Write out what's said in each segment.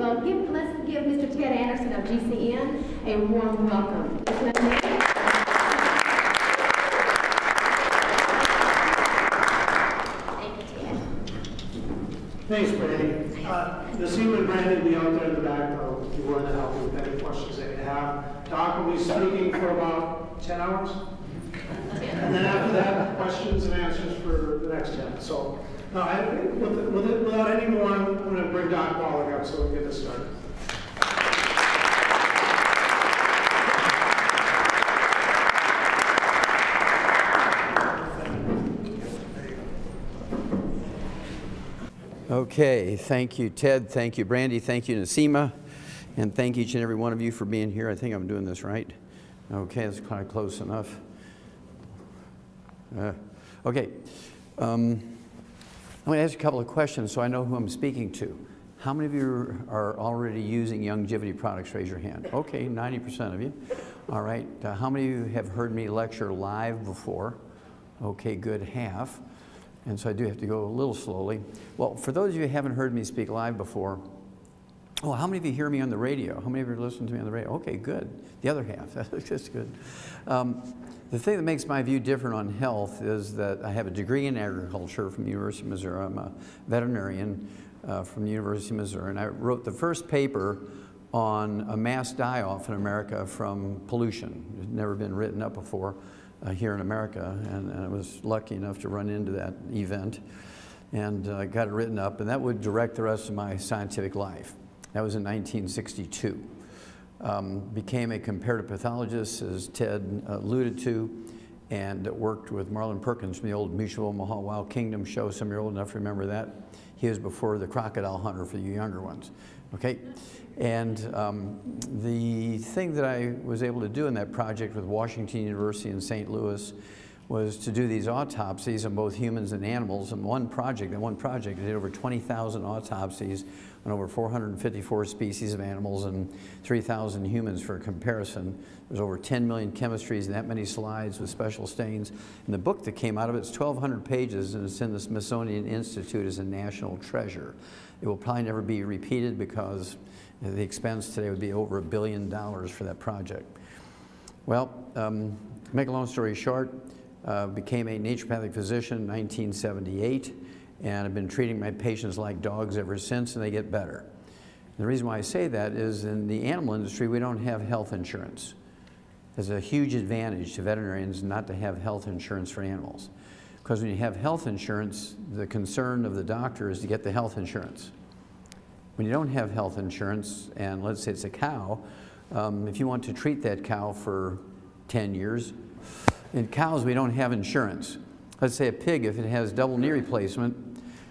Well, let's give Mr. Ted Anderson of GCN a warm welcome. Thanks, Brandy. Nasima and Brandy will be out there in the back. If you want to help you with any questions that you have. Doc will be speaking for about 10 hours. And then after that, questions and answers for the next 10. So, without any more, I'm going to bring Doc Wallach up so we can get this started. Okay, thank you, Ted. Thank you, Brandy. Thank you, Nasima. And thank each and every one of you for being here. I think I'm doing this right. Okay, that's kind of close enough. Okay, I'm going to ask a couple of questions so I know who I'm speaking to. How many of you are already using Youngevity products? Raise your hand. Okay, 90% of you. All right, how many of you have heard me lecture live before? Okay, good, half. And so I do have to go a little slowly. Well, for those of you who haven't heard me speak live before, well, how many of you hear me on the radio? How many of you listen to me on the radio? Okay, good. The other half, that's good. The thing that makes my view different on health is that I have a degree in agriculture from the University of Missouri. I'm a veterinarian from the University of Missouri, and I wrote the first paper on a mass die-off in America from pollution. It's never been written up before here in America, and I was lucky enough to run into that event and got it written up, and that would direct the rest of my scientific life. That was in 1962. Became a comparative pathologist, as Ted alluded to, and worked with Marlon Perkins from the old Mutual Omaha Wild Kingdom show. Some of you are old enough to remember that. He was before the crocodile hunter for you younger ones. Okay? And the thing that I was able to do in that project with Washington University in St. Louis was to do these autopsies on both humans and animals. And one project, I did over 20,000 autopsies on over 454 species of animals and 3,000 humans for comparison. There's over 10 million chemistries and that many slides with special stains. And the book that came out of it's 1,200 pages, and it's in the Smithsonian Institute as a national treasure. It will probably never be repeated because the expense today would be over $1 billion for that project. Well, to make a long story short, became a naturopathic physician in 1978, and I've been treating my patients like dogs ever since, and they get better. And the reason why I say that is in the animal industry, we don't have health insurance. There's a huge advantage to veterinarians not to have health insurance for animals. Because when you have health insurance, the concern of the doctor is to get the health insurance. When you don't have health insurance, and let's say it's a cow, if you want to treat that cow for 10 years, in cows we don't have insurance. Let's say a pig, if it has double knee replacement,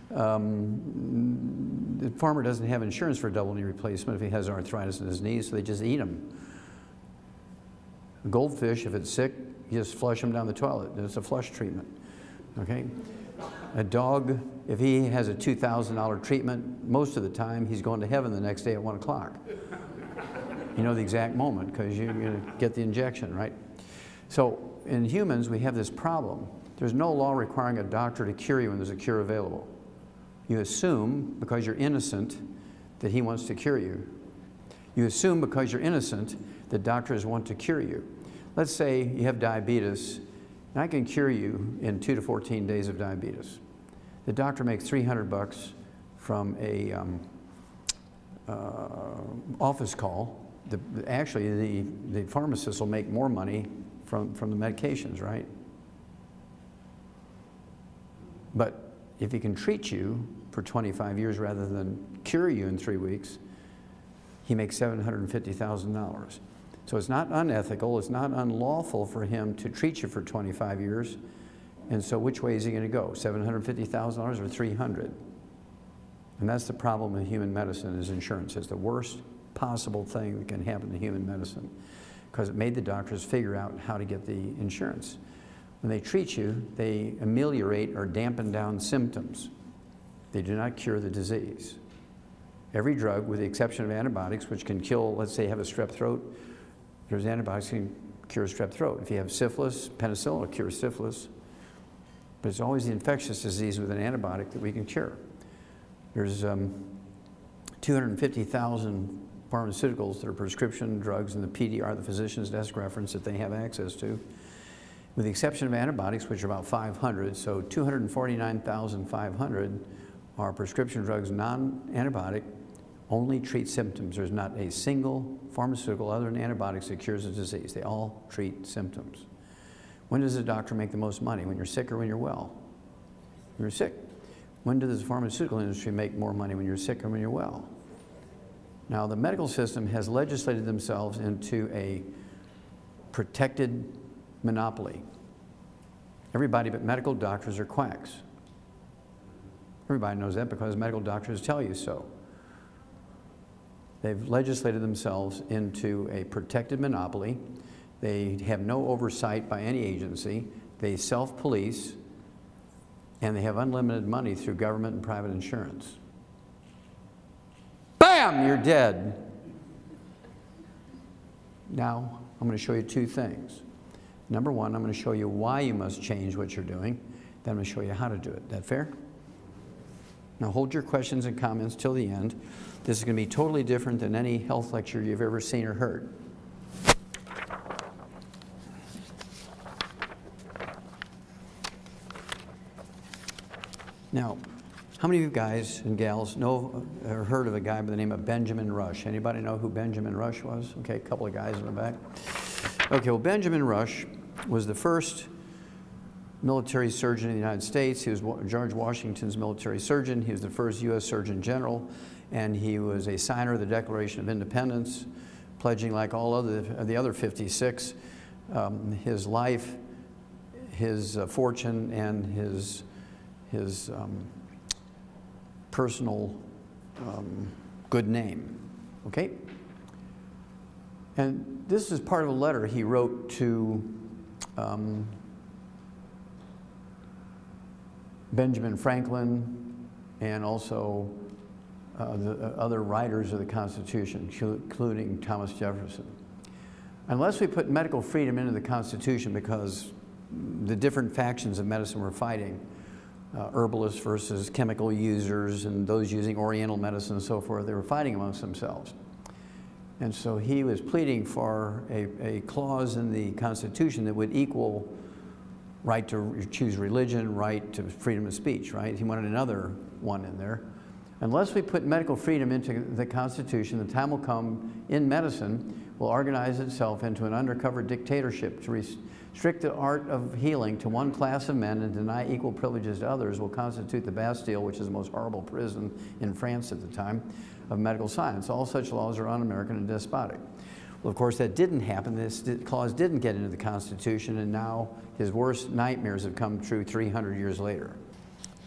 the farmer doesn't have insurance for double knee replacement if he has arthritis in his knees, so they just eat them. A goldfish, if it's sick, you just flush him down the toilet. It's a flush treatment. Okay? A dog, if he has a $2,000 treatment, most of the time he's going to heaven the next day at 1 o'clock. You know the exact moment because you're going to get the injection, right? So in humans, we have this problem. There's no law requiring a doctor to cure you when there's a cure available. You assume, because you're innocent, that he wants to cure you. You assume, because you're innocent, that doctors want to cure you. Let's say you have diabetes, and I can cure you in 2 to 14 days of diabetes. The doctor makes $300 from a office call. Actually, the pharmacist will make more money from the medications, right? But if he can treat you for 25 years rather than cure you in 3 weeks, he makes $750,000. So it's not unethical, it's not unlawful for him to treat you for 25 years. And so which way is he going to go? $750,000 or $300,000? And that's the problem with human medicine is insurance. It's the worst possible thing that can happen to human medicine because it made the doctors figure out how to get the insurance. When they treat you, they ameliorate or dampen down symptoms. They do not cure the disease. Every drug, with the exception of antibiotics, which can kill, let's say you have a strep throat, there's antibiotics that can cure strep throat. If you have syphilis, penicillin will cure syphilis. But it's always the infectious disease with an antibiotic that we can cure. There's 2 250,000 pharmaceuticals that are prescription drugs in the PDR, the physician's desk reference, that they have access to, with the exception of antibiotics, which are about 500. So 249,500 are prescription drugs, non-antibiotic, only treat symptoms. There's not a single pharmaceutical other than antibiotics that cures a disease. They all treat symptoms. When does a doctor make the most money? When you're sick or when you're well? When you're sick. When does the pharmaceutical industry make more money? When you're sick or when you're well? Now, the medical system has legislated themselves into a protected monopoly. Everybody but medical doctors are quacks. Everybody knows that because medical doctors tell you so. They've legislated themselves into a protected monopoly. They have no oversight by any agency. They self-police, and they have unlimited money through government and private insurance. Bam! You're dead. Now, I'm going to show you two things. Number one, I'm going to show you why you must change what you're doing. Then I'm going to show you how to do it. That fair? Now hold your questions and comments till the end. This is going to be totally different than any health lecture you've ever seen or heard. Now, how many of you guys and gals know or heard of a guy by the name of Benjamin Rush? Anybody know who Benjamin Rush was? Okay, a couple of guys in the back. Okay, well, Benjamin Rush was the first military surgeon in the United States. He was George Washington's military surgeon. He was the first U.S. Surgeon General, and he was a signer of the Declaration of Independence, pledging, like all the other 56, his life, his fortune, and his personal good name. Okay? And this is part of a letter he wrote to Benjamin Franklin and also the other writers of the Constitution, including Thomas Jefferson. Unless we put medical freedom into the Constitution, because the different factions of medicine were fighting, herbalists versus chemical users and those using Oriental medicine and so forth, they were fighting amongst themselves. And so he was pleading for a clause in the Constitution that would equal right to choose religion, right to freedom of speech, right? He wanted another one in there. Unless we put medical freedom into the Constitution, the time will come in medicine will organize itself into an undercover dictatorship to restrict the art of healing to one class of men and deny equal privileges to others will constitute the Bastille, which is the most horrible prison in France at the time, of medical science. All such laws are un-American and despotic. Well, of course, that didn't happen. This clause didn't get into the Constitution, and now his worst nightmares have come true 300 years later.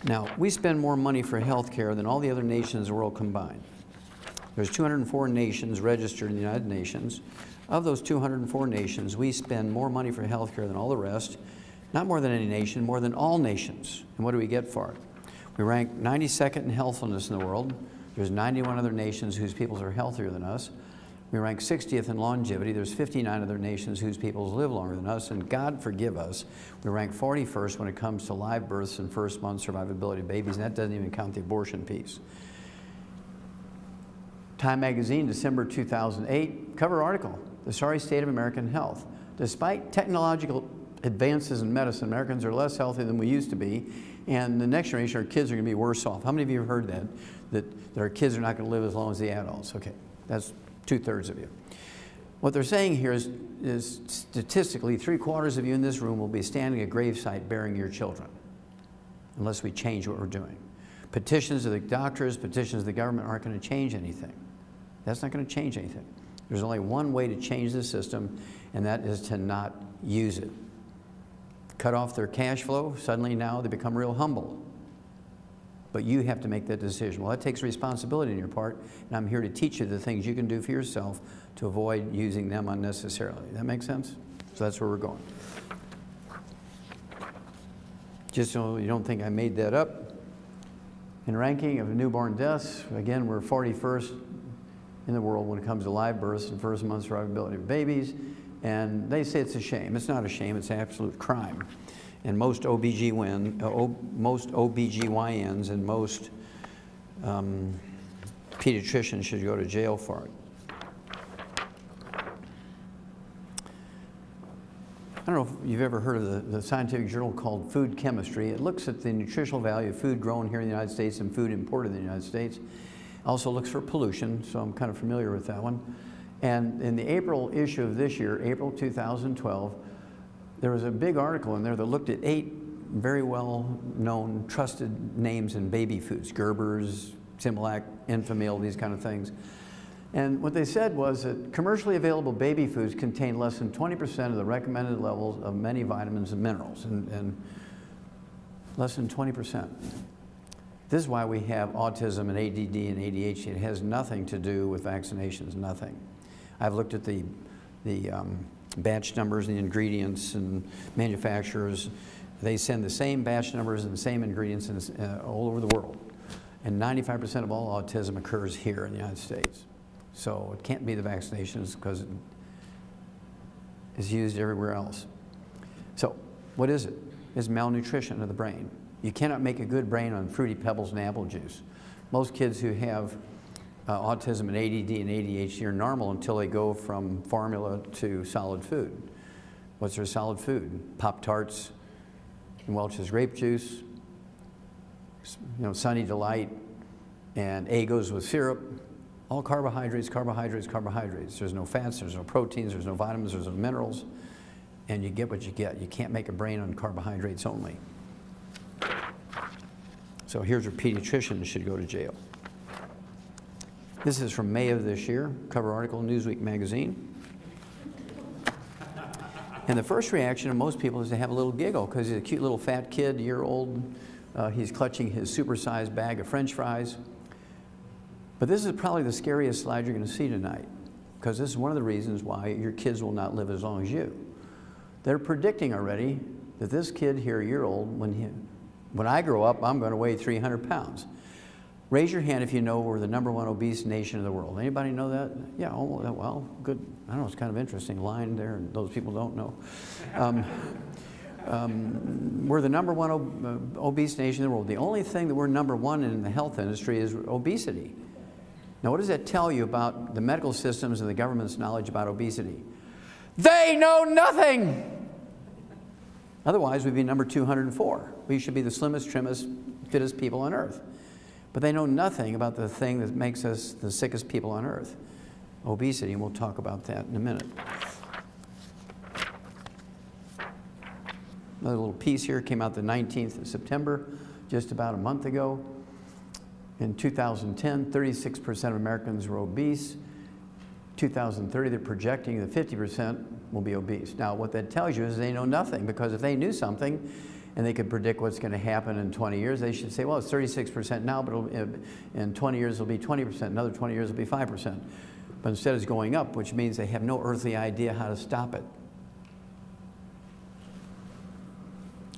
Now, we spend more money for health care than all the other nations in the world combined. There's 204 nations registered in the United Nations. Of those 204 nations, we spend more money for health care than all the rest. Not more than any nation, more than all nations. And what do we get for it? We rank 92nd in healthfulness in the world. There's 91 other nations whose peoples are healthier than us. We rank 60th in longevity. There's 59 other nations whose peoples live longer than us. And God forgive us, we rank 41st when it comes to live births and first-month survivability of babies, and that doesn't even count the abortion piece. Time magazine, December 2008, cover article, The Sorry State of American Health. Despite technological advances in medicine, Americans are less healthy than we used to be, and the next generation, our kids are going to be worse off. How many of you have heard that our kids are not going to live as long as the adults? Okay, that's 2/3 of you. What they're saying here is statistically, 3/4 of you in this room will be standing at a gravesite burying your children, unless we change what we're doing. Petitions to the doctors, petitions to the government aren't going to change anything. That's not going to change anything. There's only one way to change the system, and that is to not use it. Cut off their cash flow, suddenly now they become real humble. But you have to make that decision. Well, that takes responsibility on your part, and I'm here to teach you the things you can do for yourself to avoid using them unnecessarily. That make sense? So that's where we're going. Just so you don't think I made that up, in ranking of newborn deaths, again, we're 41st in the world when it comes to live births and first month survivability of babies, and they say it's a shame. It's not a shame, it's an absolute crime. And most OBGYNs and most pediatrician should go to jail for it. I don't know if you've ever heard of the scientific journal called Food Chemistry. It looks at the nutritional value of food grown here in the United States and food imported in the United States. Also looks for pollution, so I'm kind of familiar with that one. And in the April issue of this year, April 2012, there was a big article in there that looked at 8 very well-known, trusted names in baby foods: Gerber's, Similac, Enfamil, these kind of things. And what they said was that commercially available baby foods contain less than 20% of the recommended levels of many vitamins and minerals, and less than 20%. This is why we have autism and ADD and ADHD. It has nothing to do with vaccinations, nothing. I've looked at the batch numbers and the ingredients, and manufacturers, they send the same batch numbers and the same ingredients all over the world. And 95% of all autism occurs here in the United States. So it can't be the vaccinations because it is used everywhere else. So what is it? It's malnutrition of the brain. You cannot make a good brain on Fruity Pebbles and apple juice. Most kids who have autism and ADD and ADHD are normal until they go from formula to solid food. What's their solid food? Pop-Tarts and Welch's grape juice, Sunny Delight, and Eggos with syrup. All carbohydrates, carbohydrates, carbohydrates. There's no fats, there's no proteins, there's no vitamins, there's no minerals, and you get what you get. You can't make a brain on carbohydrates only. So here's where pediatricians should go to jail. This is from May of this year, cover article in Newsweek magazine. And the first reaction of most people is to have a little giggle because he's a cute little fat kid, year-old. He's clutching his supersized bag of French fries. But this is probably the scariest slide you're going to see tonight, because this is one of the reasons why your kids will not live as long as you. They're predicting already that this kid here, year-old, when I grow up, I'm going to weigh 300 pounds. Raise your hand if you know we're the #1 obese nation in the world. Anybody know that? Yeah, oh, well, good. I don't know, it's kind of interesting line there, and those people don't know. We're the #1 obese nation in the world. The only thing that we're #1 in the health industry is obesity. Now, what does that tell you about the medical systems and the government's knowledge about obesity? They know nothing! Otherwise, we'd be number 204. We should be the slimmest, trimmest, fittest people on earth. But they know nothing about the thing that makes us the sickest people on earth, obesity, and we'll talk about that in a minute. Another little piece here came out the 19th of September, just about a month ago. In 2010, 36% of Americans were obese. 2030, they're projecting that 50% will be obese. Now, what that tells you is they know nothing, because if they knew something and they could predict what's going to happen in 20 years, they should say, well, it's 36% now, but in 20 years it'll be 20%, another 20 years it'll be 5%. But instead it's going up, which means they have no earthly idea how to stop it.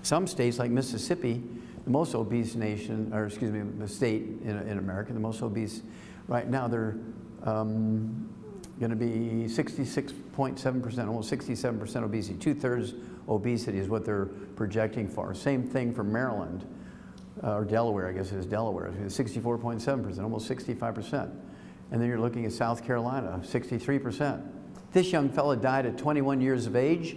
Some states like Mississippi, the most obese nation, or excuse me, the state in America, the most obese right now, they're going to be 66.7%, almost 67% obesity. 2/3 obesity is what they're projecting for. Same thing for Maryland, or Delaware, I guess it is Delaware, 64.7%, almost 65%. And then you're looking at South Carolina, 63%. This young fella died at 21 years of age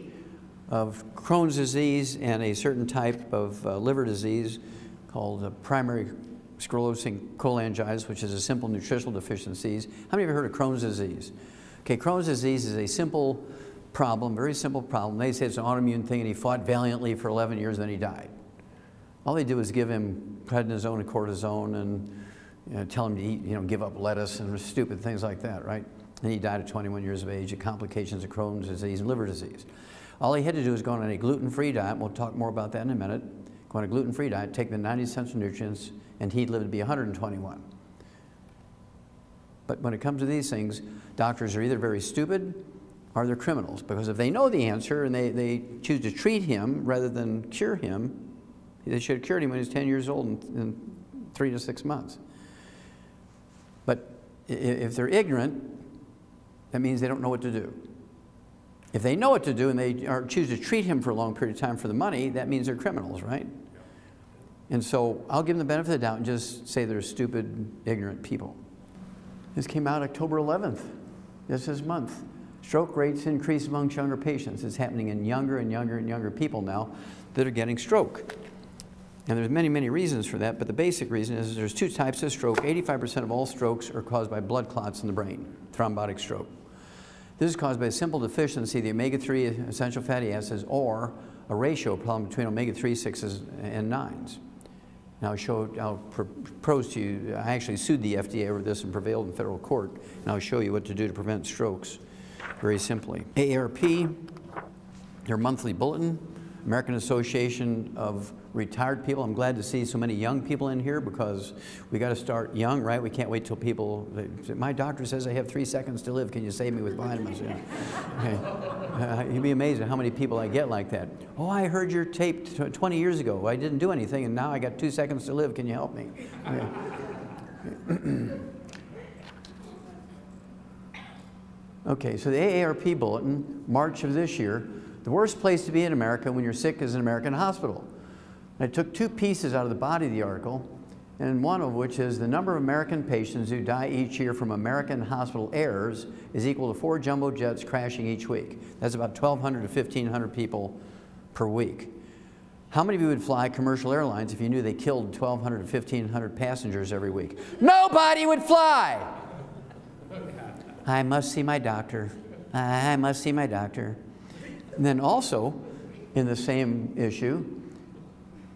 of Crohn's disease and a certain type of liver disease called primary sclerosing cholangitis, which is a simple nutritional deficiencies. How many of you have heard of Crohn's disease? Okay, Crohn's disease is a simple problem, very simple problem. They say it's an autoimmune thing, and he fought valiantly for 11 years, and then he died. All they do is give him prednisone and cortisone and tell him to eat, give up lettuce and stupid things like that, right? And he died at 21 years of age of complications of Crohn's disease and liver disease. All he had to do was go on a gluten-free diet. We'll talk more about that in a minute. Go on a gluten-free diet, take the 90 essential nutrients, and he'd live to be 121. But when it comes to these things, doctors are either very stupid or they're criminals, because if they know the answer and they choose to treat him rather than cure him, they should have cured him when he was 10 years old in 3 to 6 months. But if they're ignorant, that means they don't know what to do. If they know what to do and they choose to treat him for a long period of time for the money, that means they're criminals, right? And so I'll give them the benefit of the doubt and just say they're stupid, ignorant people. This came out October 11th, just this month. Stroke rates increase among younger patients. It's happening in younger and younger and younger people now that are getting stroke. And there's many, many reasons for that, but the basic reason is there's two types of stroke. 85% of all strokes are caused by blood clots in the brain, thrombotic stroke. This is caused by a simple deficiency of the omega-3 essential fatty acids or a ratio problem between omega-3, 6s, and 9s. Now I'll propose to you, I actually sued the FDA over this and prevailed in federal court, and I'll show you what to do to prevent strokes very simply. AARP, their monthly bulletin, American Association of Retired People. I'm glad to see so many young people in here because we got to start young, right? We can't wait till people, my doctor says I have 3 seconds to live. Can you save me with vitamins? Yeah. Okay. You'd be amazed at how many people I get like that. Oh, I heard your tape 20 years ago. I didn't do anything and now I got 2 seconds to live. Can you help me? Okay. Okay, so the AARP bulletin, March of this year, the worst place to be in America when you're sick is an American hospital. I took 2 pieces out of the body of the article, and one of which is the number of American patients who die each year from American hospital errors is equal to 4 jumbo jets crashing each week. That's about 1,200 to 1,500 people per week. How many of you would fly commercial airlines if you knew they killed 1,200 to 1,500 passengers every week? Nobody would fly! I must see my doctor. I must see my doctor. And then also, in the same issue,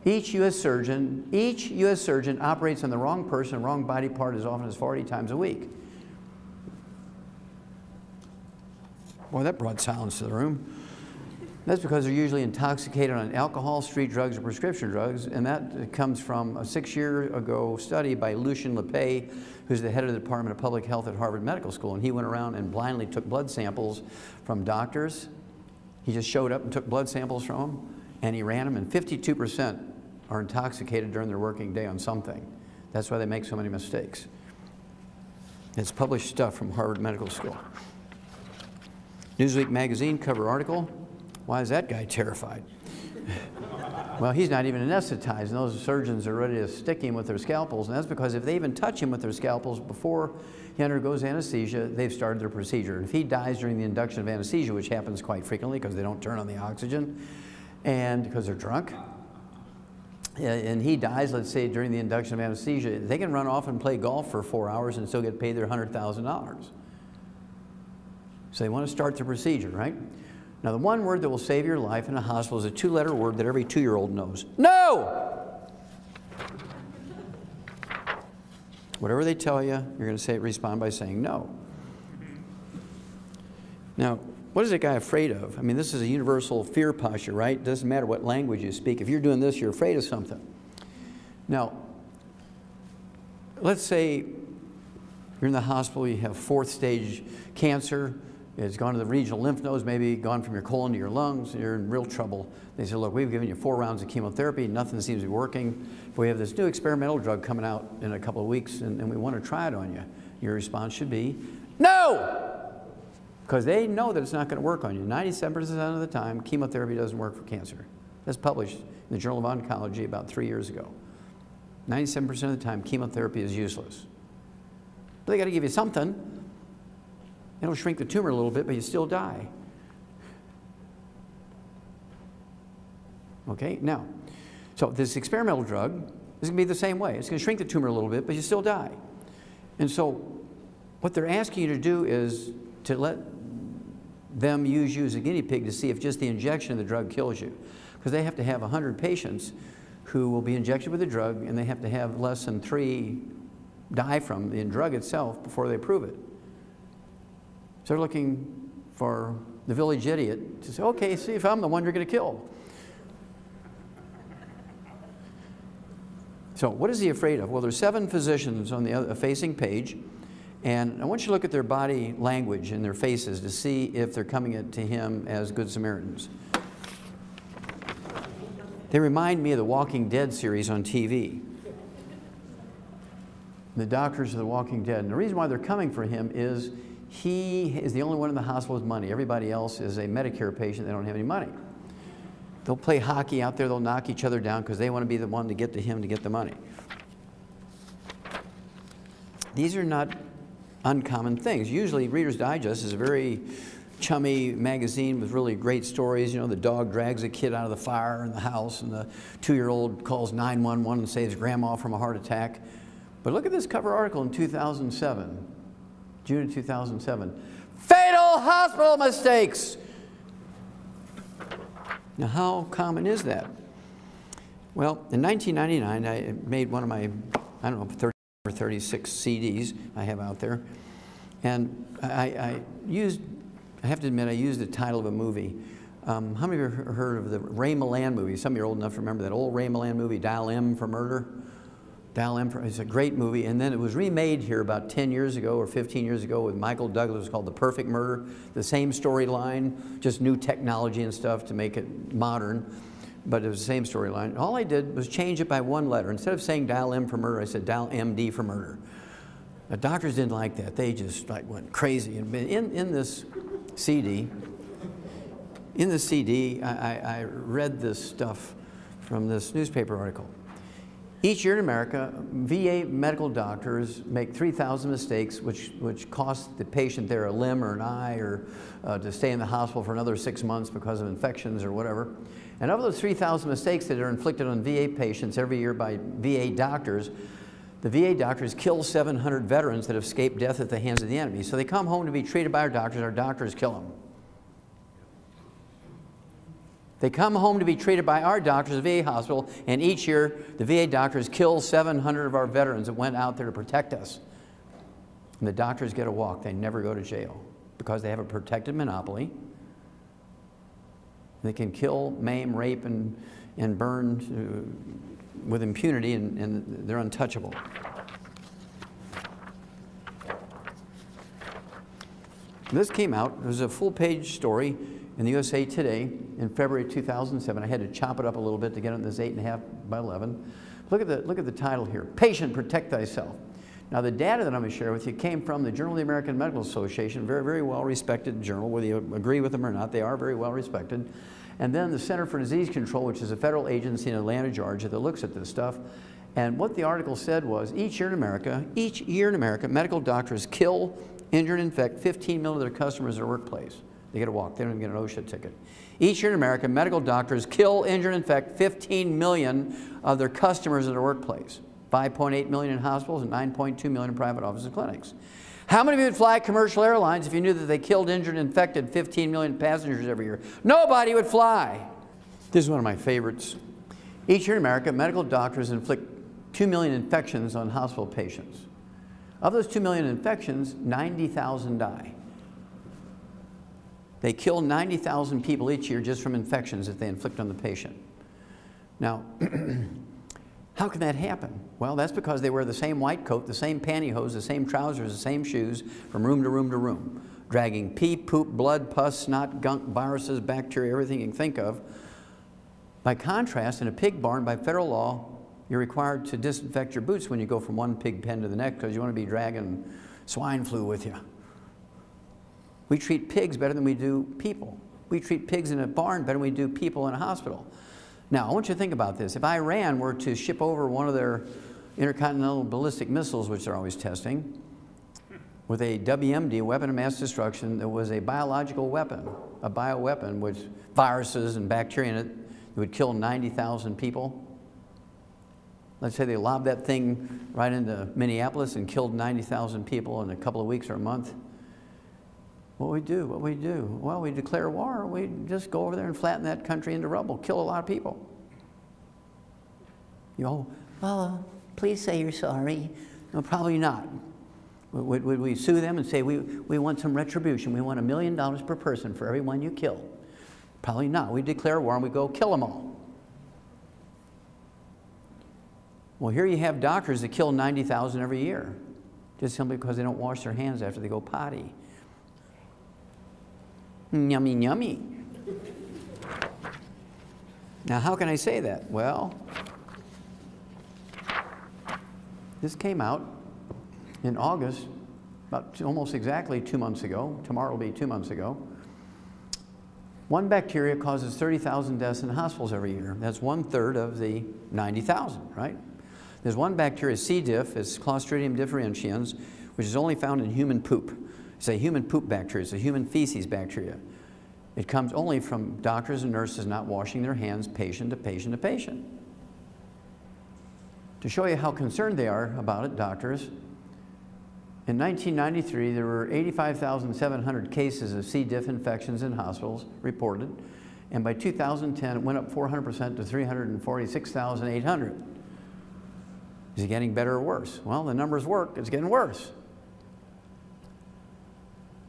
each U.S. surgeon operates on the wrong person, wrong body part as often as 40 times a week. Boy, that brought silence to the room. That's because they're usually intoxicated on alcohol, street drugs, or prescription drugs, and that comes from a 6-year-ago study by Lucien Lepay, who's the head of the Department of Public Health at Harvard Medical School, and he went around and blindly took blood samples from doctors. He just showed up and took blood samples from them, and he ran them, and 52% are intoxicated during their working day on something. That's why they make so many mistakes. It's published stuff from Harvard Medical School. Newsweek magazine cover article. Why is that guy terrified? Well, he's not even anesthetized, and those surgeons are ready to stick him with their scalpels, and that's because if they even touch him with their scalpels before he undergoes anesthesia, they've started their procedure. If he dies during the induction of anesthesia, which happens quite frequently because they don't turn on the oxygen, and because they're drunk, and he dies, let's say, during the induction of anesthesia, they can run off and play golf for 4 hours and still get paid their $100,000. So they want to start the procedure, right? Now, the one word that will save your life in a hospital is a 2-letter word that every 2-year-old knows. No! Whatever they tell you, you're going to respond by saying no. Now, what is a guy afraid of? I mean, this is a universal fear posture, right? It doesn't matter what language you speak. If you're doing this, you're afraid of something. Now, let's say you're in the hospital, you have 4th stage cancer. It's gone to the regional lymph nodes, maybe gone from your colon to your lungs, and you're in real trouble. They say, look, we've given you 4 rounds of chemotherapy, nothing seems to be working. But we have this new experimental drug coming out in a couple of weeks, and we want to try it on you. Your response should be, no! Because they know that it's not going to work on you. 97% of the time, chemotherapy doesn't work for cancer. That's published in the Journal of Oncology about 3 years ago. 97% of the time, chemotherapy is useless. But they got to give you something. It'll shrink the tumor a little bit, but you still die. Okay, now, so this experimental drug is going to be the same way. It's going to shrink the tumor a little bit, but you still die. And so what they're asking you to do is to let them use you as a guinea pig to see if just the injection of the drug kills you. Because they have to have 100 patients who will be injected with the drug, and they have to have less than 3 die from the drug itself before they prove it. So they're looking for the village idiot to say, okay, see if I'm the one you're going to kill. So what is he afraid of? Well, there's 7 physicians on the facing page, and I want you to look at their body language and their faces to see if they're coming to him as good Samaritans. They remind me of the Walking Dead series on TV. The doctors of the Walking Dead. And the reason why they're coming for him is he is the only one in the hospital with money. Everybody else is a Medicare patient. They don't have any money. They'll play hockey out there. They'll knock each other down because they want to be the one to get to him to get the money. These are not uncommon things. Usually Reader's Digest is a very chummy magazine with really great stories. You know, the dog drags a kid out of the fire in the house, and the 2-year-old calls 911 and saves grandma from a heart attack. But look at this cover article in 2007, June of 2007. Fatal hospital mistakes! Now, how common is that? Well, in 1999, I made one of my, I don't know, 30 or 36 CDs I have out there. And I have to admit, I used the title of a movie. How many of you have heard of the Ray Milland movie? Some of you are old enough to remember that old Ray Milland movie, Dial M for Murder. Dial M for, it's a great movie. And then it was remade here about 10 years ago or 15 years ago with Michael Douglas. It was called The Perfect Murder. The same storyline, just new technology and stuff to make it modern. But it was the same storyline. All I did was change it by one letter. Instead of saying Dial M for murder, I said Dial MD for murder. The doctors didn't like that. They just like went crazy. And in this CD, I read this stuff from this newspaper article. Each year in America, VA medical doctors make 3,000 mistakes, which cost the patient there a limb or an eye, or to stay in the hospital for another 6 months because of infections or whatever. And of those 3,000 mistakes that are inflicted on VA patients every year by VA doctors, the VA doctors kill 700 veterans that have escaped death at the hands of the enemy. So they come home to be treated by our doctors kill them. They come home to be treated by our doctors at the VA hospital, and each year the VA doctors kill 700 of our veterans that went out there to protect us. And the doctors get a walk. They never go to jail because they have a protected monopoly. They can kill, maim, rape, and burn with impunity, and they're untouchable. This came out. It was a full-page story in the USA Today in February 2007. I had to chop it up a little bit to get it in this 8.5 by 11. Look at the title here. Patient, Protect Thyself. Now, the data that I'm going to share with you came from the Journal of the American Medical Association, very, very well-respected journal. Whether you agree with them or not, they are very well-respected. And then the Center for Disease Control, which is a federal agency in Atlanta, Georgia, that looks at this stuff. And what the article said was, each year in America, medical doctors kill, injure, and infect 15 million of their customers at their workplace. They get a walk. They don't even get an OSHA ticket. Each year in America, medical doctors kill, injure, and infect 15 million of their customers at their workplace. 5.8 million in hospitals and 9.2 million in private offices and clinics. How many of you would fly commercial airlines if you knew that they killed, injured, and infected 15 million passengers every year? Nobody would fly. This is one of my favorites. Each year in America, medical doctors inflict 2 million infections on hospital patients. Of those 2 million infections, 90,000 die. They kill 90,000 people each year just from infections that they inflict on the patient. Now, how can that happen? Well, that's because they wear the same white coat, the same pantyhose, the same trousers, the same shoes from room to room to room, dragging pee, poop, blood, pus, snot, gunk, viruses, bacteria, everything you can think of. By contrast, in a pig barn, by federal law, you're required to disinfect your boots when you go from one pig pen to the next because you want to be dragging swine flu with you. We treat pigs better than we do people. We treat pigs in a barn better than we do people in a hospital. Now, I want you to think about this. If Iran were to ship over one of their intercontinental ballistic missiles, which they're always testing, with a WMD, weapon of mass destruction, that was a biological weapon, a bioweapon with viruses and bacteria in it, it would kill 90,000 people. Let's say they lobbed that thing right into Minneapolis and killed 90,000 people in a couple of weeks or a month. What we do? Well, we declare war. We just go over there and flatten that country into rubble, kill a lot of people. You know, well, please say you're sorry. No, probably not. Would we sue them and say, we want some retribution. We want $1 million per person for every one you kill? Probably not. We declare war and we go kill them all. Well, here you have doctors that kill 90,000 every year, just simply because they don't wash their hands after they go potty. Yummy, yummy. Now, how can I say that? Well, this came out in August, about almost exactly 2 months ago. Tomorrow will be 2 months ago. One bacteria causes 30,000 deaths in hospitals every year. That's 1/3 of the 90,000, right? There's one bacteria, C. diff, it's Clostridium differentians, which is only found in human poop. It's a human poop bacteria. It's a human feces bacteria. It comes only from doctors and nurses not washing their hands patient to patient to patient. To show you how concerned they are about it, doctors, in 1993, there were 85,700 cases of C. diff infections in hospitals reported, and by 2010, it went up 400% to 346,800. Is it getting better or worse? Well, the numbers work. It's getting worse.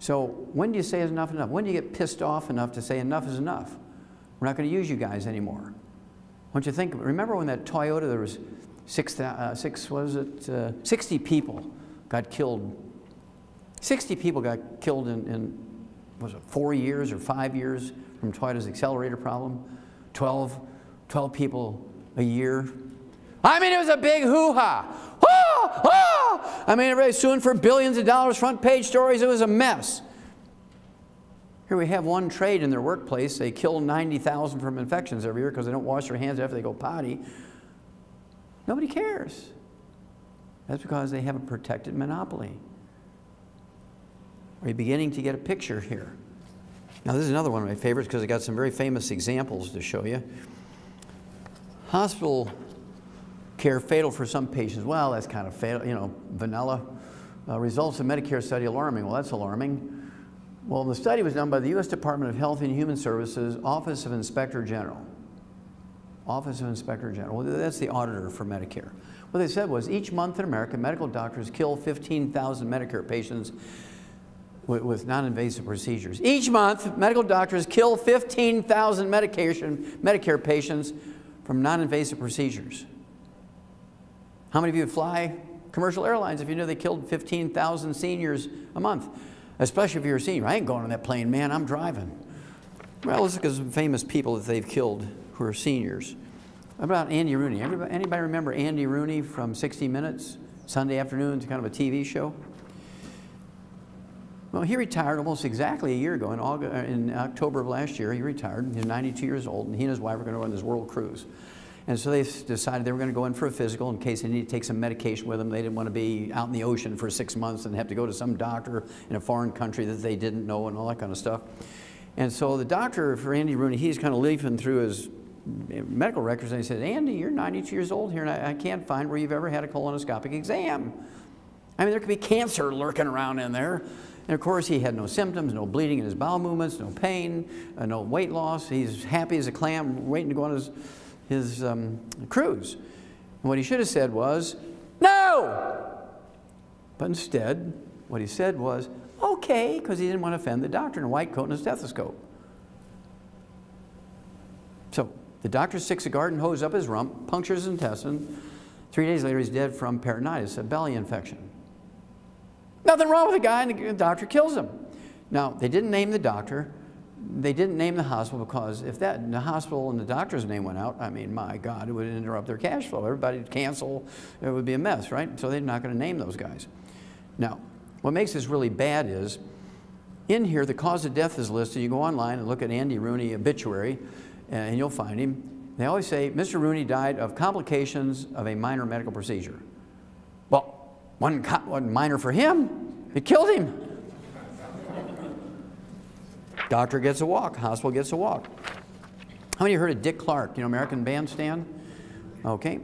So when do you say is enough enough? When do you get pissed off enough to say enough is enough? We're not going to use you guys anymore. Don't you think? Remember when that Toyota, there was 60 people got killed. 60 people got killed in was it 4 years or 5 years from Toyota's accelerator problem? 12 people a year. I mean, it was a big hoo-ha. Oh, oh! I mean, everybody's suing for billions of dollars, front page stories. It was a mess. Here we have one trade in their workplace. They kill 90,000 from infections every year because they don't wash their hands after they go potty. Nobody cares. That's because they have a protected monopoly. Are you beginning to get a picture here? Now, this is another one of my favorites because I got some very famous examples to show you. Hospital care fatal for some patients. Well, that's kind of fatal, you know, vanilla. Results of Medicare study alarming. Well, that's alarming. Well, the study was done by the U.S. Department of Health and Human Services, Office of Inspector General. Office of Inspector General. Well, that's the auditor for Medicare. What they said was each month in America, medical doctors kill 15,000 Medicare patients with non-invasive procedures. Each month, medical doctors kill 15,000 Medicare patients from non-invasive procedures. How many of you would fly commercial airlines if you knew they killed 15,000 seniors a month? Especially if you're a senior. I ain't going on that plane, man, I'm driving. Well, let's look at some famous people that they've killed who are seniors. How about Andy Rooney? Anybody remember Andy Rooney from 60 Minutes? Sunday afternoons, kind of a TV show? Well, he retired almost exactly a year ago. In October of last year, he retired. He's 92 years old, and he and his wife were going to run this world cruise. And so they decided they were going to go in for a physical in case they needed to take some medication with them. They didn't want to be out in the ocean for 6 months and have to go to some doctor in a foreign country that they didn't know and all that kind of stuff. And so the doctor for Andy Rooney, he's kind of leafing through his medical records, and he said, Andy, you're 92 years old here, and I can't find where you've ever had a colonoscopic exam. I mean, there could be cancer lurking around in there. And of course, he had no symptoms, no bleeding in his bowel movements, no pain, no weight loss. He's happy as a clam, waiting to go on his cruise. And what he should have said was, no! But instead, what he said was, okay, because he didn't want to offend the doctor in a white coat and a stethoscope. So the doctor sticks a garden hose up his rump, punctures his intestine. 3 days later, he's dead from peritonitis, a belly infection. Nothing wrong with the guy, and the doctor kills him. Now, they didn't name the doctor. They didn't name the hospital because if the hospital and the doctor's name went out, I mean, my God, it would interrupt their cash flow. Everybody would cancel. It would be a mess, right? So they're not going to name those guys. Now, what makes this really bad is, in here, the cause of death is listed. You go online and look at Andy Rooney obituary, and you'll find him. They always say, Mr. Rooney died of complications of a minor medical procedure. Well, wasn't minor for him. It killed him. Doctor gets a walk. Hospital gets a walk. How many of you heard of Dick Clark, you know, American Bandstand? Okay.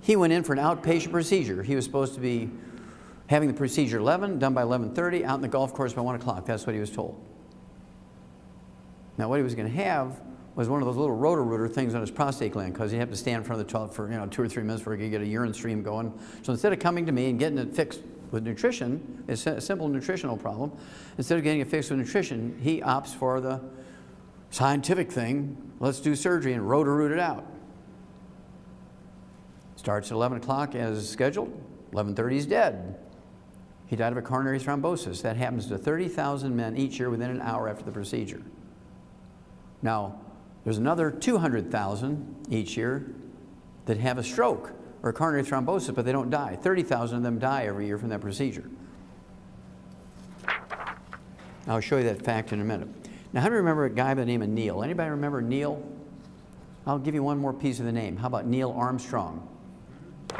He went in for an outpatient procedure. He was supposed to be having the procedure 11, done by 11:30, out in the golf course by 1 o'clock. That's what he was told. Now, what he was going to have was one of those little rotor-rooter things on his prostate gland because he'd have to stand in front of the toilet for 2 or 3 minutes before he could get a urine stream going. So instead of coming to me and getting it fixed with nutrition, it's a simple nutritional problem, instead of getting it fixed with nutrition, he opts for the scientific thing, let's do surgery and rotor-root it out. Starts at 11 o'clock as scheduled, 11:30 he's dead. He died of a coronary thrombosis. That happens to 30,000 men each year within an hour after the procedure. Now, there's another 200,000 each year that have a stroke or a coronary thrombosis, but they don't die. 30,000 of them die every year from that procedure. I'll show you that fact in a minute. Now, how do you remember a guy by the name of Neil? Anybody remember Neil? I'll give you one more piece of the name. How about Neil Armstrong?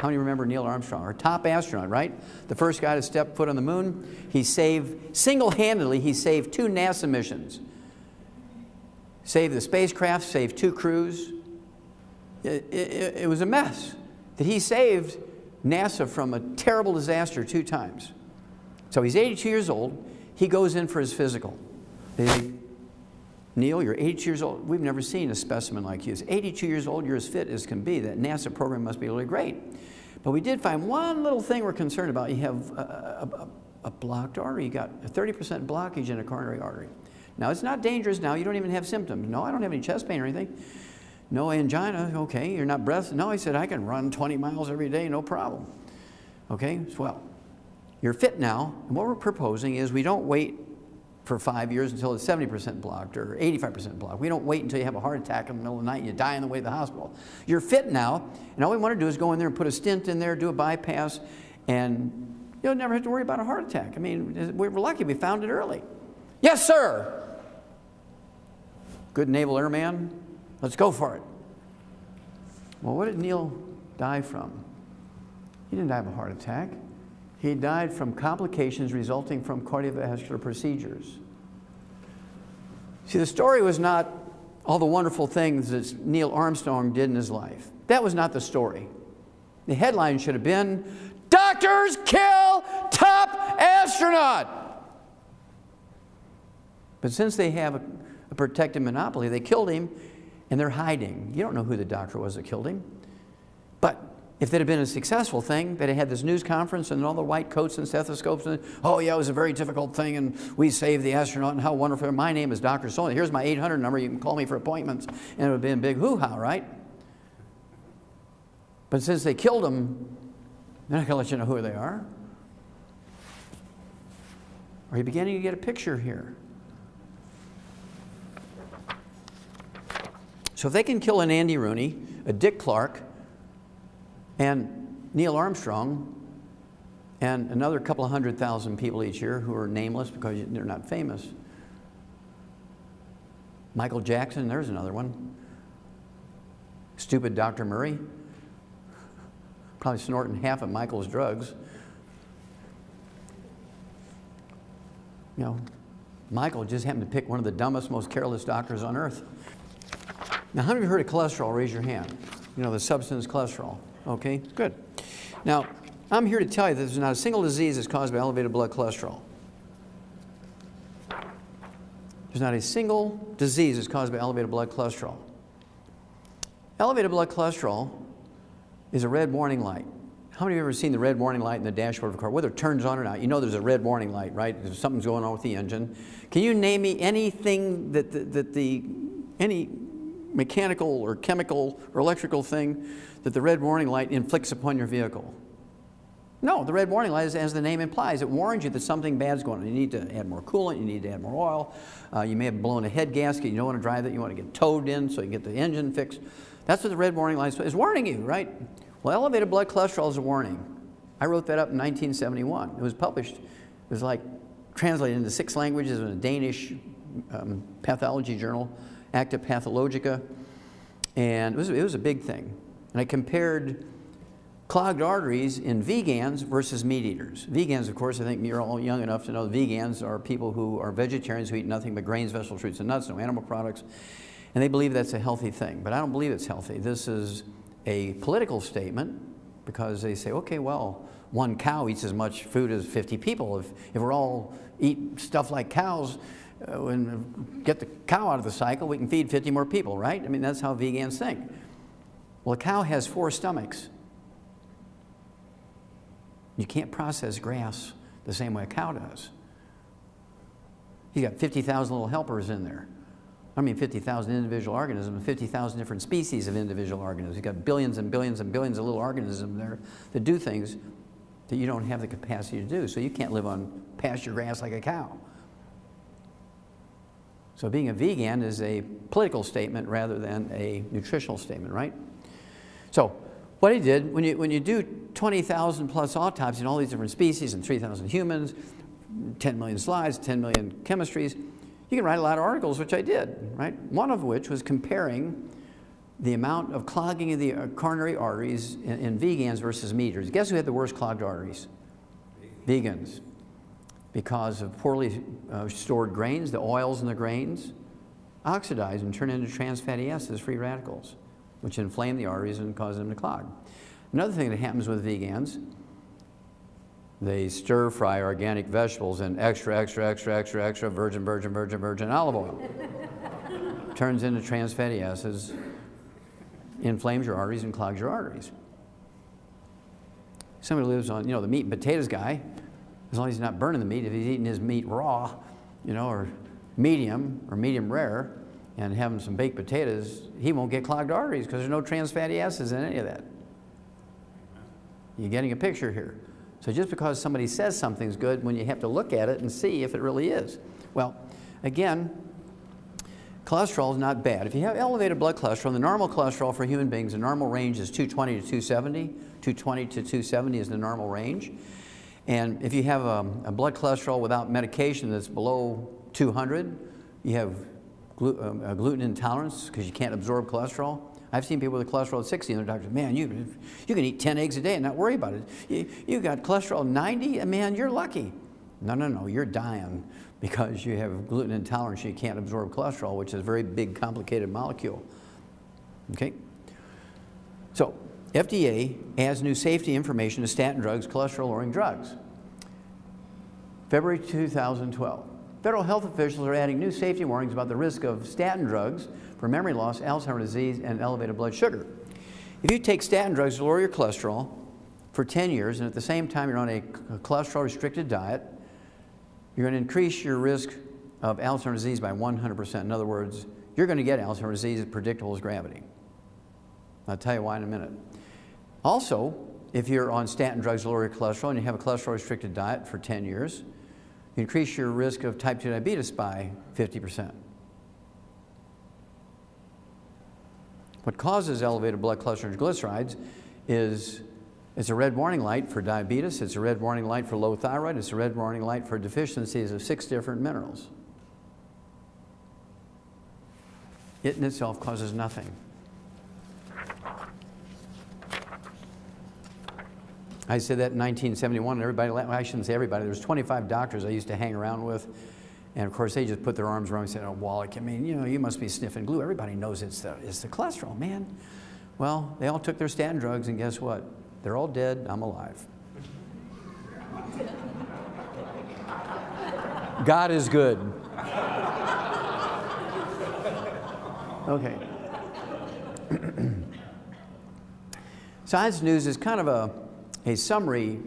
How many remember Neil Armstrong? Our top astronaut, right? The first guy to step foot on the moon. He saved, single-handedly, he saved 2 NASA missions. Saved the spacecraft, saved 2 crews. It was a mess. That he saved NASA from a terrible disaster 2 times. So he's 82 years old. He goes in for his physical. They say, Neil, you're 82 years old. We've never seen a specimen like you. He's 82 years old. You're as fit as can be. That NASA program must be really great. But we did find one little thing we're concerned about. You have a blocked artery. You got a 30% blockage in a coronary artery. Now, it's not dangerous now. You don't even have symptoms. No, I don't have any chest pain or anything. No angina. Okay, you're not breathless. No, he said, I can run 20 miles every day, no problem. Okay, well, you're fit now. And what we're proposing is we don't wait for 5 years until it's 70% blocked or 85% blocked. We don't wait until you have a heart attack in the middle of the night and you die on the way to the hospital. You're fit now, and all we want to do is go in there and put a stent in there, do a bypass, and you'll never have to worry about a heart attack. I mean, we're lucky we found it early. Yes, sir. Good naval airman. Let's go for it. Well, what did Neil die from? He didn't die of a heart attack. He died from complications resulting from cardiovascular procedures. See, the story was not all the wonderful things that Neil Armstrong did in his life. That was not the story. The headline should have been, "Doctors kill top astronaut." But since they have a protected monopoly, they killed him, and they're hiding. You don't know who the doctor was that killed him. But if that had been a successful thing, that it had this news conference and all the white coats and stethoscopes, and oh yeah, it was a very difficult thing, and we saved the astronaut, and how wonderful. My name is Dr. So, here's my 800 number, you can call me for appointments, and it would have been a big hoo-ha, right? But since they killed him, they're not going to let you know who they are. Are you beginning to get a picture here? So if they can kill an Andy Rooney, a Dick Clark, and Neil Armstrong, and another couple of 100,000 people each year who are nameless because they're not famous. Michael Jackson, there's another one. Stupid Dr. Murray, probably snorting half of Michael's drugs. You know, Michael just happened to pick one of the dumbest, most careless doctors on earth. Now, how many of you heard of cholesterol? Raise your hand. You know, the substance cholesterol. Okay, good. Now, I'm here to tell you that there's not a single disease that's caused by elevated blood cholesterol. There's not a single disease that's caused by elevated blood cholesterol. Elevated blood cholesterol is a red warning light. How many of you have ever seen the red warning light in the dashboard of a car? Whether it turns on or not, you know there's a red warning light, right? There's something's going on with the engine. Can you name me anything any mechanical or chemical or electrical thing that the red warning light inflicts upon your vehicle? No, the red warning light is, as the name implies, it warns you that something bad's going on. You need to add more coolant, you need to add more oil, you may have blown a head gasket, you don't want to drive it, you want to get towed in so you can get the engine fixed. That's what the red warning light is warning you, right? Well, elevated blood cholesterol is a warning. I wrote that up in 1971. It was published, it was like translated into 6 languages in a Danish pathology journal, Acta Pathologica, and it was a big thing. And I compared clogged arteries in vegans versus meat eaters. Vegans, of course, I think you're all young enough to know vegans are people who are vegetarians who eat nothing but grains, vegetables, fruits, and nuts, no animal products, and they believe that's a healthy thing. But I don't believe it's healthy. This is a political statement because they say, okay, well, one cow eats as much food as 50 people. If we're all eat stuff like cows, and get the cow out of the cycle, we can feed 50 more people, right? I mean, that's how vegans think. Well, a cow has 4 stomachs. You can't process grass the same way a cow does. You got 50,000 little helpers in there. I mean 50,000 individual organisms, 50,000 different species of individual organisms. You've got billions and billions and billions of little organisms there that do things that you don't have the capacity to do. So you can't live on pasture grass like a cow. So being a vegan is a political statement rather than a nutritional statement, right? So what he did, when you do 20,000 plus autopsies in all these different species and 3,000 humans, 10 million slides, 10 million chemistries, you can write a lot of articles, which I did, right? One of which was comparing the amount of clogging of the coronary arteries in vegans versus meat eaters. Guess who had the worst clogged arteries? Vegans. Because of poorly stored grains, the oils in the grains oxidize and turn into trans fatty acids, free radicals, which inflame the arteries and cause them to clog. Another thing that happens with vegans, they stir fry organic vegetables in extra virgin olive oil. Turns into trans fatty acids, inflames your arteries and clogs your arteries. Somebody lives on, the meat and potatoes guy, as long as he's not burning the meat, if he's eating his meat raw, or medium rare, and having some baked potatoes, he won't get clogged arteries because there's no trans fatty acids in any of that. You're getting a picture here. So just because somebody says something's good, when you have to look at it and see if it really is. Well, again, cholesterol is not bad. If you have elevated blood cholesterol, the normal cholesterol for human beings, the normal range is 220 to 270. 220 to 270 is the normal range. And if you have a blood cholesterol without medication that's below 200, you have gluten intolerance because you can't absorb cholesterol. I've seen people with cholesterol at 60 and their doctors, man, you can eat 10 eggs a day and not worry about it. You got cholesterol 90, man, you're lucky. No, you're dying because you have gluten intolerance. You can't absorb cholesterol, which is a very big, complicated molecule. Okay? So, FDA adds new safety information to statin drugs, cholesterol-lowering drugs. February 2012. Federal health officials are adding new safety warnings about the risk of statin drugs for memory loss, Alzheimer's disease, and elevated blood sugar. If you take statin drugs to lower your cholesterol for 10 years, and at the same time you're on a cholesterol-restricted diet, you're going to increase your risk of Alzheimer's disease by 100%. In other words, you're going to get Alzheimer's disease as predictable as gravity. I'll tell you why in a minute. Also, if you're on statin drugs to lower your cholesterol and you have a cholesterol-restricted diet for 10 years, you increase your risk of type 2 diabetes by 50%. What causes elevated blood cholesterol and triglycerides is it's a red warning light for diabetes, it's a red warning light for low thyroid, it's a red warning light for deficiencies of 6 different minerals. It in itself causes nothing. I said that in 1971, and everybody, well, I shouldn't say everybody, there was 25 doctors I used to hang around with, and of course they just put their arms around me and said, oh, Wallach, I mean, you must be sniffing glue. Everybody knows it's the cholesterol, man. Well, they all took their statin drugs, and guess what? They're all dead, I'm alive. God is good. Okay. Science News is kind of a summary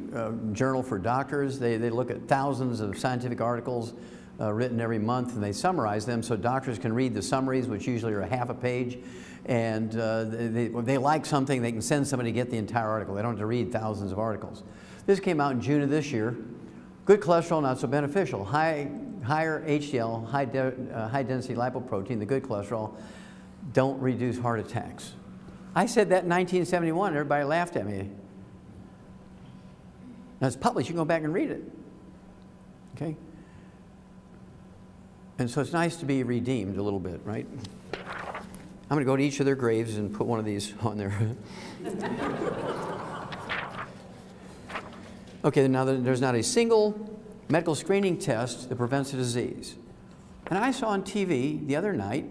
journal for doctors. They look at thousands of scientific articles written every month, and they summarize them so doctors can read the summaries, which usually are a half a page. And they like something, they can send somebody to get the entire article. They don't have to read thousands of articles. This came out in June of this year. Good cholesterol, not so beneficial. Higher HDL, high density lipoprotein, the good cholesterol, don't reduce heart attacks. I said that in 1971, everybody laughed at me. Now it's published, you can go back and read it. Okay? And so it's nice to be redeemed a little bit, right? I'm going to go to each of their graves and put one of these on there. Okay, now there's not a single medical screening test that prevents a disease. And I saw on TV the other night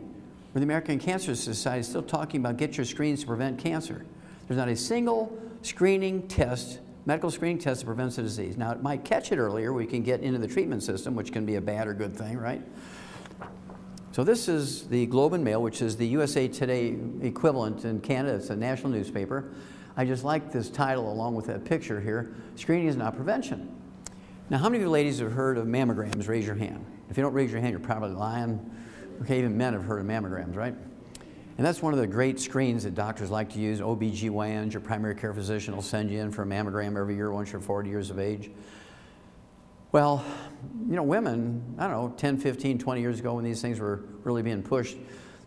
where the American Cancer Society is still talking about get your screens to prevent cancer. There's not a single screening test, medical screening test that prevents a disease. Now, it might catch it earlier. We can get into the treatment system, which can be a bad or good thing, right? So this is the Globe and Mail, which is the USA Today equivalent in Canada. It's a national newspaper. I just like this title along with that picture here. Screening is not prevention. Now, how many of you ladies have heard of mammograms? Raise your hand. If you don't raise your hand, you're probably lying. Okay, even men have heard of mammograms, right? And that's one of the great screens that doctors like to use. OBGYNs, your primary care physician will send you in for a mammogram every year once you're 40 years of age. Well, you know, women, I don't know, 10, 15, 20 years ago when these things were really being pushed,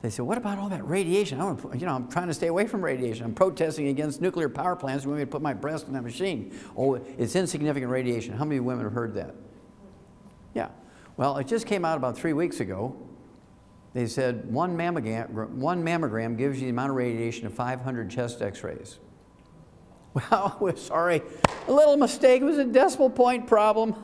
they said, what about all that radiation? I'm trying to stay away from radiation. I'm protesting against nuclear power plants. We want me to put my breast in that machine. Oh, it's insignificant radiation. How many women have heard that? Yeah. Well, it just came out about 3 weeks ago. they said one mammogram gives you the amount of radiation of 500 chest x-rays. Well, we're sorry, a little mistake, it was a decimal point problem.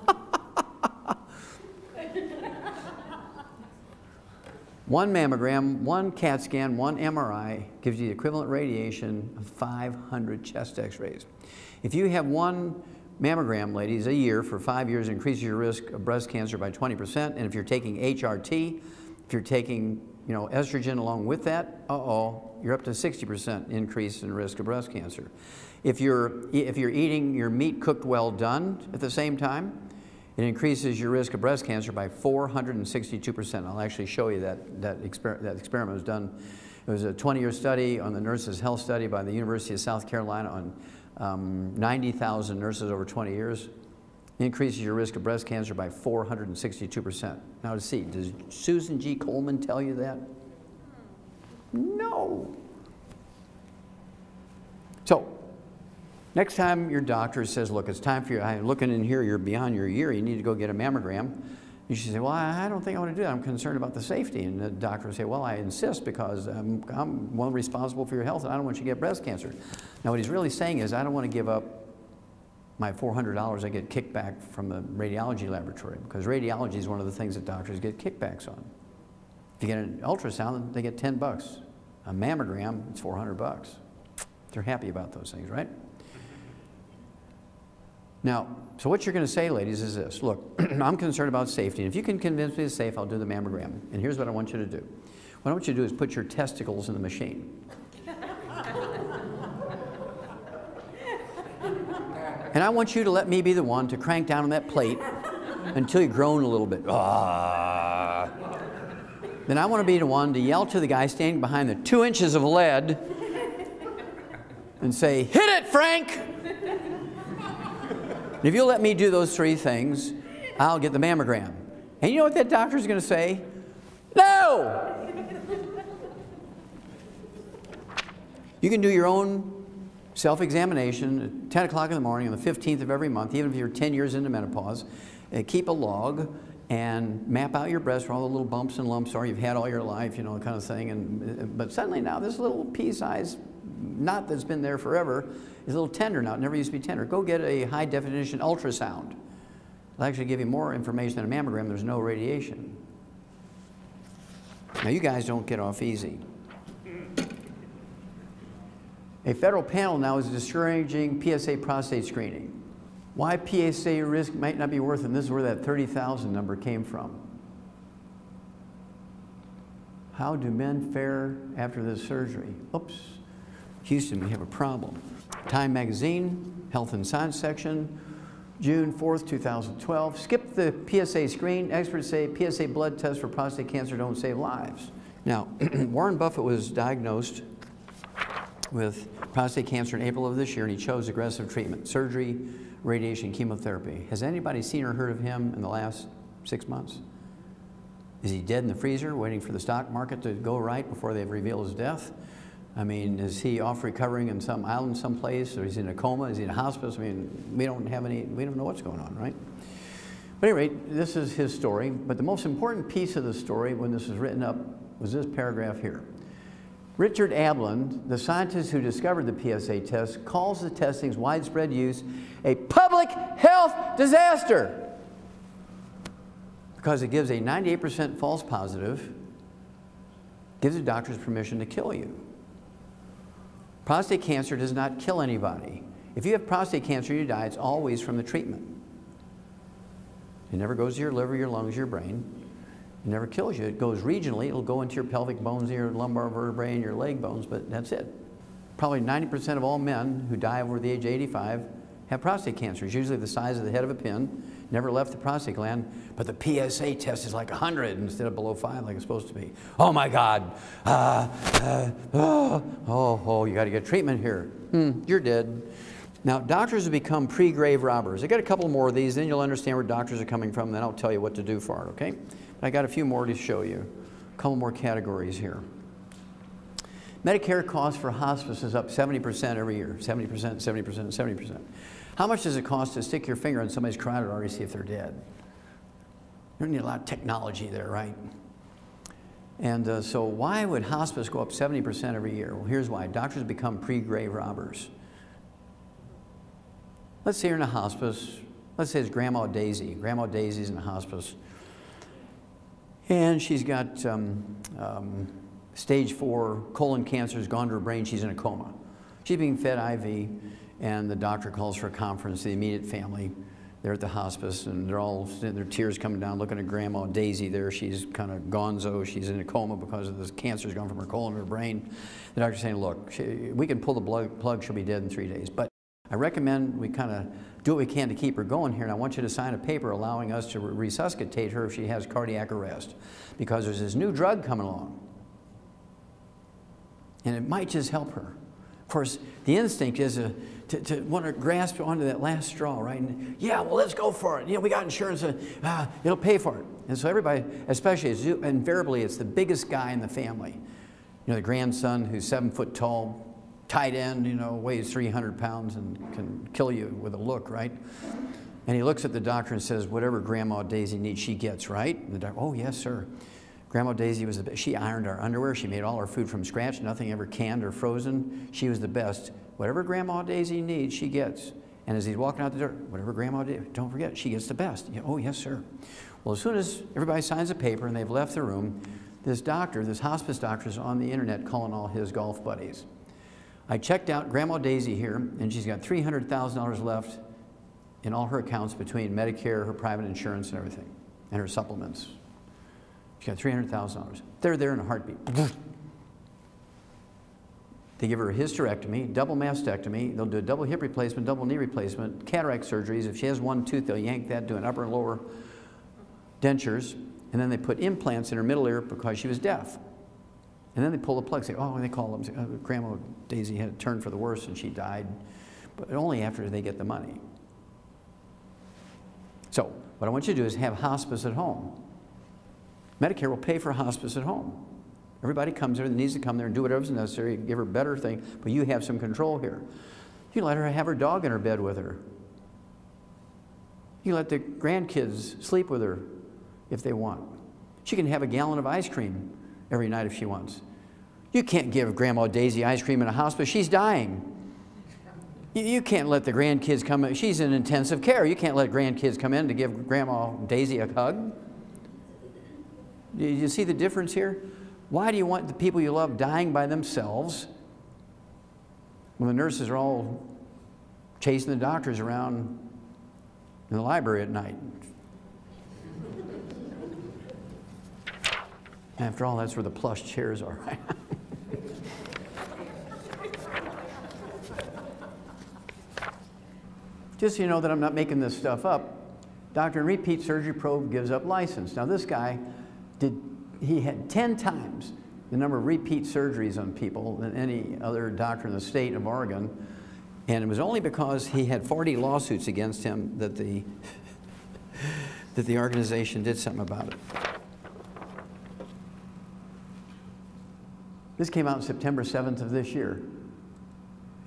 One mammogram, one CAT scan, one MRI gives you the equivalent radiation of 500 chest x-rays. If you have one mammogram, ladies, a year for 5 years, increases your risk of breast cancer by 20%. And if you're taking HRT, if you're taking estrogen along with that, you're up to 60% increase in risk of breast cancer. If you're eating your meat cooked well done at the same time, it increases your risk of breast cancer by 462%. I'll actually show you that experiment was done. It was a 20-year study on the Nurses' Health Study by the University of South Carolina on 90,000 nurses over 20 years. It increases your risk of breast cancer by 462%. Now to see, does Susan G. Coleman tell you that? No. So, next time your doctor says, look, it's time for you, I'm looking in here, you're beyond your year, you need to go get a mammogram. You should say, well, I don't think I want to do that. I'm concerned about the safety. And the doctor will say, well, I insist because I'm one responsible for your health and I don't want you to get breast cancer. Now, what he's really saying is, I don't want to give up my $400 I get kickback from the radiology laboratory, because radiology is one of the things that doctors get kickbacks on. If you get an ultrasound, they get 10 bucks. A mammogram, it's 400 bucks. They're happy about those things, right? Now, so what you're going to say, ladies, is this. Look, I'm concerned about safety. And if you can convince me it's safe, I'll do the mammogram. And here's what I want you to do. What I want you to do is put your testicles in the machine. And I want you to let me be the one to crank down on that plate until you groan a little bit. Ah. Then I want to be the one to yell to the guy standing behind the 2 inches of lead and say, hit it, Frank! And if you'll let me do those 3 things, I'll get the mammogram. And you know what that doctor's going to say? No! You can do your own self-examination at 10 o'clock in the morning on the 15th of every month, even if you're 10 years into menopause. Keep a log and map out your breast where all the little bumps and lumps are you've had all your life, kind of thing. But suddenly now this little pea-sized knot that's been there forever is a little tender now. It never used to be tender. Go get a high-definition ultrasound. It'll actually give you more information than a mammogram. There's no radiation. Now, you guys don't get off easy. A federal panel now is discouraging PSA prostate screening. Why PSA risk might not be worth it, and this is where that 30,000 number came from. How do men fare after this surgery? Oops. Houston, we have a problem. Time Magazine, Health and Science section, June 4th, 2012. Skip the PSA screen. Experts say PSA blood tests for prostate cancer don't save lives. Now, Warren Buffett was diagnosed with prostate cancer in April of this year, and he chose aggressive treatment, surgery, radiation, chemotherapy. Has anybody seen or heard of him in the last 6 months? Is he dead in the freezer, waiting for the stock market to go right before they've revealed his death? I mean, is he off recovering in some island someplace, or is he in a coma? Is he in a hospice? I mean, we don't know what's going on, right? But at any rate, this is his story. But the most important piece of the story when this was written up was this paragraph here. Richard Ablin, the scientist who discovered the PSA test, calls the testing's widespread use a public health disaster because it gives a 98% false positive, gives the doctors permission to kill you. Prostate cancer does not kill anybody. If you have prostate cancer and you die, it's always from the treatment. It never goes to your liver, your lungs, your brain. It never kills you. It goes regionally. It'll go into your pelvic bones, your lumbar vertebrae, and your leg bones, but that's it. Probably 90% of all men who die over the age of 85 have prostate cancer. It's usually the size of the head of a pin, never left the prostate gland, but the PSA test is like 100 instead of below 5 like it's supposed to be. Oh my God. You got to get treatment here. You're dead. Now, doctors have become pre-grave robbers. I got a couple more of these, then you'll understand where doctors are coming from, then I'll tell you what to do for it, okay? But I got a few more to show you. A couple more categories here. Medicare costs for hospice is up 70% every year. 70%, 70%, 70%. How much does it cost to stick your finger in somebody's carotid artery to see if they're dead? You don't need a lot of technology there, right? And so why would hospice go up 70% every year? Well, here's why. Doctors become pre-grave robbers. Let's say you're in a hospice. Let's say it's Grandma Daisy. Grandma Daisy's in a hospice. And she's got stage 4 colon cancer has gone to her brain. She's in a coma. She's being fed IV, and the doctor calls for a conference. The immediate family, they're at the hospice, and they're all, their tears coming down, looking at Grandma Daisy there. She's kind of gonzo. She's in a coma because of this cancer's gone from her colon to her brain. The doctor's saying, look, we can pull the plug. She'll be dead in 3 days. But I recommend we kind of do what we can to keep her going here, and I want you to sign a paper allowing us to resuscitate her if she has cardiac arrest, because there's this new drug coming along, and it might just help her. Of course, the instinct is to want to grasp onto that last straw, right? And, yeah, well, let's go for it. You know, we got insurance, it'll pay for it. And so everybody, especially, invariably, it's the biggest guy in the family. You know, the grandson who's 7 foot tall, tight end, you know, weighs 300 pounds and can kill you with a look, right? And he looks at the doctor and says, whatever Grandma Daisy needs, she gets, right? And the doctor, oh, yes, sir. Grandma Daisy was the best. She ironed our underwear. She made all our food from scratch, nothing ever canned or frozen. She was the best. Whatever Grandma Daisy needs, she gets. And as he's walking out the door, whatever Grandma Daisy, don't forget, she gets the best. Yeah, oh, yes, sir. Well, as soon as everybody signs a paper and they've left the room, this doctor, this hospice doctor, is on the internet calling all his golf buddies. I checked out Grandma Daisy here, and she's got $300,000 left in all her accounts between Medicare, her private insurance, and everything, and her supplements. She's got $300,000. They're there in a heartbeat. They give her a hysterectomy, double mastectomy. They'll do a double hip replacement, double knee replacement, cataract surgeries. If she has one tooth, they'll yank that, do an upper and lower dentures, and then they put implants in her middle ear because she was deaf. And then they pull the plug, say, oh, they call them, say, oh, Grandma Daisy had a turn for the worse and she died, but only after they get the money. So what I want you to do is have hospice at home. Medicare will pay for hospice at home. Everybody comes there that needs to come there and do whatever's necessary, give her a better thing, but you have some control here. You can let her have her dog in her bed with her. You can let the grandkids sleep with her if they want. She can have a gallon of ice cream every night if she wants. You can't give Grandma Daisy ice cream in a hospice. She's dying. You can't let the grandkids come in. She's in intensive care. You can't let grandkids come in to give Grandma Daisy a hug. Do you see the difference here? Why do you want the people you love dying by themselves when the nurses are all chasing the doctors around in the library at night? After all, that's where the plush chairs are, right? Just so you know that I'm not making this stuff up, Doctor in Repeat Surgery Probe gives up license. Now this guy, he had 10 times the number of repeat surgeries on people than any other doctor in the state of Oregon, and it was only because he had 40 lawsuits against him that the organization did something about it. This came out on September 7th of this year.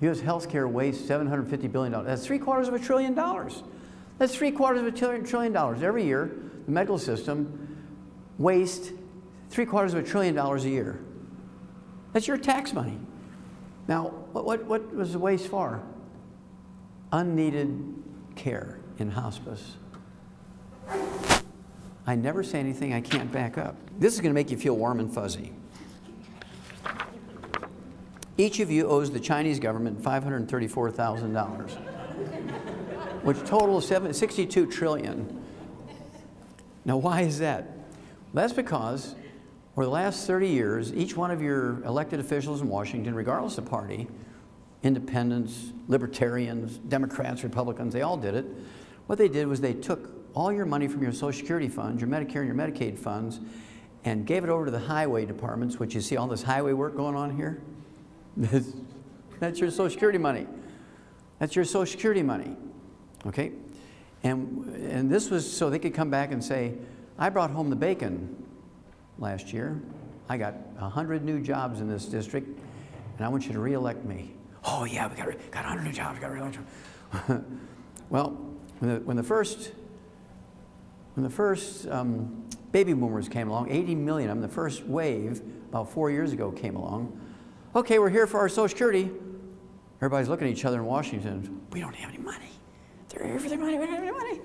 U.S. healthcare wastes $750 billion. That's $750 billion. That's $750 billion. Every year, the medical system wastes $750 billion a year. That's your tax money. Now, what was the waste for? Unneeded care in hospice. I never say anything I can't back up. This is going to make you feel warm and fuzzy. Each of you owes the Chinese government $534,000, which totals $62 trillion. Now, why is that? Well, that's because for the last 30 years, each one of your elected officials in Washington, regardless of party, independents, libertarians, Democrats, Republicans, they all did it. What they did was they took all your money from your Social Security funds, your Medicare and your Medicaid funds, and gave it over to the highway departments, which you see all this highway work going on here. That's your Social Security money. That's your Social Security money, okay? And this was so they could come back and say, I brought home the bacon last year. I got 100 new jobs in this district, and I want you to re-elect me. Oh yeah, we got 100 new jobs, we got to re-elect you. Well, when the first when the first baby boomers came along, 80 million of them, the first wave about 4 years ago came along. Okay, we're here for our Social Security. Everybody's looking at each other in Washington. We don't have any money. They're here for their money. We don't have any money.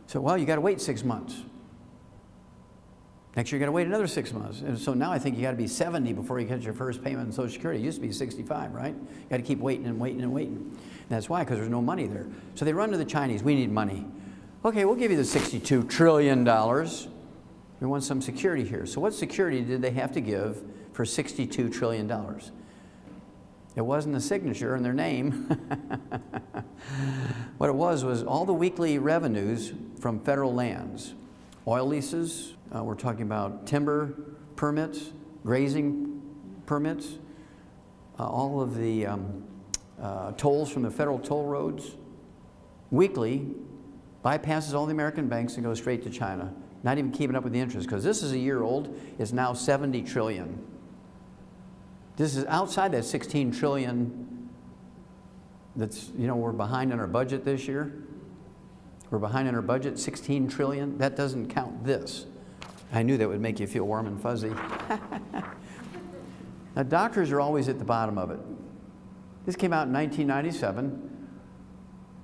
So, well, you got to wait 6 months. Next year, you got to wait another 6 months. And so now I think you got to be 70 before you get your first payment on Social Security. It used to be 65, right? You got to keep waiting and waiting and waiting. And that's why, because there's no money there. So they run to the Chinese. We need money. Okay, we'll give you the $62 trillion. We want some security here. So what security did they have to give for $62 trillion? It wasn't a signature in their name. What it was all the weekly revenues from federal lands. Oil leases, we're talking about timber permits, grazing permits, all of the tolls from the federal toll roads. Weekly bypasses all the American banks and goes straight to China. Not even keeping up with the interest, because this is a year old. It's now 70 trillion. This is outside that 16 trillion that's, you know, we're behind on our budget this year. We're behind on our budget, 16 trillion. That doesn't count this. I knew that would make you feel warm and fuzzy. Now, doctors are always at the bottom of it. This came out in 1997.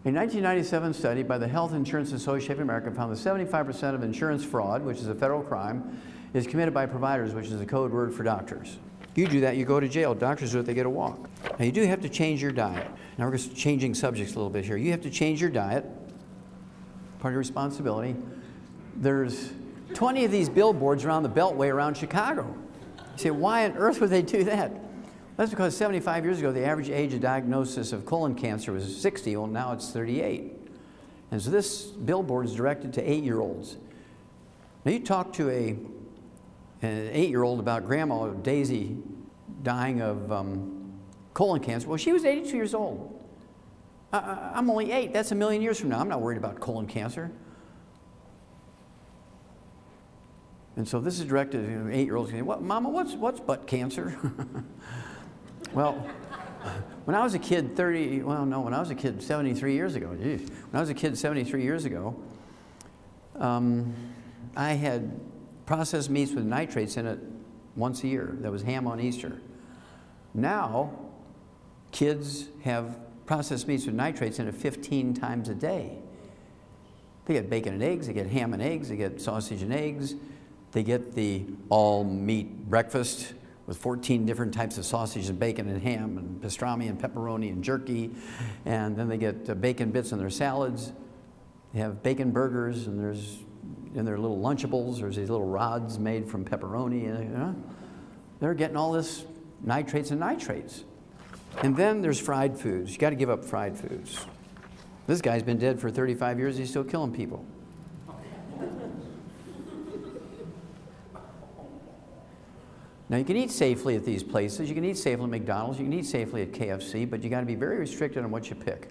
A 1997 study by the Health Insurance Association of America found that 75% of insurance fraud, which is a federal crime, is committed by providers, which is a code word for doctors. You do that, you go to jail. Doctors do it, they get a walk. Now, you do have to change your diet. Now, we're just changing subjects a little bit here. You have to change your diet. Part of your responsibility. There's 20 of these billboards around the Beltway around Chicago. You say, why on earth would they do that? That's because 75 years ago, the average age of diagnosis of colon cancer was 60. Well, now it's 38. And so this billboard is directed to 8-year-olds. Now, you talk to an 8-year-old about Grandma Daisy dying of colon cancer. Well, she was 82 years old. I'm only 8. That's 1,000,000 years from now. I'm not worried about colon cancer. And so this is directed to 8-year-olds. What, Mama, what's butt cancer? Well, when I was a kid 73 years ago, geez, when I was a kid 73 years ago, I had processed meats with nitrates in it once a year. That was ham on Easter. Now, kids have processed meats with nitrates in it 15 times a day. They get bacon and eggs, they get ham and eggs, they get sausage and eggs, they get the all-meat breakfast with 14 different types of sausage and bacon and ham and pastrami and pepperoni and jerky, and then they get bacon bits in their salads. They have bacon burgers, and there's in their little Lunchables, there's these little rods made from pepperoni. You know? They're getting all this nitrates and nitrates. And then there's fried foods. You got to give up fried foods. This guy's been dead for 35 years. He's still killing people. Now, you can eat safely at these places. You can eat safely at McDonald's. You can eat safely at KFC, but you got to be very restricted on what you pick.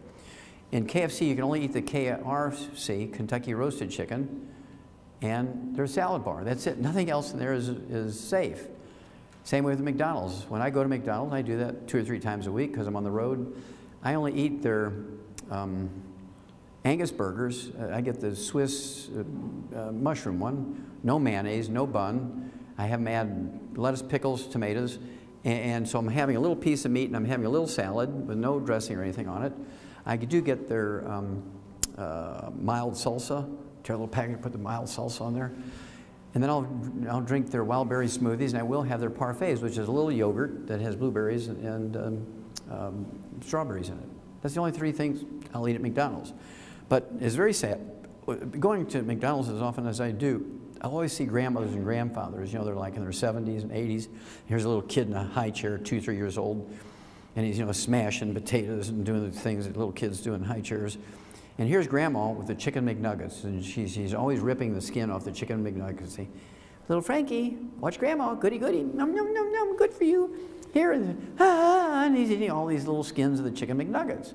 In KFC, you can only eat the KRC, Kentucky Roasted Chicken, and their salad bar. That's it. Nothing else in there is safe. Same way with McDonald's. When I go to McDonald's, I do that 2 or 3 times a week because I'm on the road. I only eat their Angus burgers. I get the Swiss mushroom one. No mayonnaise, no bun. I have them add lettuce, pickles, tomatoes. And so I'm having a little piece of meat and I'm having a little salad with no dressing or anything on it. I do get their mild salsa. Tear a little packet, put the mild salsa on there. And then I'll drink their wild berry smoothies, and I will have their parfaits, which is a little yogurt that has blueberries and strawberries in it. That's the only 3 things I'll eat at McDonald's. But it's very sad. Going to McDonald's as often as I do, I always see grandmothers and grandfathers. You know, they're like in their 70s and 80s. Here's a little kid in a high chair, 2 or 3 years old, and he's, you know, smashing potatoes and doing the things that little kids do in high chairs. And here's Grandma with the chicken McNuggets, and she's always ripping the skin off the chicken McNuggets. Say, little Frankie, watch Grandma, goody goody, num num num num, good for you. Here, and he's eating all these little skins of the chicken McNuggets.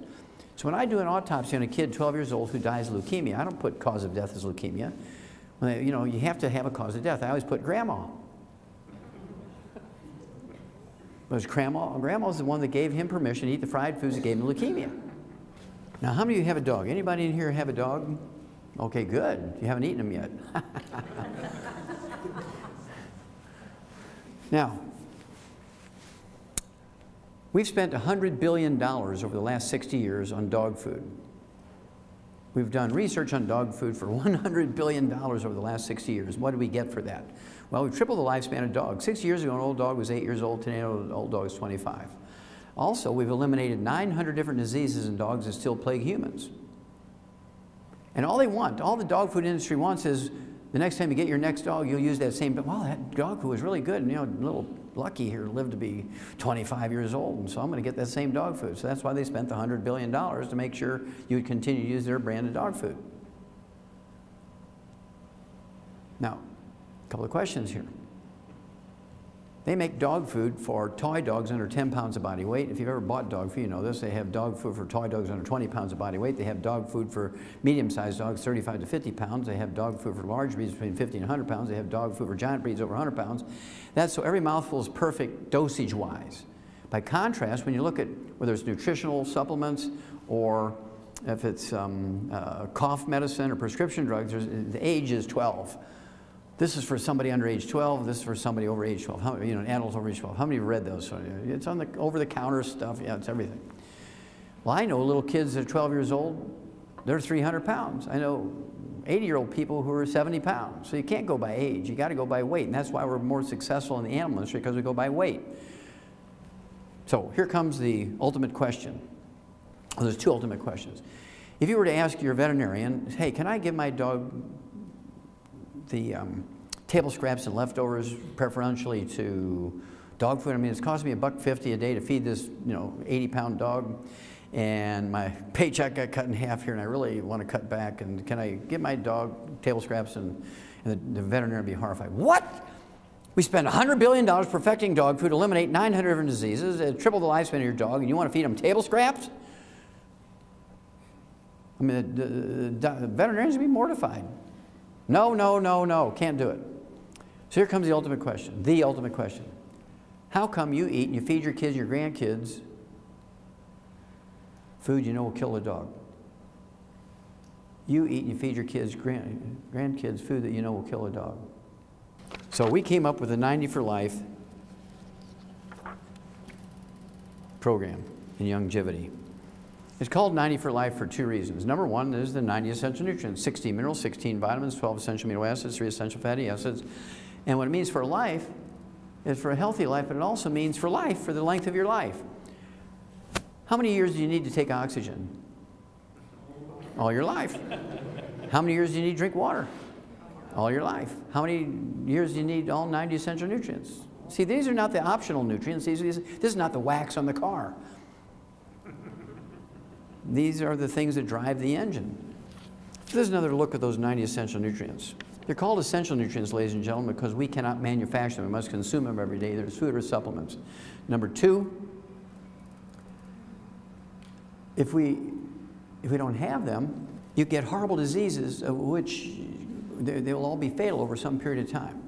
So when I do an autopsy on a kid 12 years old who dies of leukemia, I don't put cause of death as leukemia. You know, you have to have a cause of death. I always put Grandma. Because Grandma's the one that gave him permission to eat the fried foods that gave him leukemia. Now, how many of you have a dog? Anybody in here have a dog? Okay, good. You haven't eaten them yet. Now, we've spent $100 billion over the last 60 years on dog food. We've done research on dog food for $100 billion over the last 60 years. What did we get for that? Well, we tripled the lifespan of dogs. 60 years ago, an old dog was 8 years old. Today, an old dog is 25. Also, we've eliminated 900 different diseases in dogs that still plague humans. And all they want, all the dog food industry wants is the next time you get your next dog, you'll use that same, well, that dog food was really good, and, you know, a little lucky here lived to be 25 years old, and so I'm going to get that same dog food. So that's why they spent the $100 billion to make sure you would continue to use their brand of dog food. Now, a couple of questions here. They make dog food for toy dogs under 10 pounds of body weight. If you've ever bought dog food, you know this. They have dog food for toy dogs under 20 pounds of body weight. They have dog food for medium-sized dogs, 35 to 50 pounds. They have dog food for large breeds between 50 and 100 pounds. They have dog food for giant breeds over 100 pounds. That's so every mouthful is perfect dosage-wise. By contrast, when you look at whether it's nutritional supplements or if it's cough medicine or prescription drugs, the age is 12. This is for somebody under age 12. This is for somebody over age 12. How, you know, an adult over age 12. How many have read those? It's on the over-the-counter stuff. Yeah, it's everything. Well, I know little kids that are 12 years old. They're 300 pounds. I know 80-year-old people who are 70 pounds. So you can't go by age. You got to go by weight, and that's why we're more successful in the animal industry, because we go by weight. So here comes the ultimate question. Well, there's two ultimate questions. If you were to ask your veterinarian, hey, can I give my dog the table scraps and leftovers preferentially to dog food? I mean, it's costing me $1.50 a day to feed this, you know, 80-pound dog, and my paycheck got cut in half here, and I really want to cut back, and can I give my dog table scraps? And the veterinarian would be horrified. What? We spend $100 billion perfecting dog food, eliminate 900 different diseases, triple the lifespan of your dog, and you want to feed them table scraps? I mean, the veterinarians would be mortified. No, no, no, no, can't do it. So here comes the ultimate question, the ultimate question. How come you eat and you feed your kids, your grandkids, food you know will kill a dog? You eat and you feed your kids, grandkids, food that you know will kill a dog. So we came up with a 90 for Life program in longevity. It's called 90 for Life for two reasons. Number one is the 90 essential nutrients, 16 minerals, 16 vitamins, 12 essential amino acids, 3 essential fatty acids. And what it means for life is for a healthy life, but it also means for life, for the length of your life. How many years do you need to take oxygen? All your life. How many years do you need to drink water? All your life. How many years do you need all 90 essential nutrients? See, these are not the optional nutrients. This is not the wax on the car. These are the things that drive the engine. So there's another look at those 90 essential nutrients. They're called essential nutrients, ladies and gentlemen, because we cannot manufacture them. We must consume them every day. There's food or supplements. Number two, if we don't have them, you get horrible diseases, which they will all be fatal over some period of time.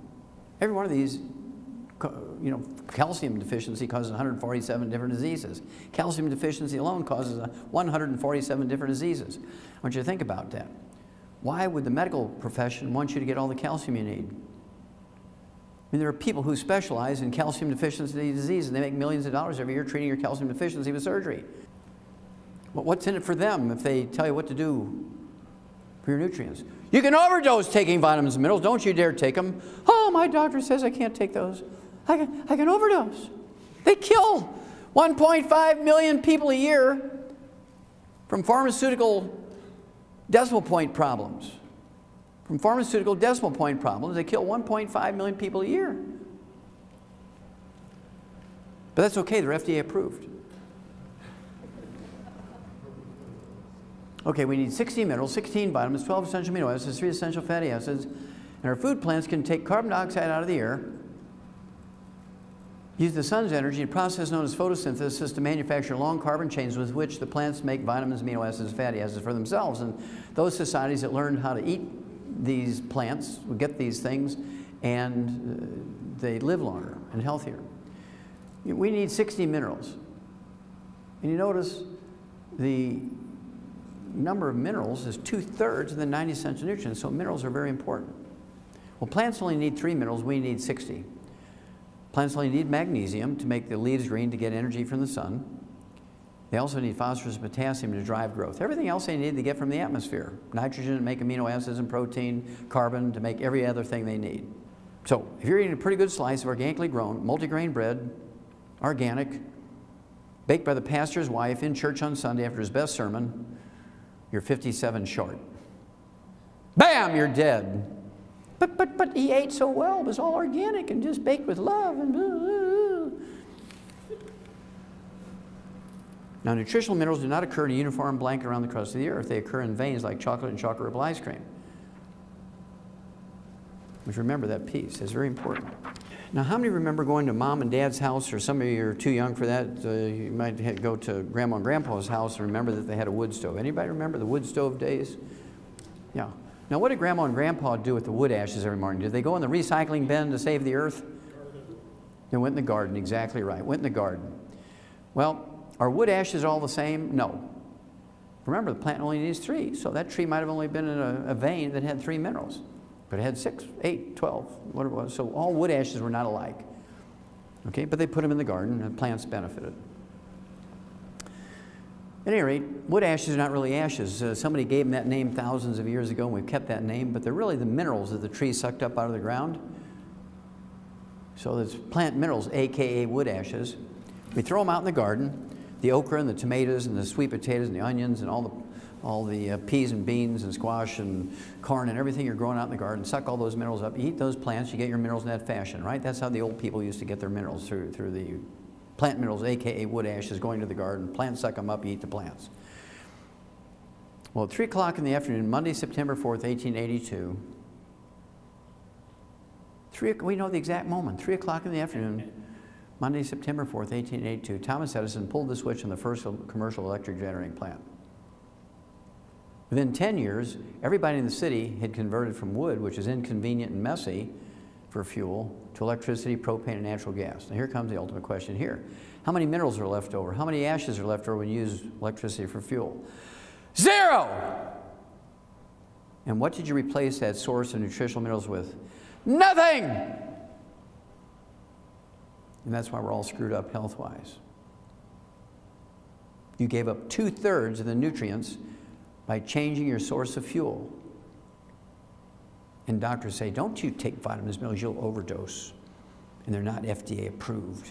Every one of these, you know, calcium deficiency causes 147 different diseases. Calcium deficiency alone causes 147 different diseases. I want you to think about that. Why would the medical profession want you to get all the calcium you need? I mean, there are people who specialize in calcium deficiency disease, and they make millions of dollars every year treating your calcium deficiency with surgery. But what's in it for them if they tell you what to do for your nutrients? You can overdose taking vitamins and minerals. Don't you dare take them. Oh, my doctor says I can't take those. I can overdose. They kill 1.5 million people a year from pharmaceutical decimal point problems. From pharmaceutical decimal point problems, they kill 1.5 million people a year. But that's okay, they're FDA approved. Okay, we need 16 minerals, 16 vitamins, 12 essential amino acids, 3 essential fatty acids, and our food plants can take carbon dioxide out of the air, use the sun's energy, a process known as photosynthesis, to manufacture long carbon chains with which the plants make vitamins, amino acids, and fatty acids for themselves. And those societies that learned how to eat these plants will get these things, and they live longer and healthier. We need 60 minerals. And you notice the number of minerals is 2/3 of the 90 essential nutrients, so minerals are very important. Well, plants only need 3 minerals, we need 60. Plants only need magnesium to make the leaves green to get energy from the sun. They also need phosphorus and potassium to drive growth. Everything else they need to get from the atmosphere. Nitrogen to make amino acids and protein, carbon to make every other thing they need. So if you're eating a pretty good slice of organically grown, multigrain bread, organic, baked by the pastor's wife in church on Sunday after his best sermon, you're 57 short. Bam, you're dead. But he ate so well, it was all organic and just baked with love and blah, blah, blah. Now, nutritional minerals do not occur in a uniform blanket around the crust of the earth. They occur in veins like chocolate and chocolate ripple ice cream. Which, remember that piece, it's very important. Now, how many remember going to mom and dad's house, or some of you are too young for that, you might go to grandma and grandpa's house and remember that they had a wood stove. Anybody remember the wood stove days? Yeah. Now, what did grandma and grandpa do with the wood ashes every morning? Did they go in the recycling bin to save the earth? They went in the garden, exactly right, went in the garden. Well, are wood ashes all the same? No. Remember, the plant only needs 3, so that tree might have only been in a vein that had 3 minerals. But it had 6, 8, 12, whatever it was. So all wood ashes were not alike. Okay, but they put them in the garden and plants benefited. At any rate, wood ashes are not really ashes. Somebody gave them that name thousands of years ago and we've kept that name, but they're really the minerals that the tree sucked up out of the ground. So there's plant minerals, AKA wood ashes. We throw them out in the garden. The okra and the tomatoes and the sweet potatoes and the onions and all the peas and beans and squash and corn and everything you're growing out in the garden, suck all those minerals up. You eat those plants, you get your minerals in that fashion, right? That's how the old people used to get their minerals, through the plant minerals, AKA wood ashes, going to the garden. Plants suck them up, you eat the plants. Well, at 3 o'clock in the afternoon, Monday, September 4th, 1882, we know the exact moment, 3 o'clock in the afternoon, Monday, September 4th, 1882, Thomas Edison pulled the switch on the first commercial electric generating plant. Within 10 years, everybody in the city had converted from wood, which is inconvenient and messy for fuel, to electricity, propane, and natural gas. Now here comes the ultimate question here. How many minerals are left over? How many ashes are left over when you use electricity for fuel? 0! And what did you replace that source of nutritional minerals with? Nothing! And that's why we're all screwed up health-wise. You gave up 2/3 of the nutrients by changing your source of fuel. And doctors say, don't you take vitamins, minerals, you'll overdose. And they're not FDA approved.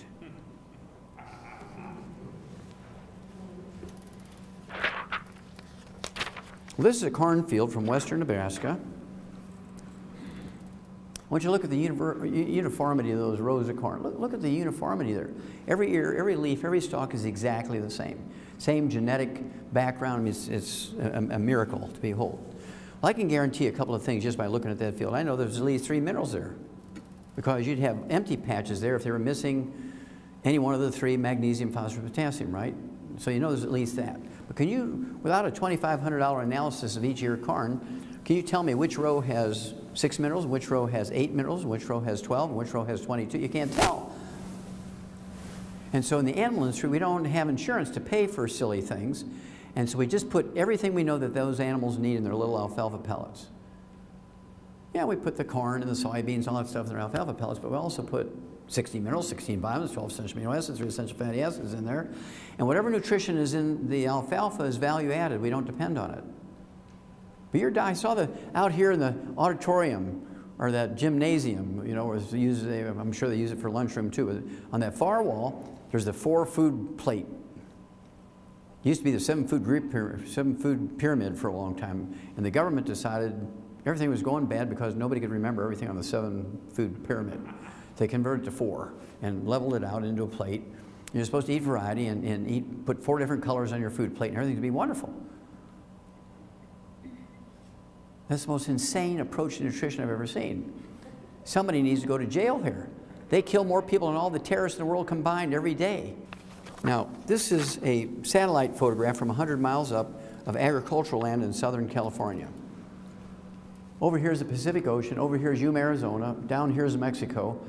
Well, this is a cornfield from western Nebraska. I want you to look at the uniformity of those rows of corn. Look at the uniformity there. Every ear, every leaf, every stalk is exactly the same. Same genetic background. It's a miracle to behold. Well, I can guarantee a couple of things just by looking at that field. I know there's at least 3 minerals there, because you'd have empty patches there if they were missing any one of the 3, magnesium, phosphorus, potassium, right? So you know there's at least that. But can you, without a $2,500 analysis of each of your corn, can you tell me which row has 6 minerals, which row has 8 minerals, which row has 12, and which row has 22? You can't tell. And so in the animal industry, we don't have insurance to pay for silly things. And so we just put everything we know that those animals need in their little alfalfa pellets. Yeah, we put the corn and the soybeans, all that stuff in their alfalfa pellets, but we also put 60 minerals, 16 vitamins, 12 essential amino acids, 3 essential fatty acids in there. And whatever nutrition is in the alfalfa is value added. We don't depend on it. But I saw out here in the auditorium, or that gymnasium, you know, I'm sure they use it for lunchroom too. But on that far wall, there's the 4-food plate. It used to be the 7-food pyramid for a long time, and the government decided everything was going bad because nobody could remember everything on the 7-food pyramid. They converted to 4 and leveled it out into a plate. You're supposed to eat variety and put 4 different colors on your food plate, and everything would be wonderful. That's the most insane approach to nutrition I've ever seen. Somebody needs to go to jail here. They kill more people than all the terrorists in the world combined every day. Now, this is a satellite photograph from 100 miles up of agricultural land in Southern California. Over here is the Pacific Ocean. Over here is Yuma, Arizona. Down here is Mexico.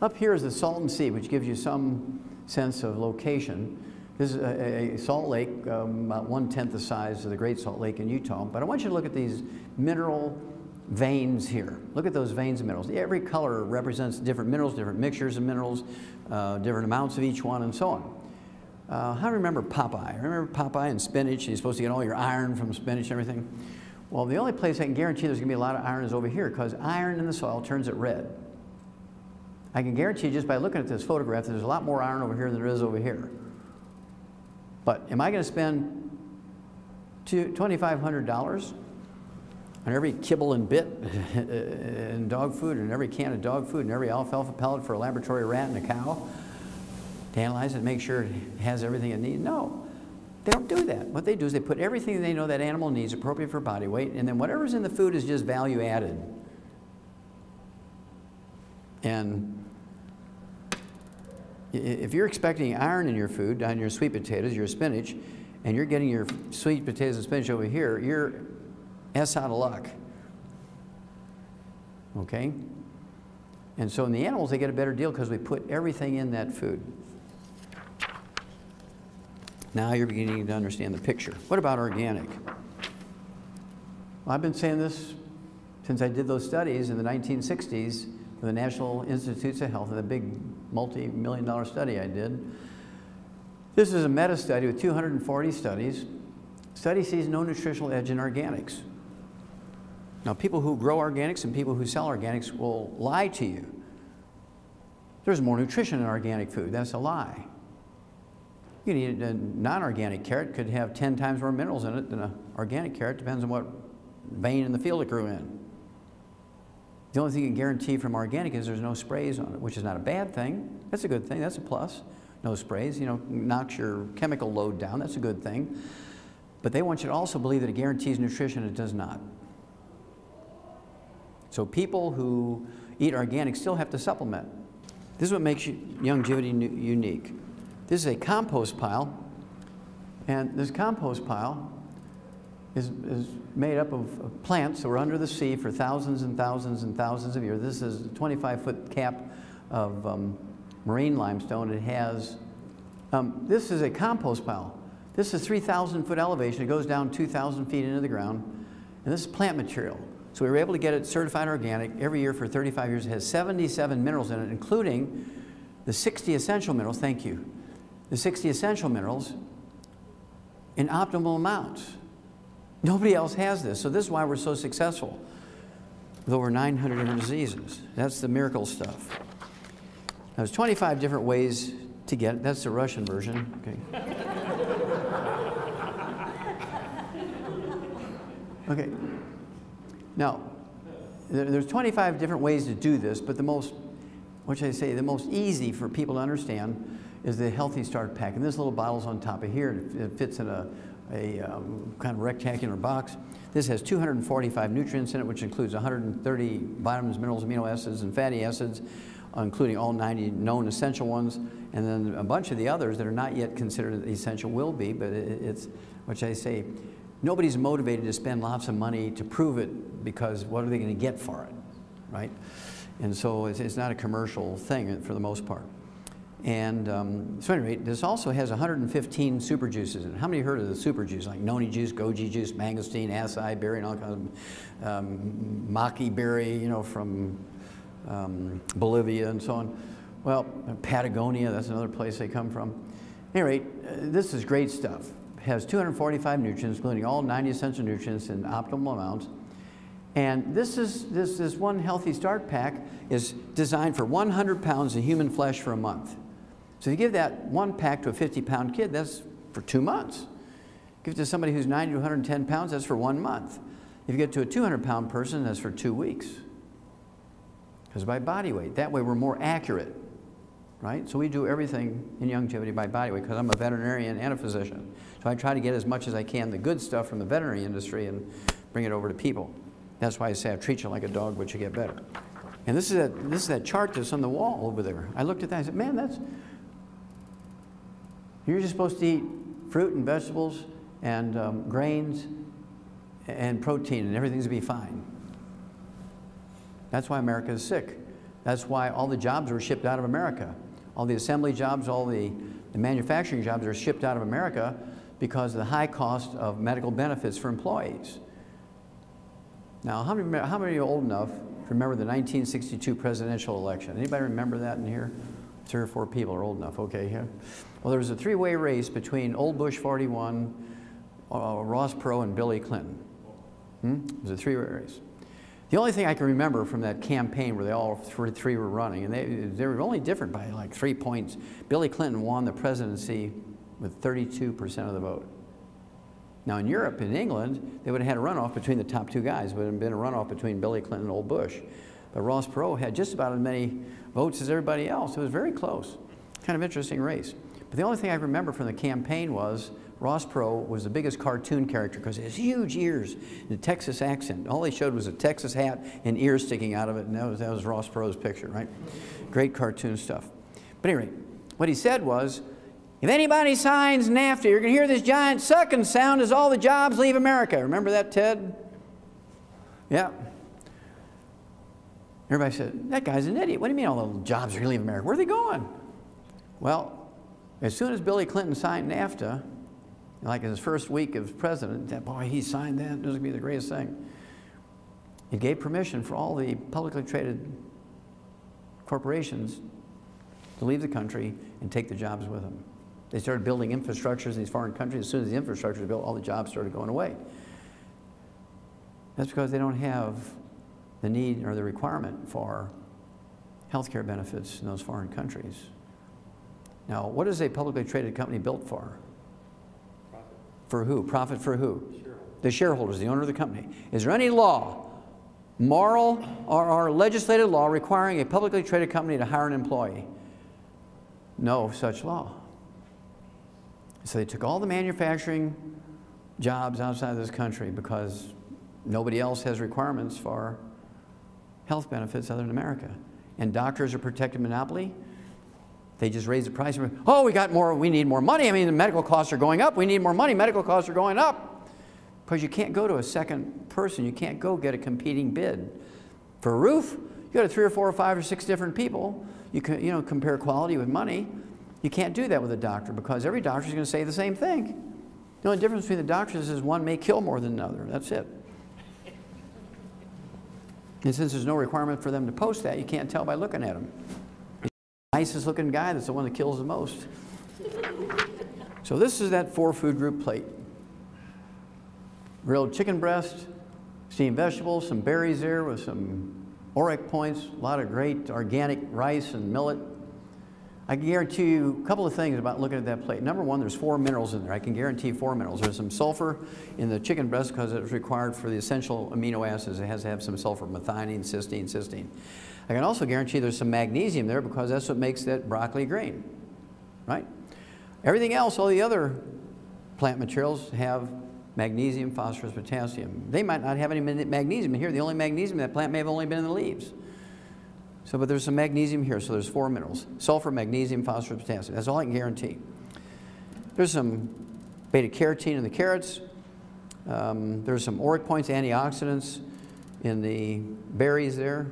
Up here is the Salton Sea, which gives you some sense of location. This is a salt lake, about 1/10 the size of the Great Salt Lake in Utah. But I want you to look at these mineral veins here. Look at those veins of minerals. Every color represents different minerals, different mixtures of minerals, different amounts of each one, and so on. How do you remember Popeye? Remember Popeye and spinach? You're supposed to get all your iron from spinach and everything. Well, the only place I can guarantee there's going to be a lot of iron is over here, because iron in the soil turns it red. I can guarantee you just by looking at this photograph that there's a lot more iron over here than there is over here. But am I going to spend $2,500 on every kibble and bit in dog food, and every can of dog food, and every alfalfa pellet for a laboratory rat and a cow to analyze it and make sure it has everything it needs? No, they don't do that. What they do is they put everything they know that animal needs appropriate for body weight, and then whatever's in the food is just value added. And if you're expecting iron in your food, on your sweet potatoes, your spinach, and you're getting your sweet potatoes and spinach over here, you're S out of luck. Okay? And so in the animals, they get a better deal because we put everything in that food. Now you're beginning to understand the picture. What about organic? Well, I've been saying this since I did those studies in the 1960s for the National Institutes of Health, the big multi-million-dollar study I did. This is a meta-study with 240 studies. Study sees no nutritional edge in organics. Now, people who grow organics and people who sell organics will lie to you. There's more nutrition in organic food. That's a lie. You can eat a non-organic carrot, could have 10 times more minerals in it than an organic carrot. Depends on what vein in the field it grew in. The only thing you can guarantee from organic is there's no sprays on it, which is not a bad thing. That's a good thing. That's a plus. No sprays, you know, knocks your chemical load down. That's a good thing. But they want you to also believe that it guarantees nutrition. It does not. So people who eat organic still have to supplement. This is what makes Youngevity unique. This is a compost pile, and this compost pile is made up of plants that were under the sea for thousands and thousands and thousands of years. This is a 25-foot cap of marine limestone. It has, this is a compost pile. This is 3,000-foot elevation. It goes down 2,000 feet into the ground, and this is plant material. So we were able to get it certified organic every year for 35 years. It has 77 minerals in it, including the 60 essential minerals, thank you, the 60 essential minerals in optimal amounts. Nobody else has this, so this is why we're so successful with over 900 different diseases. That's the miracle stuff. Now, there's 25 different ways to get it. That's the Russian version. Okay. Okay. Now, there's 25 different ways to do this, but the most, what should I say, the most easy for people to understand is the Healthy Start Pack. And this little bottle's on top of here. It fits in a kind of rectangular box. This has 245 nutrients in it, which includes 130 vitamins, minerals, amino acids, and fatty acids, including all 90 known essential ones, and then a bunch of the others that are not yet considered essential will be, but it's, what should I say, nobody's motivated to spend lots of money to prove it, because what are they going to get for it, right? And so it's not a commercial thing for the most part. And so at any rate, this also has 115 super juices in it. How many heard of the super juice, like noni juice, goji juice, mangosteen, acai berry, and all kinds of maqui berry, you know, from Bolivia and so on. Well, Patagonia, that's another place they come from. At any rate, this is great stuff. It has 245 nutrients, including all 90 essential nutrients in optimal amounts. And this one Healthy Start Pack is designed for 100 pounds of human flesh for a month. So if you give that one pack to a 50-pound kid, that's for 2 months. Give it to somebody who's 90 to 110 pounds, that's for 1 month. If you get to a 200-pound person, that's for 2 weeks. Because by body weight, that way we're more accurate, right? So we do everything in Youngevity by body weight, because I'm a veterinarian and a physician. So I try to get as much as I can, the good stuff from the veterinary industry, and bring it over to people. That's why I say I treat you like a dog, but you get better. And this is that chart that's on the wall over there. I looked at that and I said, man, you're just supposed to eat fruit and vegetables and grains and protein, and everything's going to be fine. That's why America is sick. That's why all the jobs were shipped out of America. All the assembly jobs, all the The manufacturing jobs are shipped out of America because of the high cost of medical benefits for employees. Now, how many are old enough to remember the 1962 presidential election? Anybody remember that in here? 3 or 4 people are old enough, okay, yeah. Well, there was a 3-way race between old Bush 41, Ross Perot, and Billy Clinton. It was a 3-way race. The only thing I can remember from that campaign where they all three were running, and they were only different by like 3 points. Billy Clinton won the presidency with 32% of the vote. Now in Europe, in England, they would have had a runoff between the top 2 guys. It would have been a runoff between Billy Clinton and old Bush. But Ross Perot had just about as many votes as everybody else. It was very close. Kind of interesting race. But the only thing I remember from the campaign was Ross Perot was the biggest cartoon character because he has huge ears and a Texas accent. All they showed was a Texas hat and ears sticking out of it, and that was Ross Perot's picture, right? Great cartoon stuff. But anyway, what he said was, if anybody signs NAFTA, you're going to hear this giant sucking sound as all the jobs leave America. Remember that, Ted? Yeah. Everybody said, that guy's an idiot. What do you mean all the jobs are going to leave America? Where are they going? Well, as soon as Billy Clinton signed NAFTA, like in his first week as president, that boy, he signed that, it was going to be the greatest thing. It gave permission for all the publicly traded corporations to leave the country and take the jobs with them. They started building infrastructures in these foreign countries. As soon as the infrastructure was built, all the jobs started going away. That's because they don't have the need or the requirement for health care benefits in those foreign countries. Now, what is a publicly traded company built for? Profit. For who? Profit for who? The shareholders, the owner of the company. Is there any law, moral or legislative law, requiring a publicly traded company to hire an employee? No such law. So they took all the manufacturing jobs outside of this country because nobody else has requirements for health benefits other than America. And doctors are protected monopoly. They just raise the price. Oh, we need more money. I mean, the medical costs are going up. We need more money. Medical costs are going up. Because you can't go to a second person. You can't go get a competing bid. For a roof, you go to 3 or 4 or 5 or 6 different people. You can, compare quality with money. You can't do that with a doctor because every doctor is going to say the same thing. The only difference between the doctors is one may kill more than another. That's it. And since there's no requirement for them to post that, you can't tell by looking at them. The nicest looking guy, that's the one that kills the most. So this is that 4 food group plate. Grilled chicken breast, steamed vegetables, some berries there with some ORAC points, a lot of great organic rice and millet. I can guarantee you a couple of things about looking at that plate. Number one, there's 4 minerals in there. I can guarantee 4 minerals. There's some sulfur in the chicken breast because it's required for the essential amino acids. It has to have some sulfur, methionine, cysteine. I can also guarantee there's some magnesium there because that's what makes that broccoli green, right? Everything else, all the other plant materials have magnesium, phosphorus, potassium. They might not have any magnesium in here. The only magnesium in that plant may have only been in the leaves. So, but there's some magnesium here, so there's 4 minerals. Sulfur, magnesium, phosphorus, potassium. That's all I can guarantee. There's some beta-carotene in the carrots. There's some ORAC points, antioxidants in the berries there.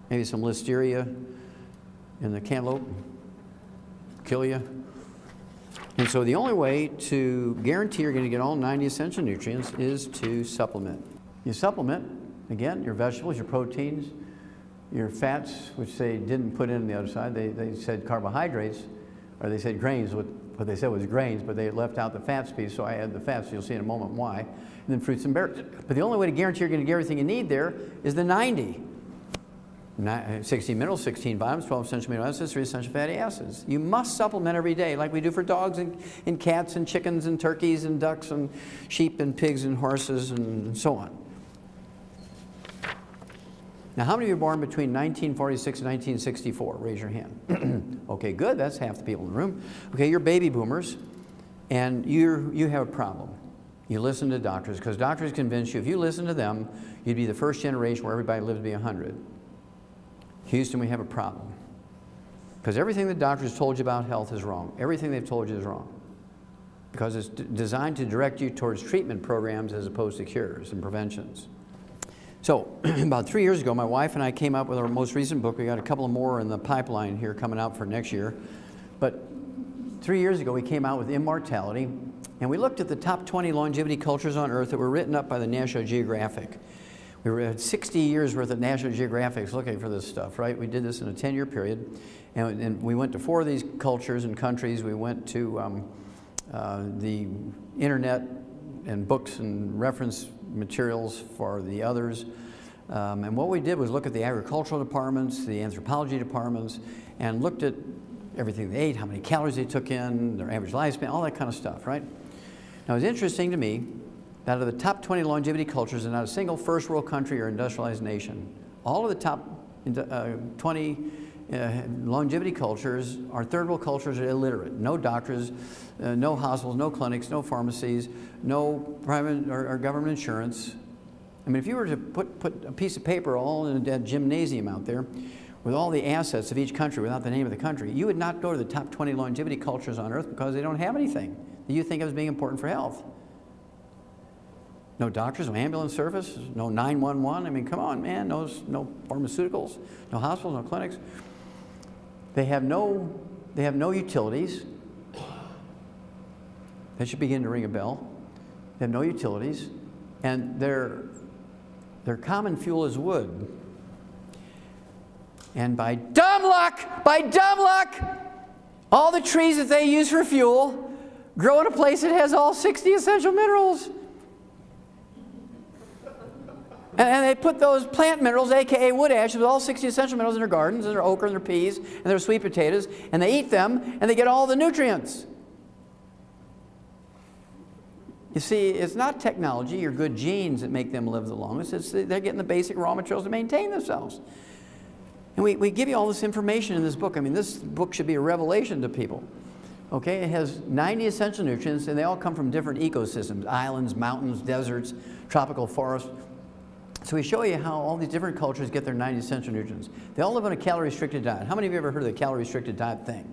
Maybe some listeria in the cantaloupe. Kill you. And so the only way to guarantee you're going to get all 90 essential nutrients is to supplement. You supplement, again, your vegetables, your proteins, your fats, which they didn't put in the other side. They said carbohydrates, or they said grains. What they said was grains, but they left out the fats piece, so I added the fats. You'll see in a moment why. And then fruits and berries. But the only way to guarantee you're going to get everything you need there is the 90. 16 minerals, 16 vitamins, 12 essential amino acids, 3 essential fatty acids. You must supplement every day like we do for dogs and cats and chickens and turkeys and ducks and sheep and pigs and horses and so on. Now, how many of you were born between 1946 and 1964? Raise your hand. Okay, good. That's half the people in the room. Okay, you're baby boomers, and you have a problem. You listen to doctors, because doctors convince you if you listen to them, you'd be the first generation where everybody lived to be 100. Houston, we have a problem. Because everything the doctors told you about health is wrong. Everything they've told you is wrong. Because it's designed to direct you towards treatment programs as opposed to cures and preventions. So about 3 years ago, my wife and I came up with our most recent book. We got a couple of more in the pipeline here coming out for next year. But 3 years ago, we came out with Immortality, and we looked at the top 20 longevity cultures on Earth that were written up by the National Geographic. We had 60 years worth of National Geographics looking for this stuff, right? We did this in a 10-year period, and we went to 4 of these cultures and countries. We went to the internet and books and reference materials for the others. And what we did was look at the agricultural departments, the anthropology departments, and looked at everything they ate, how many calories they took in, their average lifespan, all that kind of stuff, right? Now, it's interesting to me that out of the top 20 longevity cultures, and not a single first world country or industrialized nation, all of the top 20 longevity cultures are third world cultures are illiterate. No doctors, no hospitals, no clinics, no pharmacies, no private or government insurance. I mean, if you were to put a piece of paper all in a gymnasium out there with all the assets of each country without the name of the country, you would not go to the top 20 longevity cultures on Earth because they don't have anything that you think of as being important for health. No doctors, no ambulance service, no 911. I mean, come on, man, no pharmaceuticals, no hospitals, no clinics. They have no utilities. That should begin to ring a bell. They have no utilities, and their common fuel is wood. And by dumb luck, all the trees that they use for fuel grow in a place that has all 60 essential minerals. And they put those plant minerals, aka wood ash, with all 60 essential minerals in their gardens, and their okra, and their peas, and their sweet potatoes, and they eat them, and they get all the nutrients. You see, it's not technology or good genes that make them live the longest. It's they're getting the basic raw materials to maintain themselves. And we give you all this information in this book. I mean, this book should be a revelation to people. Okay, it has 90 essential nutrients, and they all come from different ecosystems: islands, mountains, deserts, tropical forests. So we show you how all these different cultures get their 90 essential nutrients. They all live on a calorie-restricted diet. How many of you ever heard of the calorie-restricted diet thing?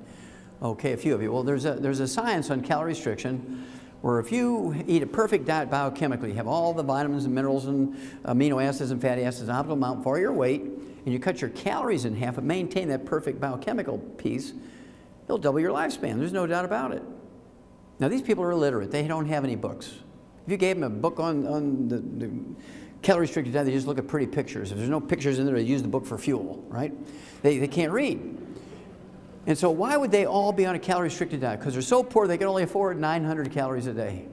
Okay, a few of you. Well, there's a science on calorie restriction where if you eat a perfect diet biochemically, you have all the vitamins and minerals and amino acids and fatty acids, an optimal amount for your weight, and you cut your calories in half and maintain that perfect biochemical piece, it'll double your lifespan. There's no doubt about it. Now, these people are illiterate. They don't have any books. If you gave them a book on the calorie-restricted diet, they just look at pretty pictures. If there's no pictures in there, they use the book for fuel, right? They can't read. And so why would they all be on a calorie-restricted diet? Because they're so poor they can only afford 900 calories a day.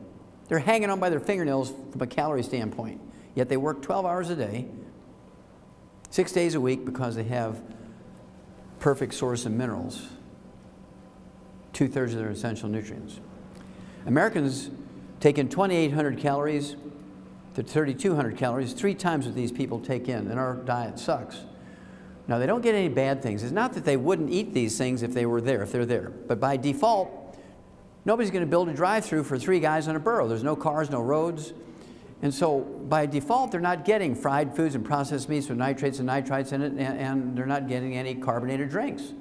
They're hanging on by their fingernails from a calorie standpoint. Yet they work 12 hours a day, 6 days a week, because they have perfect source of minerals, 2/3 of their essential nutrients. Americans take in 2,800 calories to 3,200 calories, 3 times what these people take in, and our diet sucks. Now, they don't get any bad things. It's not that they wouldn't eat these things if they were there, if they're there. But by default, nobody's going to build a drive-through for 3 guys on a burro. There's no cars, no roads. And so by default, they're not getting fried foods and processed meats with nitrates and nitrites in it, and they're not getting any carbonated drinks.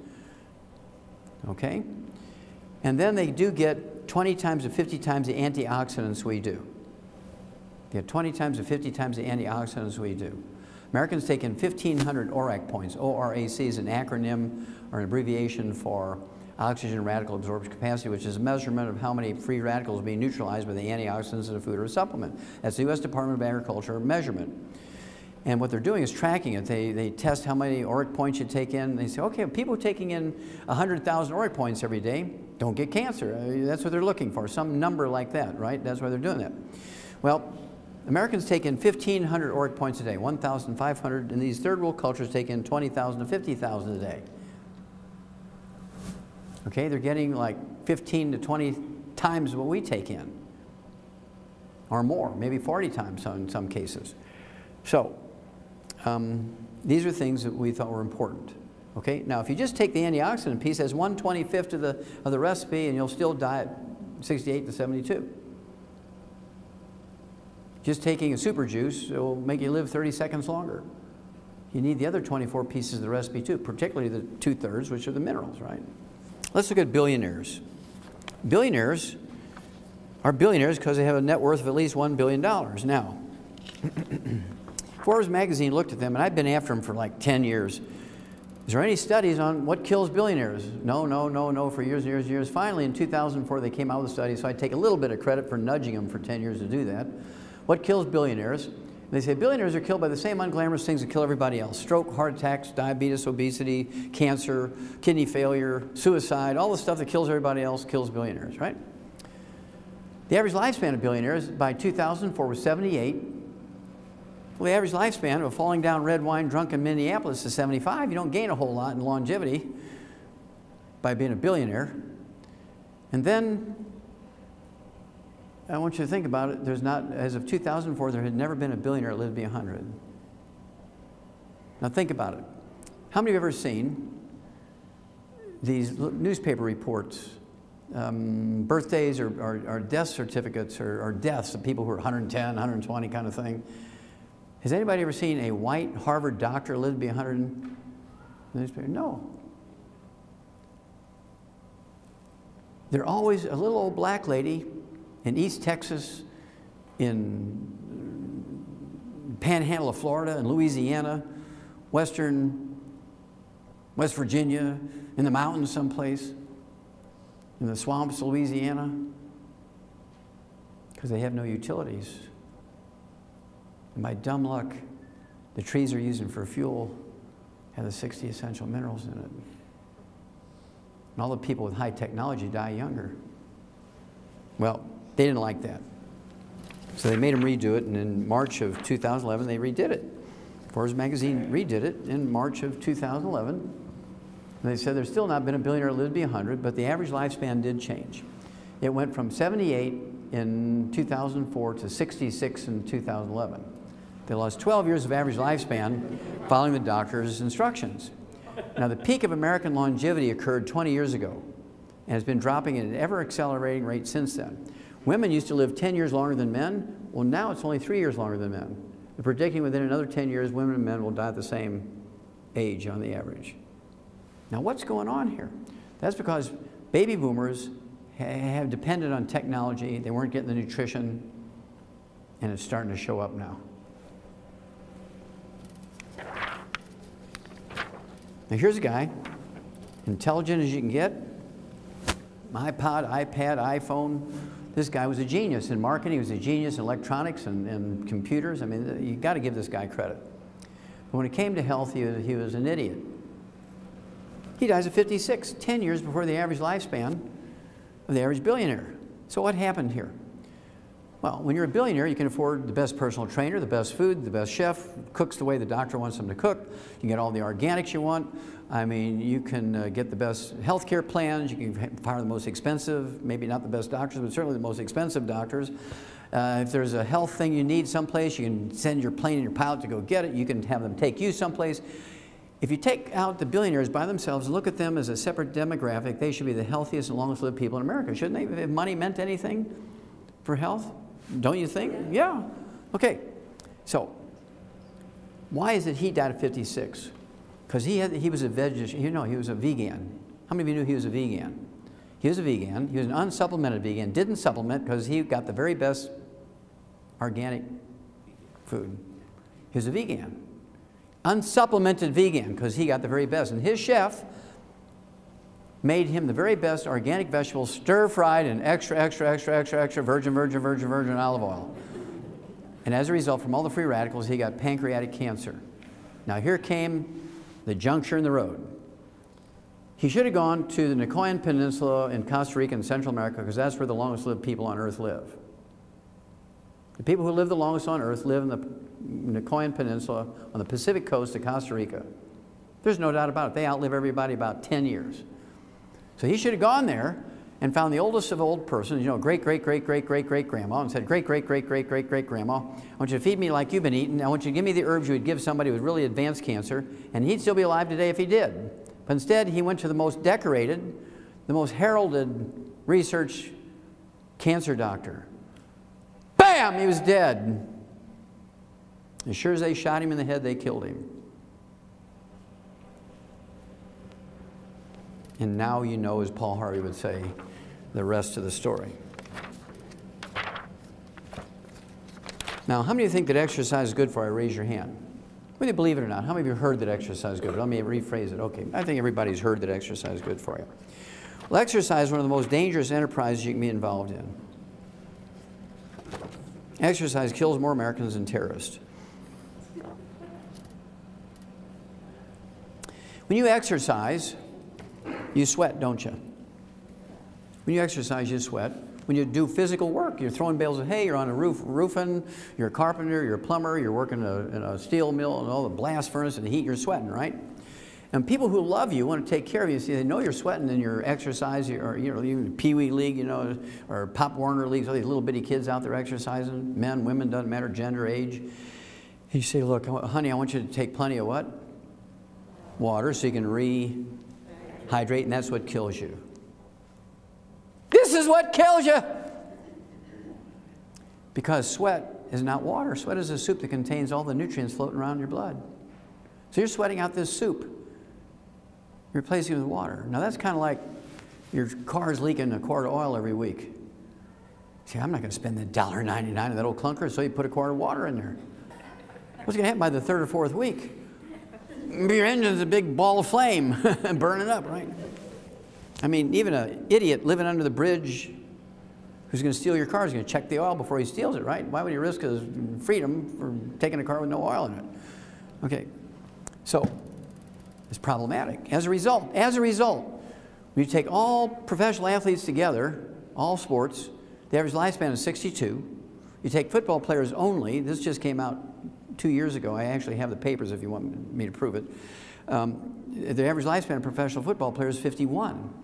Okay? And then they do get 20 times to 50 times the antioxidants we do. They get 20 times to 50 times the antioxidants we do. Americans take in 1,500 ORAC points. ORAC is an acronym or an abbreviation for oxygen radical absorption capacity, which is a measurement of how many free radicals being neutralized by the antioxidants in a food or a supplement. That's the U.S. Department of Agriculture measurement. And what they're doing is tracking it. They test how many ORAC points you take in. They say, okay, people taking in 100,000 ORAC points every day don't get cancer. That's what they're looking for, some number like that, right? That's why they're doing that. Well, Americans take in 1,500 ORAC points a day, 1,500, and these third world cultures take in 20,000 to 50,000 a day. Okay, they're getting like 15 to 20 times what we take in, or more, maybe 40 times in some cases. So, these are things that we thought were important. Okay, now if you just take the antioxidant piece as 1/25 of the recipe, and you'll still die at 68 to 72. Just taking a super juice will make you live 30 seconds longer. You need the other 24 pieces of the recipe too, particularly the 2/3, which are the minerals, right? Let's look at billionaires. Billionaires are billionaires because they have a net worth of at least $1 billion. Now, Forbes magazine looked at them, and I've been after them for like 10 years. Is there any studies on what kills billionaires? No, no, no, no, for years and years and years. Finally, in 2004, they came out with a study, so I take a little bit of credit for nudging them for 10 years to do that. What kills billionaires? And they say billionaires are killed by the same unglamorous things that kill everybody else. Stroke, heart attacks, diabetes, obesity, cancer, kidney failure, suicide, all the stuff that kills everybody else kills billionaires, right? The average lifespan of billionaires by 2004 was 78. Well, the average lifespan of a falling down red wine drunk in Minneapolis is 75. You don't gain a whole lot in longevity by being a billionaire. And then I want you to think about it. There's not, as of 2004, there had never been a billionaire that lived to be 100. Now think about it. How many of you have ever seen these newspaper reports, birthdays or death certificates or deaths of people who are 110, 120 kind of thing? Has anybody ever seen a white Harvard doctor live to be 100 in the newspaper? No. They're always a little old black lady in East Texas, in Panhandle of Florida, in Louisiana, West Virginia, in the mountains someplace, in the swamps of Louisiana, because they have no utilities. And by dumb luck, the trees they're using for fuel have the 60 essential minerals in it. And all the people with high technology die younger. Well, they didn't like that. So they made them redo it, and in March of 2011, they redid it. Forbes magazine redid it in March of 2011. And they said there's still not been a billionaire that lived to be 100, but the average lifespan did change. It went from 78 in 2004 to 66 in 2011. They lost 12 years of average lifespan following the doctor's instructions. Now, the peak of American longevity occurred 20 years ago and has been dropping at an ever-accelerating rate since then. Women used to live 10 years longer than men. Well, now it's only 3 years longer than men. They're predicting within another 10 years, women and men will die at the same age on the average. Now, what's going on here? That's because baby boomers have depended on technology. They weren't getting the nutrition, and it's starting to show up now. Now here's a guy, intelligent as you can get, iPod, iPad, iPhone. This guy was a genius in marketing. He was a genius in electronics and computers. I mean, you got to give this guy credit. But when it came to health, he was an idiot. He dies at 56, 10 years before the average lifespan of the average billionaire. So what happened here? Well, when you're a billionaire, you can afford the best personal trainer, the best food, the best chef, cooks the way the doctor wants them to cook. You can get all the organics you want. I mean, you can get the best health care plans. You can hire the most expensive, maybe not the best doctors, but certainly the most expensive doctors. If there's a health thing you need someplace, you can send your plane and your pilot to go get it. You can have them take you someplace. If you take out the billionaires by themselves and look at them as a separate demographic, they should be the healthiest and longest lived people in America, shouldn't they? If money meant anything for health, don't you think? Yeah. Okay. So, why is it he died at 56? Because he was a vegetarian. You know, he was a vegan. How many of you knew he was a vegan? He was a vegan. He was an unsupplemented vegan. Didn't supplement because he got the very best organic food. He was a vegan. Unsupplemented vegan because he got the very best. And his chef made him the very best organic vegetables, stir-fried in extra virgin olive oil. And as a result, from all the free radicals, he got pancreatic cancer. Now here came the juncture in the road. He should have gone to the Nicoyan Peninsula in Costa Rica and Central America because that's where the longest lived people on earth live. The people who live the longest on earth live in the Nicoyan Peninsula on the Pacific coast of Costa Rica. There's no doubt about it. They outlive everybody about 10 years. So he should have gone there and found the oldest of old persons, you know, great-great-great-great-great-great-grandma, and said, great-great-great-great-great-great-grandma, I want you to feed me like you've been eating. I want you to give me the herbs you would give somebody with really advanced cancer, and he'd still be alive today if he did. But instead, he went to the most decorated, the most heralded research cancer doctor. Bam! He was dead. As sure as they shot him in the head, they killed him. And now you know, as Paul Harvey would say, the rest of the story. Now, how many of you think that exercise is good for you? Raise your hand. Whether you believe it or not, how many of you heard that exercise is good? Let me rephrase it. Okay, I think everybody's heard that exercise is good for you. Well, exercise is one of the most dangerous enterprises you can be involved in. Exercise kills more Americans than terrorists. When you exercise, you sweat, don't you? When you exercise, you sweat. When you do physical work, you're throwing bales of hay, you're on a roof, roofing, you're a carpenter, you're a plumber, you're working in a steel mill and all the blast furnace and the heat, you're sweating, right? And people who love you want to take care of you. See, they know you're sweating in your exercise, or even Pee Wee League, or Pop Warner Leagues, all these little bitty kids out there exercising, men, women, doesn't matter, gender, age. And you say, look, honey, I want you to take plenty of what? Water, so you can rehydrate, and that's what kills you. This is what kills you! Because sweat is not water. Sweat is a soup that contains all the nutrients floating around in your blood. So you're sweating out this soup. You're replacing it with water. Now that's kind of like your car's leaking a quart of oil every week. See, I'm not going to spend the $1.99 on that old clunker, so you put a quart of water in there. What's going to happen by the third or fourth week? Your engine's a big ball of flame burning up, right? I mean, even an idiot living under the bridge who's going to steal your car is going to check the oil before he steals it, right? Why would he risk his freedom for taking a car with no oil in it? Okay, so it's problematic. As a result, when you take all professional athletes together, all sports, the average lifespan is 62. You take football players only, this just came out 2 years ago. I actually have the papers if you want me to prove it. The average lifespan of professional football players is 51.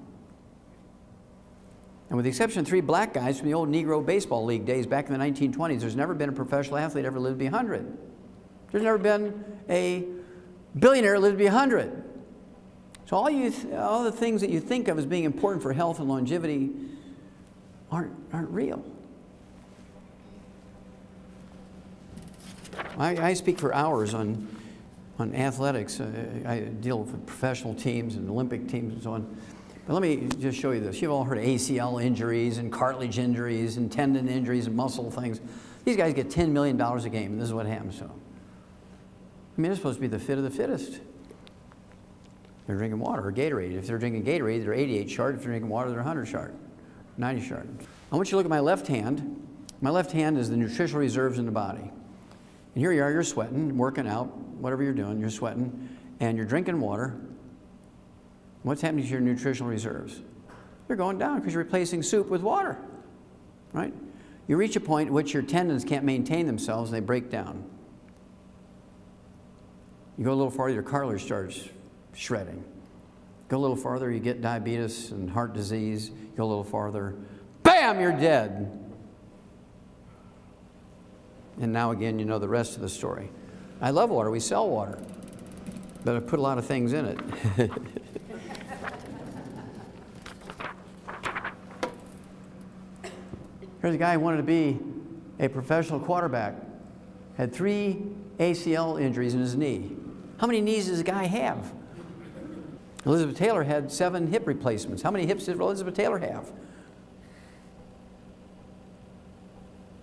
And with the exception of 3 black guys from the old Negro Baseball League days back in the 1920s, there's never been a professional athlete ever lived to be 100. There's never been a billionaire lived to be 100. So all the things that you think of as being important for health and longevity aren't real. I speak for hours on athletics. I deal with professional teams and Olympic teams and so on. But let me just show you this. You've all heard of ACL injuries and cartilage injuries and tendon injuries and muscle things. These guys get $10 million a game, and this is what happens to them. I mean, they're supposed to be the fit of the fittest. They're drinking water or Gatorade. If they're drinking Gatorade, they're 88 sharp. If they're drinking water, they're 100 sharp, 90 sharp. I want you to look at my left hand. My left hand is the nutritional reserves in the body. And here you are, you're sweating, working out, whatever you're doing, you're sweating, and you're drinking water. What's happening to your nutritional reserves? They're going down because you're replacing soup with water, right? You reach a point at which your tendons can't maintain themselves and they break down. You go a little farther, your cartilage starts shredding. Go a little farther, you get diabetes and heart disease. Go a little farther, bam, you're dead. And now again, you know the rest of the story. I love water, we sell water, but I put a lot of things in it. Here's a guy who wanted to be a professional quarterback, had 3 ACL injuries in his knee. How many knees does a guy have? Elizabeth Taylor had 7 hip replacements. How many hips did Elizabeth Taylor have?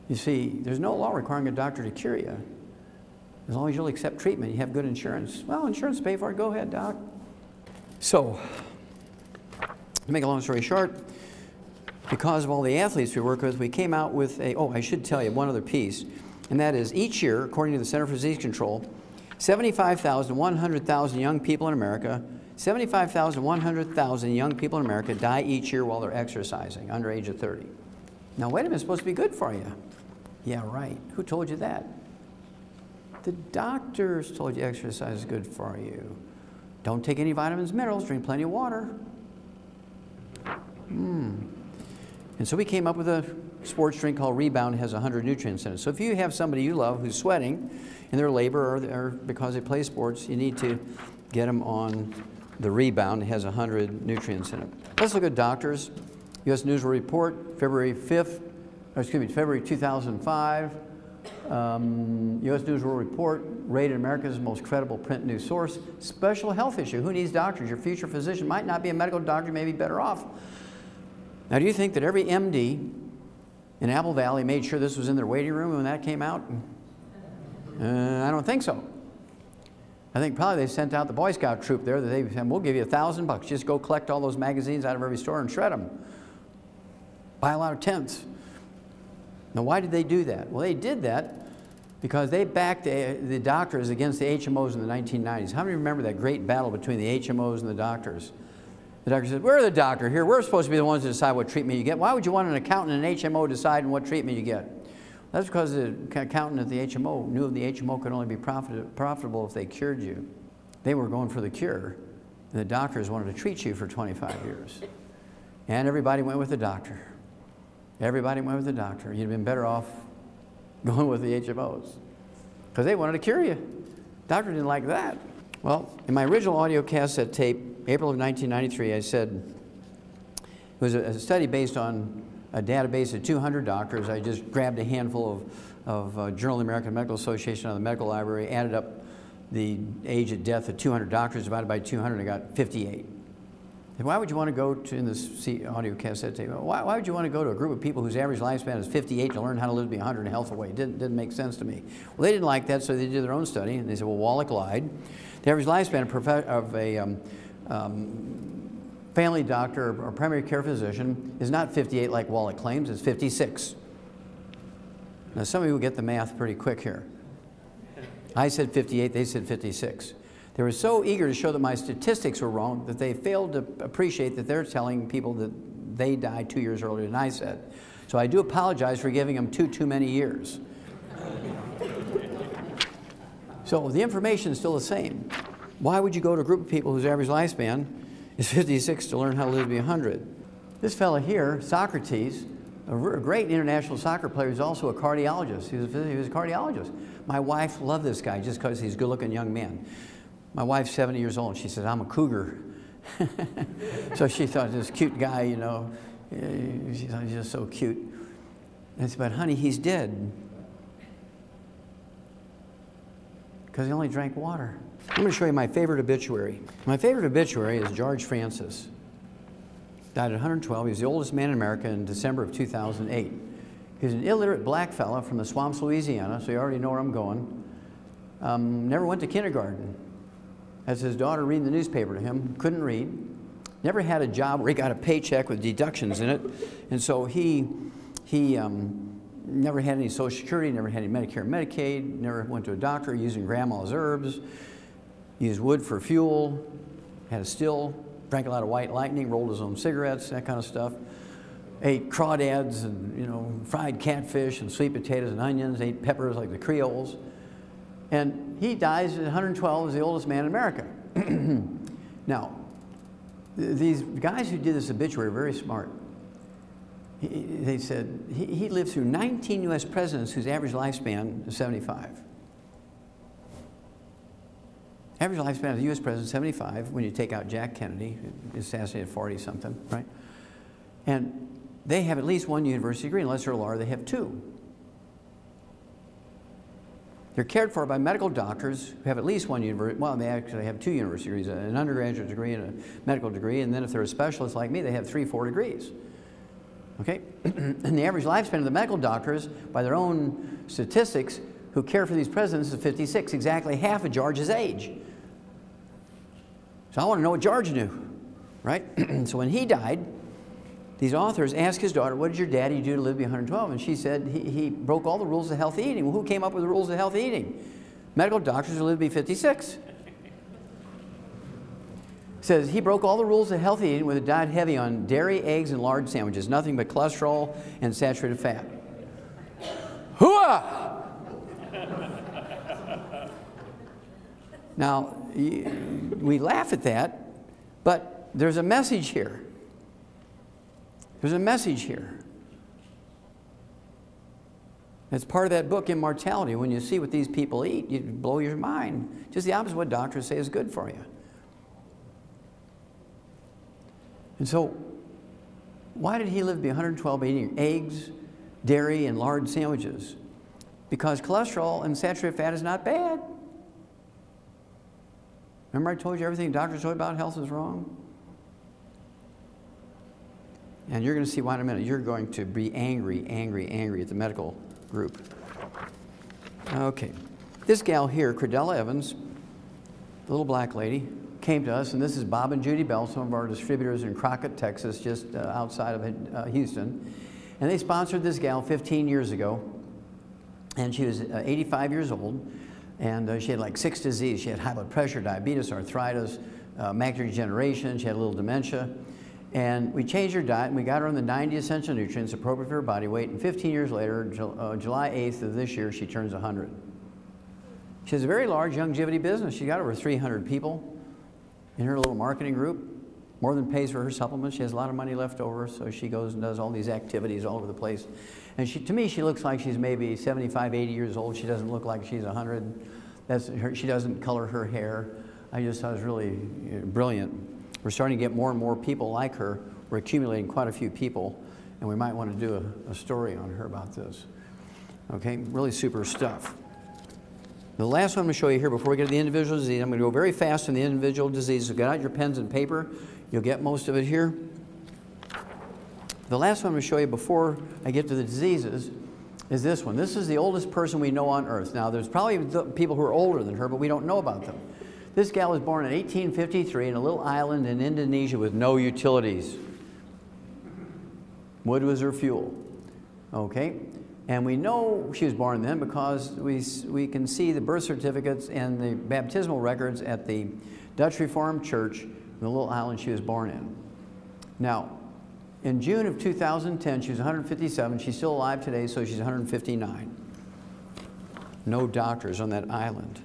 You see, there's no law requiring a doctor to cure you. As long as you'll accept treatment, you have good insurance. Well, insurance will pay for it. Go ahead, doc. So, to make a long story short, because of all the athletes we work with, we came out with I should tell you one other piece, and that is each year, according to the Center for Disease Control, 75,000, 100,000 young people in America, 75,000, 100,000 young people in America die each year while they're exercising, under age of 30. Now, wait a minute, it's supposed to be good for you. Yeah, right. Who told you that? The doctors told you exercise is good for you. Don't take any vitamins, minerals, drink plenty of water. And so we came up with a sports drink called Rebound. It has 100 nutrients in it. So if you have somebody you love who's sweating in their labor or because they play sports, you need to get them on the Rebound. It has 100 nutrients in it. Let's look at doctors. U.S. News Report, February 2005. U.S. News World Report, rated America's most credible print news source. Special health issue. Who needs doctors? Your future physician might not be a medical doctor, you may be better off. Now, do you think that every MD in Apple Valley made sure this was in their waiting room when that came out? I don't think so. I think probably they sent out the Boy Scout troop there that they said, we'll give you $1,000. Just go collect all those magazines out of every store and shred them. Buy a lot of tents. Now, why did they do that? Well, they did that because they backed the doctors against the HMOs in the 1990s. How many remember that great battle between the HMOs and the doctors? The doctor said, we're the doctor here. We're supposed to be the ones to decide what treatment you get. Why would you want an accountant and an HMO deciding what treatment you get? That's because the accountant at the HMO knew the HMO could only be profitable if they cured you. They were going for the cure. And the doctors wanted to treat you for 25 years. And everybody went with the doctor. Everybody went with the doctor. You'd have been better off going with the HMOs because they wanted to cure you. Doctor didn't like that. Well, in my original audio cassette tape, April of 1993, I said it was a study based on a database of 200 doctors. I just grabbed a handful of Journal of the American Medical Association out of the medical library, added up the age of death of 200 doctors, divided by 200, I got 58. And why would you want to go to, in this audio cassette tape, why would you want to go to a group of people whose average lifespan is 58 to learn how to live to be 100 and health away? It didn't make sense to me. Well, they didn't like that, so they did their own study, and they said, well, Wallach lied. The average lifespan of a family doctor or primary care physician is not 58 like Wallach claims, it's 56. Now, some of you will get the math pretty quick here. I said 58, they said 56. They were so eager to show that my statistics were wrong that they failed to appreciate that they're telling people that they died 2 years earlier than I said. So I do apologize for giving them too many years. So the information is still the same. Why would you go to a group of people whose average lifespan is 56 to learn how to live to be 100? This fellow here, Socrates, a great international soccer player, is also a cardiologist. He was a cardiologist. My wife loved this guy just because he's a good-looking young man. My wife's 70 years old, and she said, I'm a cougar. So she thought this cute guy, you know, she thought he's just so cute. And I said, but honey, he's dead. Because he only drank water. I'm going to show you my favorite obituary. My favorite obituary is George Francis. Died at 112. He was the oldest man in America in December of 2008. He was an illiterate black fellow from the swamps, Louisiana, so you already know where I'm going. Never went to kindergarten. As his daughter reading the newspaper to him, couldn't read. Never had a job where he got a paycheck with deductions in it. And so he never had any Social Security, never had any Medicare and Medicaid, never went to a doctor, using grandma's herbs, used wood for fuel, had a still, drank a lot of White Lightning, rolled his own cigarettes, that kind of stuff. Ate crawdads and, you know, fried catfish and sweet potatoes and onions, ate peppers like the Creoles. And he dies at 112 as the oldest man in America. Now, these guys who did this obituary are very smart. They said he lived through 19 U.S. presidents whose average lifespan is 75. Average lifespan of the U.S. president is 75 when you take out Jack Kennedy, assassinated 40-something, right? And they have at least one university degree. Unless they're a lawyer, they have two. They're cared for by medical doctors who have at least one university, well, they actually have 2 university degrees, an undergraduate degree and a medical degree, and then if they're a specialist like me, they have 3 or 4 degrees. Okay? And the average lifespan of the medical doctors, by their own statistics, who care for these presidents is 56, exactly half of George's age. So I want to know what George knew, right? So when he died, these authors asked his daughter, what did your daddy do to live to be 112? And she said, he broke all the rules of healthy eating. Well, who came up with the rules of healthy eating? Medical doctors who live to be 56. Says he broke all the rules of healthy eating with a diet heavy on dairy, eggs, and lard sandwiches, nothing but cholesterol and saturated fat. Hooah! Now, we laugh at that, but there's a message here. There's a message here. It's part of that book, Immortality. When you see what these people eat, you blow your mind. Just the opposite of what doctors say is good for you. And so, why did he live to be 112 eating eggs, dairy, and lard sandwiches? Because cholesterol and saturated fat is not bad. Remember I told you everything doctors told you about health is wrong? And you're going to see why in a minute. You're going to be angry at the medical group. Okay. This gal here, Credella Evans, the little black lady, came to us, and this is Bob and Judy Bell, some of our distributors in Crockett, Texas, just outside of Houston. And they sponsored this gal 15 years ago, and she was 85 years old, and she had like 6 diseases. She had high blood pressure, diabetes, arthritis, macular degeneration, she had a little dementia. And we changed her diet, and we got her on the 90 essential nutrients appropriate for her body weight, and 15 years later, July 8th of this year, she turns 100. She has a very large longevity business. She's got over 300 people in her little marketing group, more than pays for her supplements. She has a lot of money left over, so she goes and does all these activities all over the place. And to me, she looks like she's maybe 75, 80 years old. She doesn't look like she's 100. She doesn't color her hair. I just thought it was really brilliant. We're starting to get more and more people like her. We're accumulating quite a few people, and we might want to do a story on her about this. Okay, really super stuff. The last one I'm going to show you here before we get to the individual disease, I'm going to go very fast on the individual disease. So get out your pens and paper. You'll get most of it here. The last one I'm going to show you before I get to the diseases is this one. This is the oldest person we know on Earth. Now, there's probably people who are older than her, but we don't know about them. This gal was born in 1853 in a little island in Indonesia with no utilities. Wood was her fuel. Okay? And we know she was born then because we can see the birth certificates and the baptismal records at the Dutch Reformed Church in the little island she was born in. Now, in June of 2010, she was 157. She's still alive today, so she's 159. No doctors on that island.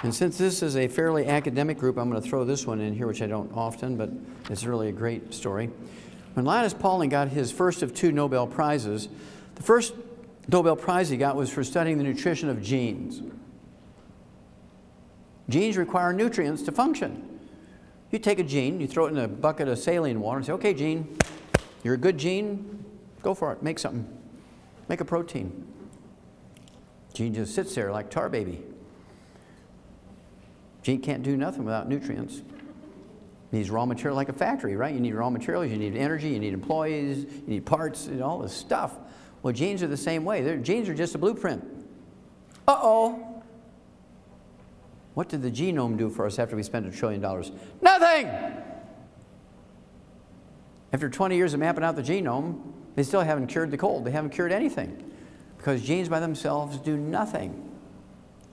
And since this is a fairly academic group, I'm going to throw this one in here, which I don't often, but it's really a great story. When Linus Pauling got his first of 2 Nobel Prizes, the first Nobel Prize he got was for studying the nutrition of genes. Genes require nutrients to function. You take a gene, you throw it in a bucket of saline water and say, okay, gene, you're a good gene, go for it, make something. Make a protein. Gene just sits there like tar baby. Gene can't do nothing without nutrients. Needs raw material like a factory, right? You need raw materials, you need energy, you need employees, you need parts, and all this stuff. Well, genes are the same way. Genes are just a blueprint. Uh-oh. What did the genome do for us after we spent $1 trillion? Nothing! After 20 years of mapping out the genome, they still haven't cured the cold. They haven't cured anything because genes by themselves do nothing.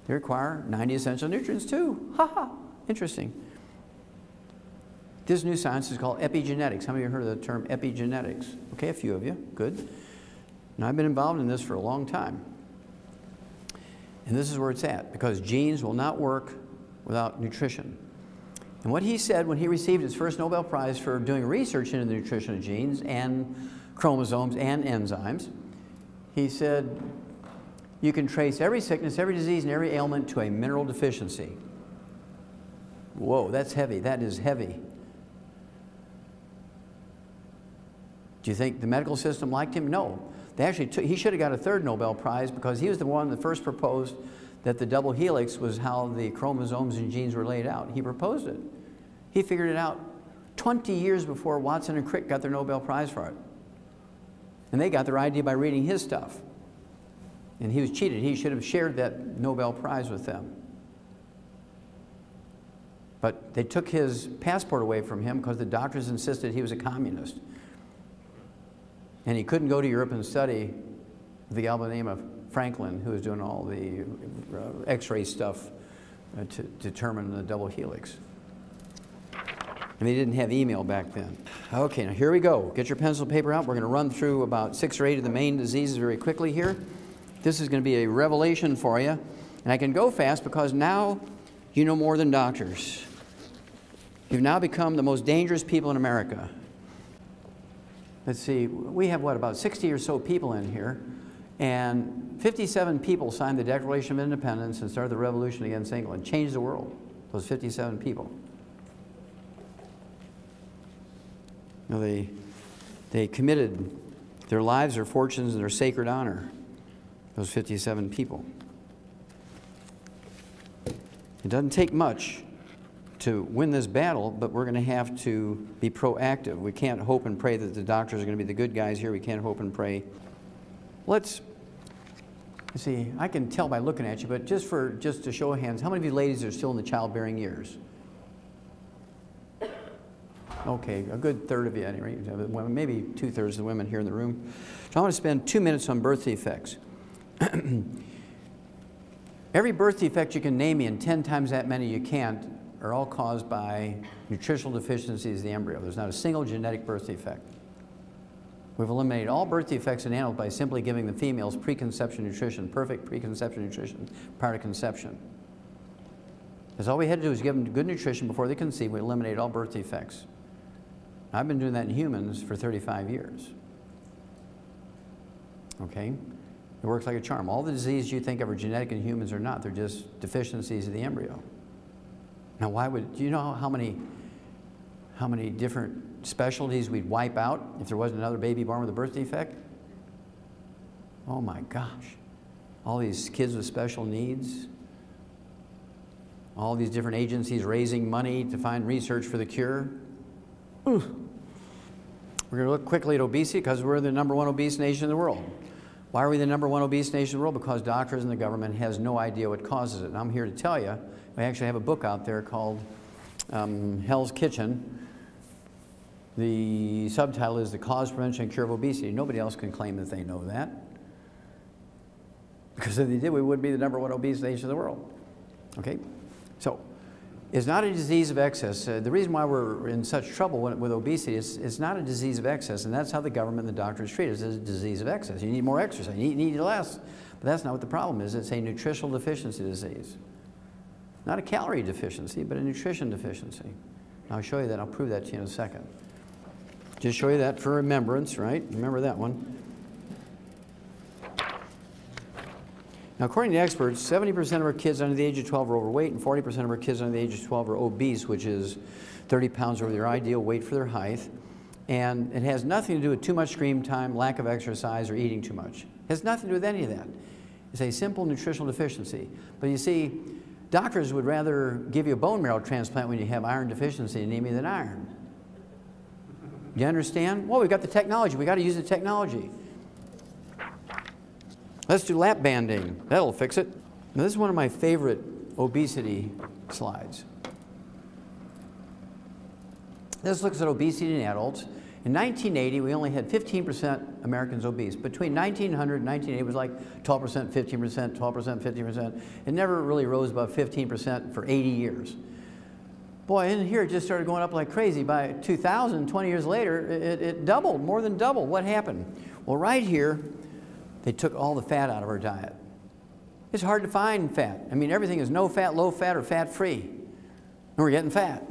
They require 90 essential nutrients too. Ha ha, interesting. This new science is called epigenetics. How many of you heard of the term epigenetics? Okay, a few of you, good. Now I've been involved in this for a long time. And this is where it's at, because genes will not work without nutrition. And what he said when he received his first Nobel Prize for doing research into the nutrition of genes and chromosomes and enzymes, he said, you can trace every sickness, every disease, and every ailment to a mineral deficiency. Whoa, that's heavy. That is heavy. Do you think the medical system liked him? No. They actually he should have got a 3rd Nobel Prize because he was the one that first proposed that the double helix was how the chromosomes and genes were laid out. He proposed it. He figured it out 20 years before Watson and Crick got their Nobel Prize for it. And they got their idea by reading his stuff. And he was cheated. He should have shared that Nobel Prize with them. But they took his passport away from him because the doctors insisted he was a communist. And he couldn't go to Europe and study with the gal by the name of Franklin, who was doing all the X-ray stuff to determine the double helix. And they didn't have email back then. Okay, now here we go. Get your pencil and paper out. We're going to run through about 6 or 8 of the main diseases very quickly here. This is going to be a revelation for you. And I can go fast because now you know more than doctors. You've now become the most dangerous people in America. Let's see, we have what, about 60 or so people in here, and 57 people signed the Declaration of Independence and started the revolution against England, changed the world, those 57 people. You know, they committed their lives, their fortunes, and their sacred honor, those 57 people. It doesn't take much to win this battle, but we're going to have to be proactive. We can't hope and pray that the doctors are going to be the good guys here. We can't hope and pray. Let's See, I can tell by looking at you, but just to show of hands, how many of you ladies are still in the childbearing years? Okay, a good third of you, anyway. Maybe 2/3 of the women here in the room. So I want to spend 2 minutes on birth defects. Every birth defect you can name me, and 10 times that many you can't, are all caused by nutritional deficiencies of the embryo. There's not a single genetic birth defect. We've eliminated all birth defects in animals by simply giving the females preconception nutrition, perfect preconception nutrition prior to conception. Because all we had to do was give them good nutrition before they conceived. We eliminated all birth defects. I've been doing that in humans for 35 years. Okay? It works like a charm. All the diseases you think of are genetic in humans are not. They're just deficiencies of the embryo. Now, do you know how many different specialties we'd wipe out if there wasn't another baby born with a birth defect? Oh my gosh. All these kids with special needs. All these different agencies raising money to find research for the cure. Ooh. We're going to look quickly at obesity because we're the #1 obese nation in the world. Why are we the #1 obese nation in the world? Because doctors and the government has no idea what causes it. And I'm here to tell you, I actually have a book out there called Hell's Kitchen. The subtitle is The Cause, Prevention, and Cure of Obesity. Nobody else can claim that they know that. Because if they did, we would be the #1 obese nation in the world. Okay? So, it's not a disease of excess. The reason why we're in such trouble with obesity is it's not a disease of excess, and that's how the government and the doctors treat it. It's a disease of excess. You need more exercise. You need less. But that's not what the problem is. It's a nutritional deficiency disease. Not a calorie deficiency, but a nutrition deficiency. I'll show you that. I'll prove that to you in a second. Just show you that for remembrance, right? Remember that one. Now, according to experts, 70% of our kids under the age of 12 are overweight, and 40% of our kids under the age of 12 are obese, which is 30 pounds over their ideal weight for their height. And it has nothing to do with too much screen time, lack of exercise, or eating too much. It has nothing to do with any of that. It's a simple nutritional deficiency. But you see, doctors would rather give you a bone marrow transplant when you have iron deficiency anemia than iron. You understand? Well, we've got the technology. We've got to use the technology. Let's do lap banding. That'll fix it. Now, this is one of my favorite obesity slides. This looks at obesity in adults. In 1980, we only had 15% Americans obese. Between 1900 and 1980, it was like 12%, 15%, 12%, 15%. It never really rose above 15% for 80 years. Boy, in here it just started going up like crazy. By 2000, 20 years later, it doubled, more than doubled. What happened? Well, right here, they took all the fat out of our diet. It's hard to find fat. I mean, everything is no fat, low fat, or fat-free. And we're getting fat.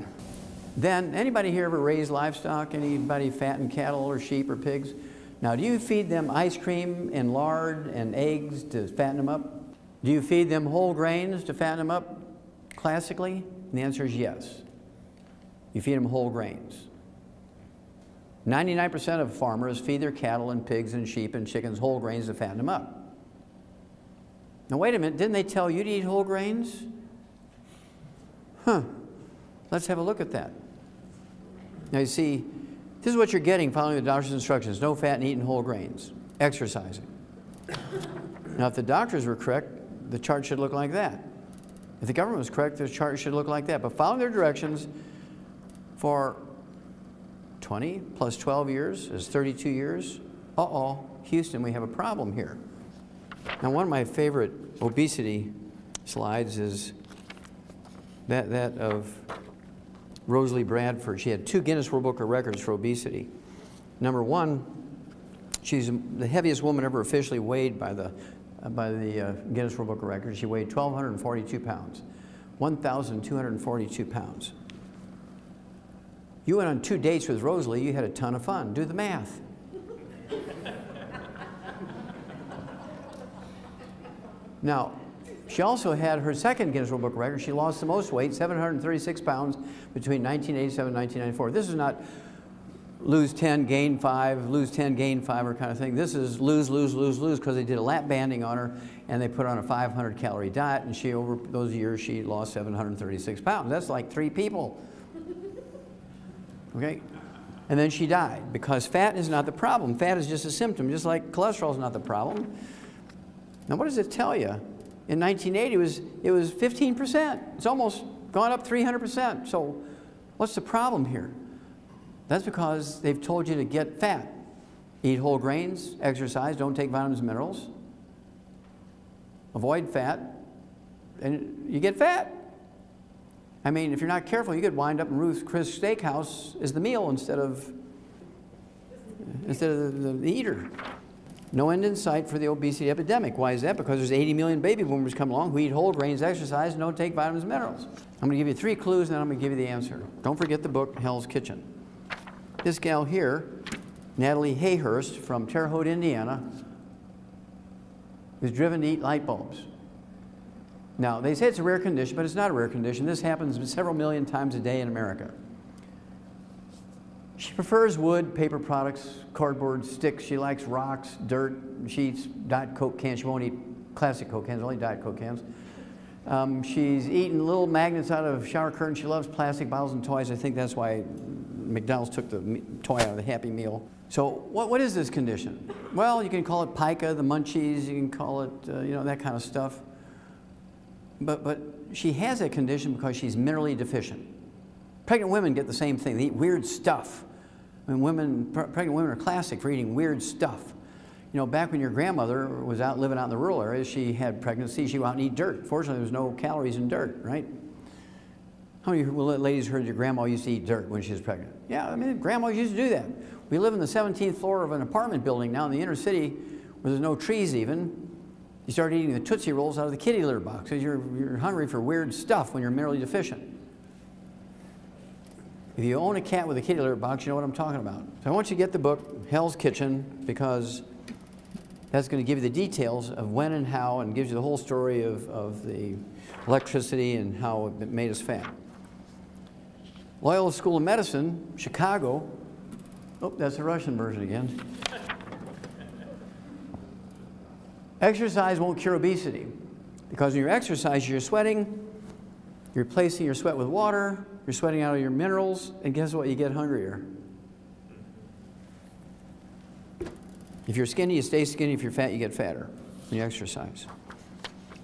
Then, anybody here ever raise livestock? Anybody fatten cattle or sheep or pigs? Now, do you feed them ice cream and lard and eggs to fatten them up? Do you feed them whole grains to fatten them up, classically? And the answer is yes. You feed them whole grains. 99% of farmers feed their cattle and pigs and sheep and chickens whole grains to fatten them up. Now, wait a minute, didn't they tell you to eat whole grains? Huh. Let's have a look at that. Now, you see, this is what you're getting following the doctor's instructions. No fat and eating whole grains. Exercising. Now, if the doctors were correct, the chart should look like that. If the government was correct, the chart should look like that. But following their directions for 20 plus 12 years is 32 years. Uh-oh, Houston, we have a problem here. Now, one of my favorite obesity slides is that of Rosalie Bradford. She had 2 Guinness World Book of Records for obesity. Number 1, she's the heaviest woman ever officially weighed by the Guinness World Book of Records. She weighed 1,242 pounds. 1,242 pounds. You went on 2 dates with Rosalie, you had a ton of fun. Do the math. Now, she also had her second Guinness World Book of Records. She lost the most weight, 736 pounds, between 1987 and 1994. This is not lose 10, gain 5, lose 10, gain 5 or kind of thing. This is lose, lose, lose, lose, because they did a lap banding on her and they put her on a 500-calorie diet, and she, over those years, she lost 736 pounds. That's like 3 people. Okay? And then she died, because fat is not the problem. Fat is just a symptom, just like cholesterol is not the problem. Now what does it tell you? In 1980 it was 15%. It's almost gone up 300%. So what's the problem here? That's because they've told you to get fat. Eat whole grains, exercise, don't take vitamins and minerals. Avoid fat, and you get fat. I mean, if you're not careful, you could wind up in Ruth's Chris Steakhouse as the meal instead of the eater. No end in sight for the obesity epidemic. Why is that? Because there's 80 million baby boomers come along who eat whole grains, exercise, and don't take vitamins and minerals. I'm going to give you 3 clues, and then I'm going to give you the answer. Don't forget the book, Hell's Kitchen. This gal here, Natalie Hayhurst from Terre Haute, Indiana, is driven to eat light bulbs. Now, they say it's a rare condition, but it's not a rare condition. This happens several million times a day in America. She prefers wood, paper products, cardboard, sticks. She likes rocks, dirt. She eats Diet Coke cans. She won't eat classic Coke cans, only Diet Coke cans. She's eaten little magnets out of shower curtains. She loves plastic bottles and toys. I think that's why McDonald's took the toy out of the Happy Meal. So what is this condition? Well, you can call it pica, the munchies. You can call it, you know, that kind of stuff. But she has that condition because she's minerally deficient. Pregnant women get the same thing. They eat weird stuff. I mean, pregnant women are classic for eating weird stuff. You know, back when your grandmother was out living out in the rural areas, she had pregnancy, she'd go out and eat dirt. Fortunately, there's no calories in dirt, right? How many ladies heard your grandma used to eat dirt when she was pregnant? Yeah, I mean, grandmas used to do that. We live in the 17th floor of an apartment building now in the inner city where there's no trees even. You start eating the Tootsie Rolls out of the kitty litter box because you're hungry for weird stuff when you're minerally deficient. If you own a cat with a kitty litter box, you know what I'm talking about. So I want you to get the book, Hell's Kitchen, because that's going to give you the details of when and how, and gives you the whole story of the electricity and how it made us fat. Loyola School of Medicine, Chicago. Oh, that's the Russian version again. Exercise won't cure obesity, because when you're exercising, you're sweating, you're replacing your sweat with water, you're sweating out of your minerals, and guess what? You get hungrier. If you're skinny, you stay skinny. If you're fat, you get fatter when you exercise.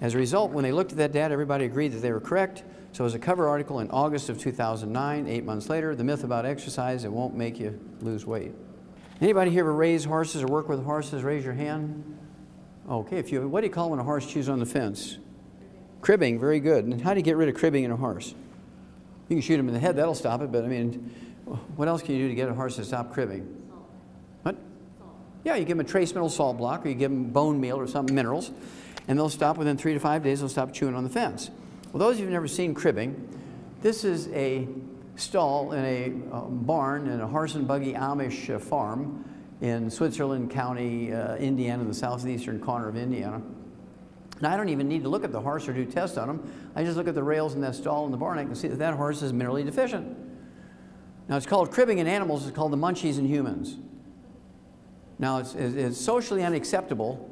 As a result, when they looked at that data, everybody agreed that they were correct. So it was a cover article in August of 2009, 8 months later, the myth about exercise, it won't make you lose weight. Anybody here ever raise horses or work with horses? Raise your hand. Okay, what do you call when a horse chews on the fence? Cribbing, very good. And how do you get rid of cribbing in a horse? You can shoot him in the head, that'll stop it, but I mean, what else can you do to get a horse to stop cribbing? Salt. What? Salt. Yeah, you give them a trace mineral salt block, or you give them bone meal or some minerals, and they'll stop within 3 to 5 days, they'll stop chewing on the fence. Well, those of you who've never seen cribbing, this is a stall in a barn in a horse and buggy Amish farm in Switzerland County, Indiana, in the southeastern corner of Indiana. Now, I don't even need to look at the horse or do tests on them. I just look at the rails in that stall in the barn, I can see that that horse is minerally deficient. Now, it's called cribbing in animals, it's called the munchies in humans. Now, it's socially unacceptable.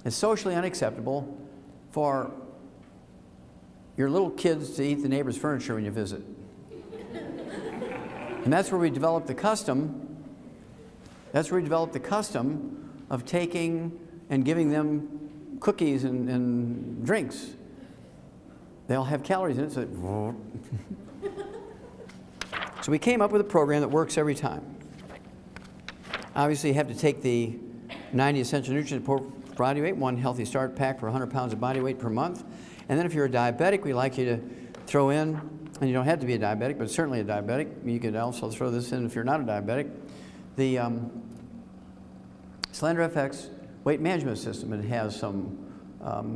It's socially unacceptable for your little kids to eat the neighbor's furniture when you visit. And that's where we developed the custom. That's where we developed the custom of taking and giving them cookies and drinks. They all have calories in it, so so we came up with a program that works every time. Obviously, you have to take the 90 essential nutrients per body weight, 1 healthy start pack for 100 pounds of body weight per month. And then if you're a diabetic, we like you to throw in, and you don't have to be a diabetic, but certainly a diabetic. You could also throw this in if you're not a diabetic. The Slender FX weight management system. It has some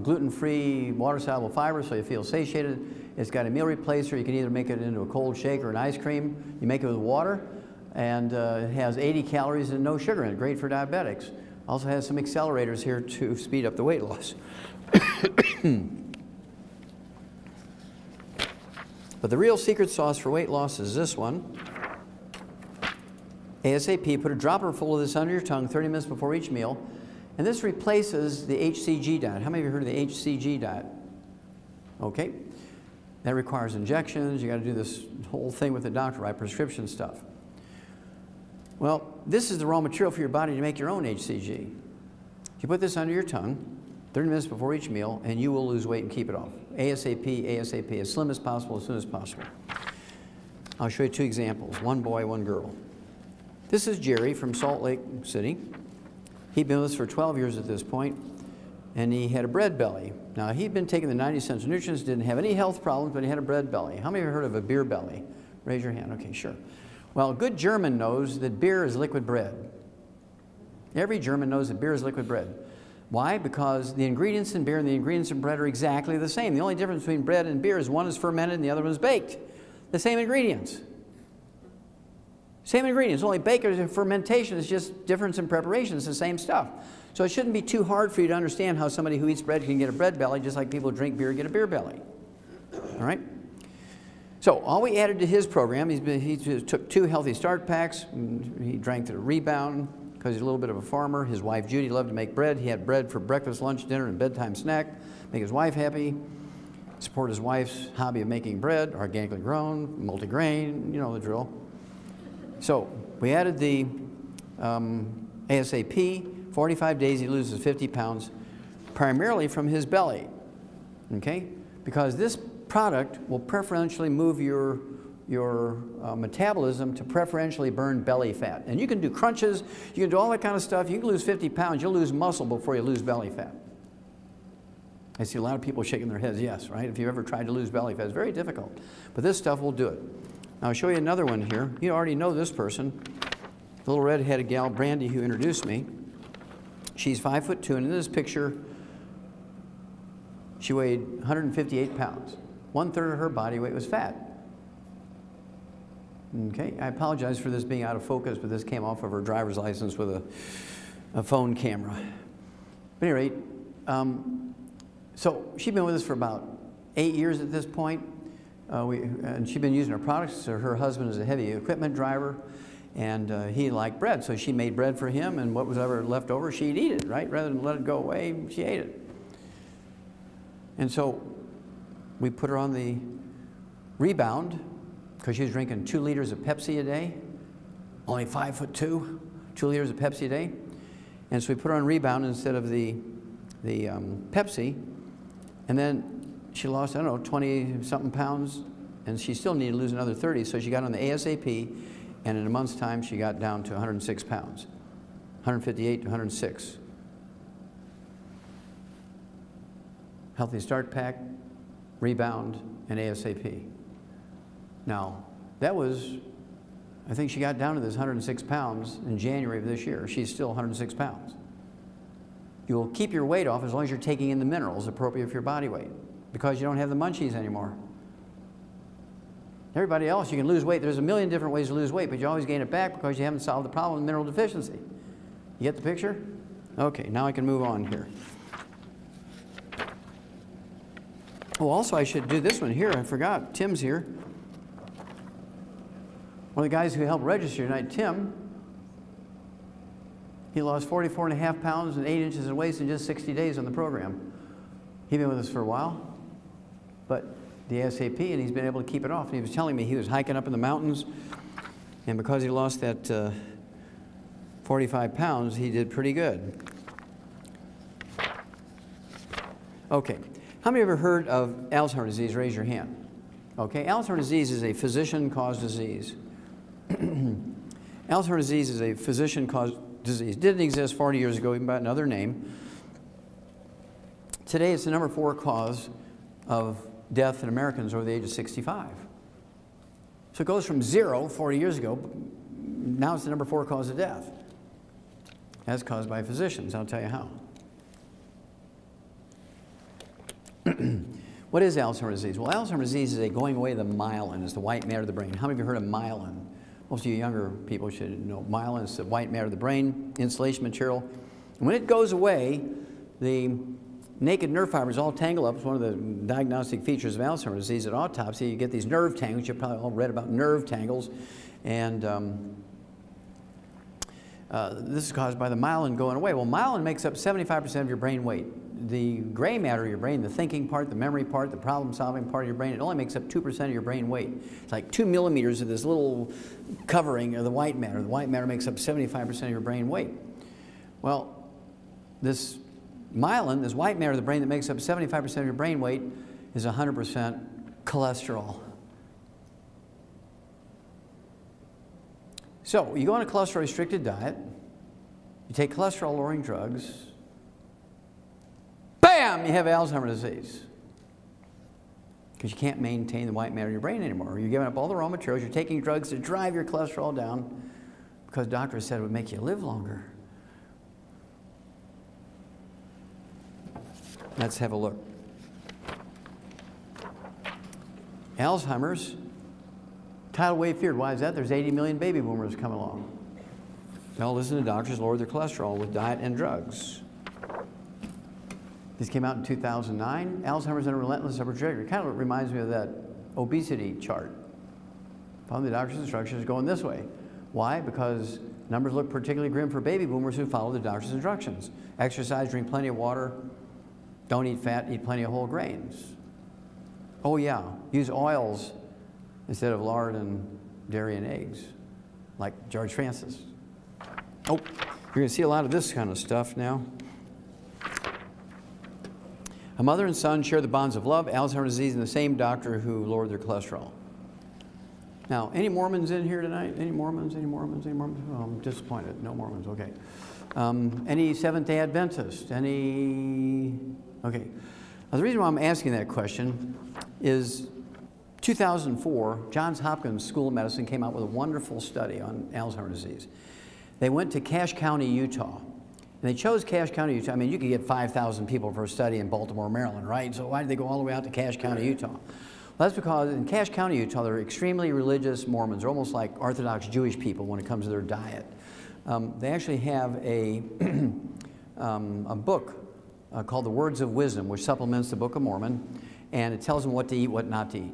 gluten-free, water-soluble fiber, so you feel satiated. It's got a meal replacer. You can either make it into a cold shake or an ice cream. You make it with water, and it has 80 calories and no sugar in it. Great for diabetics. Also has some accelerators here to speed up the weight loss. But the real secret sauce for weight loss is this one. ASAP, put a dropper full of this under your tongue 30 minutes before each meal. And this replaces the HCG diet. How many of you heard of the HCG diet? Okay. That requires injections. You got to do this whole thing with the doctor, right? Prescription stuff. Well, this is the raw material for your body to make your own HCG. You put this under your tongue 30 minutes before each meal, and you will lose weight and keep it off. ASAP, ASAP, as slim as possible, as soon as possible. I'll show you 2 examples, one boy, one girl. This is Jerry from Salt Lake City. He'd been with us for 12 years at this point, and he had a bread belly. Now, he'd been taking the 90 essential nutrients, didn't have any health problems, but he had a bread belly. How many of you heard of a beer belly? Raise your hand. Okay, sure. Well, a good German knows that beer is liquid bread. Every German knows that beer is liquid bread. Why? Because the ingredients in beer and the ingredients in bread are exactly the same. The only difference between bread and beer is one is fermented and the other one is baked. The same ingredients. Same ingredients, only baking and fermentation is just difference in preparation. It's the same stuff. So it shouldn't be too hard for you to understand how somebody who eats bread can get a bread belly, just like people who drink beer get a beer belly. All right? So all we added to his program, he took 2 healthy start packs. He drank to the rebound because he's a little bit of a farmer. His wife Judy loved to make bread. He had bread for breakfast, lunch, dinner, and bedtime snack. Make his wife happy. Support his wife's hobby of making bread, organically grown, multigrain, you know the drill. So we added the ASAP. 45 days he loses 50 pounds, primarily from his belly, okay? Because this product will preferentially move your metabolism to preferentially burn belly fat. And you can do crunches, you can do all that kind of stuff. You can lose 50 pounds, you'll lose muscle before you lose belly fat. I see a lot of people shaking their heads, yes, right? If you've ever tried to lose belly fat, it's very difficult. But this stuff will do it. Now, I'll show you another one here. You already know this person, the little red-headed gal, Brandy, who introduced me. She's 5'2", and in this picture, she weighed 158 pounds. 1/3 of her body weight was fat. Okay, I apologize for this being out of focus, but this came off of her driver's license with a phone camera. But at any rate, so she's been with us for about 8 years at this point. And she'd been using our products. So her husband is a heavy equipment driver, and he liked bread. So she made bread for him, and what was ever left over, she'd eat it, right? Rather than let it go away, she ate it. And so we put her on the rebound because she was drinking 2 liters of Pepsi a day, only 5'2", 2 liters of Pepsi a day. And so we put her on rebound instead of the Pepsi, and then she lost, I don't know, 20-something pounds, and she still needed to lose another 30, so she got on the ASAP, and in a month's time, she got down to 106 pounds, 158 to 106. Healthy Start Pack, Rebound, and ASAP. Now, that was, I think she got down to this 106 pounds in January of this year. She's still 106 pounds. You'll keep your weight off as long as you're taking in the minerals appropriate for your body weight, because you don't have the munchies anymore. Everybody else, you can lose weight. There's a million different ways to lose weight, but you always gain it back because you haven't solved the problem of mineral deficiency. You get the picture? Okay, now I can move on here. Oh, also I should do this one here. I forgot. Tim's here. One of the guys who helped register tonight, Tim, he lost 44.5 pounds and 8 inches in waist in just 60 days on the program. He's been with us for a while, but the ASAP, and he's been able to keep it off. And he was telling me he was hiking up in the mountains, and because he lost that 45 pounds, he did pretty good. Okay, how many of you have heard of Alzheimer's disease? Raise your hand. Okay, Alzheimer's disease is a physician-caused disease. Alzheimer's disease is a physician-caused disease. It didn't exist 40 years ago, even by another name. Today, it's the number 4 cause of death in Americans over the age of 65. So it goes from 0 40 years ago, now it's the number 4 cause of death. As caused by physicians, I'll tell you how. What is Alzheimer's disease? Well, Alzheimer's disease is a going away of the myelin. It's the white matter of the brain. How many of you heard of myelin? Most of you younger people should know myelin is the white matter of the brain, insulation material. And when it goes away, the naked nerve fibers all tangle up. It's one of the diagnostic features of Alzheimer's disease. At autopsy, you get these nerve tangles. You've probably all read about nerve tangles. And this is caused by the myelin going away. Well, myelin makes up 75% of your brain weight. The gray matter of your brain, the thinking part, the memory part, the problem-solving part of your brain, it only makes up 2% of your brain weight. It's like 2 millimeters of this little covering of the white matter. The white matter makes up 75% of your brain weight. Well, this Myelin, this white matter of the brain that makes up 75% of your brain weight, is 100% cholesterol. So you go on a cholesterol-restricted diet, you take cholesterol-lowering drugs, bam, you have Alzheimer's disease. Because you can't maintain the white matter in your brain anymore. You're giving up all the raw materials, you're taking drugs to drive your cholesterol down because doctors said it would make you live longer. Let's have a look. Alzheimer's, tidal wave feared. Why is that? There's 80 million baby boomers coming along. They'll listen to doctors, lower their cholesterol with diet and drugs. This came out in 2009. Alzheimer's on a relentless upward trajectory. Kind of reminds me of that obesity chart. Following the doctor's instructions going this way. Why? Because numbers look particularly grim for baby boomers who follow the doctor's instructions. Exercise, drink plenty of water, don't eat fat, eat plenty of whole grains. Oh yeah, use oils instead of lard and dairy and eggs, like George Francis. Oh, you're going to see a lot of this kind of stuff now. A mother and son share the bonds of love, Alzheimer's disease, and the same doctor who lowered their cholesterol. Now, any Mormons in here tonight? Any Mormons? Any Mormons? Any Mormons? Oh, I'm disappointed. No Mormons. Okay. Any Seventh-day Adventists? Any? Okay. Now, the reason why I'm asking that question is 2004, Johns Hopkins School of Medicine came out with a wonderful study on Alzheimer's disease. They went to Cache County, Utah. And they chose Cache County, Utah. I mean, you could get 5,000 people for a study in Baltimore, Maryland, right? So why did they go all the way out to Cache County, Utah? Well, that's because in Cache County, Utah, they're extremely religious Mormons. They're almost like Orthodox Jewish people when it comes to their diet. They actually have a book called The Words of Wisdom, which supplements the Book of Mormon, and it tells them what to eat, what not to eat,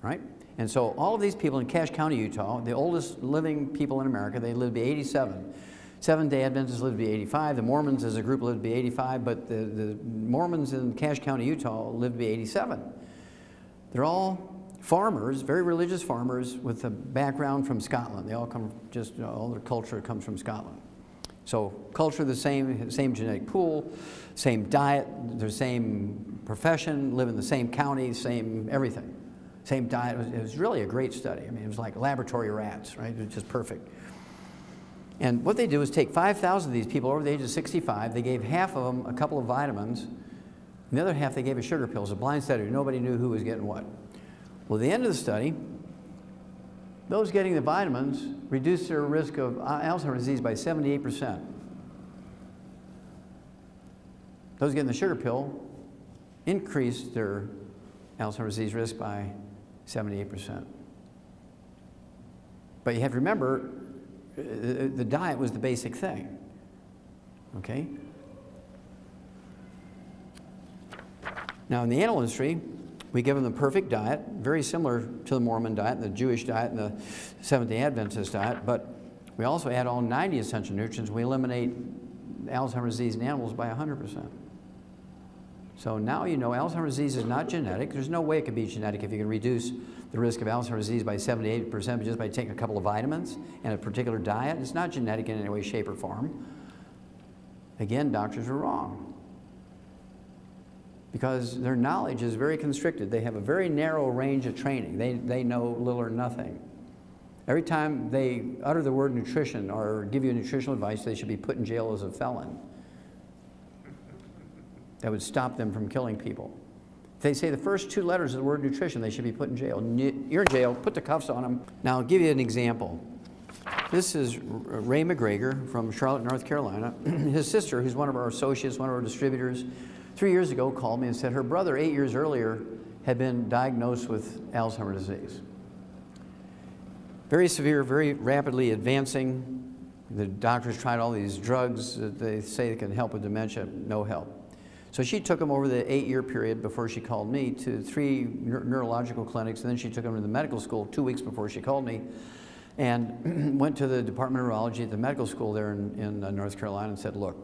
right? And so all of these people in Cache County, Utah, the oldest living people in America, they live to be 87. Seventh-day Adventists live to be 85. The Mormons as a group live to be 85, but the Mormons in Cache County, Utah live to be 87. They're all farmers, very religious farmers with a background from Scotland. They all come, just all their culture comes from Scotland. So culture the same genetic pool, same diet, their same profession, live in the same county, same everything. Same diet. It was really a great study. I mean, it was like laboratory rats, right? It was just perfect. And what they did was take 5,000 of these people over the age of 65. They gave half of them a couple of vitamins, and the other half they gave a sugar pill. It was a blind study. Nobody knew who was getting what. Well, at the end of the study, those getting the vitamins reduced their risk of Alzheimer's disease by 78%. Those getting the sugar pill increased their Alzheimer's disease risk by 78%. But you have to remember, the diet was the basic thing, okay? Now in the animal industry, we give them the perfect diet, very similar to the Mormon diet, and the Jewish diet, and the Seventh-day Adventist diet, but we also add all 90 essential nutrients. We eliminate Alzheimer's disease in animals by 100%. So now you know Alzheimer's disease is not genetic. There's no way it could be genetic if you can reduce the risk of Alzheimer's disease by 78% just by taking a couple of vitamins and a particular diet. It's not genetic in any way, shape, or form. Again, doctors are wrong because their knowledge is very constricted. They have a very narrow range of training. They know little or nothing. Every time they utter the word nutrition or give you nutritional advice, they should be put in jail as a felon. That would stop them from killing people. If they say the first two letters of the word nutrition, they should be put in jail. You're in jail, put the cuffs on them. Now, I'll give you an example. This is Ray McGregor from Charlotte, North Carolina. His sister, who's one of our associates, one of our distributors, 3 years ago called me and said her brother 8 years earlier had been diagnosed with Alzheimer's disease. Very severe, very rapidly advancing. The doctors tried all these drugs that they say they can help with dementia, no help. So she took him over the 8-year period before she called me to 3 neurological clinics, and then she took him to the medical school 2 weeks before she called me, and went to the Department of Neurology at the medical school there in North Carolina and said, look,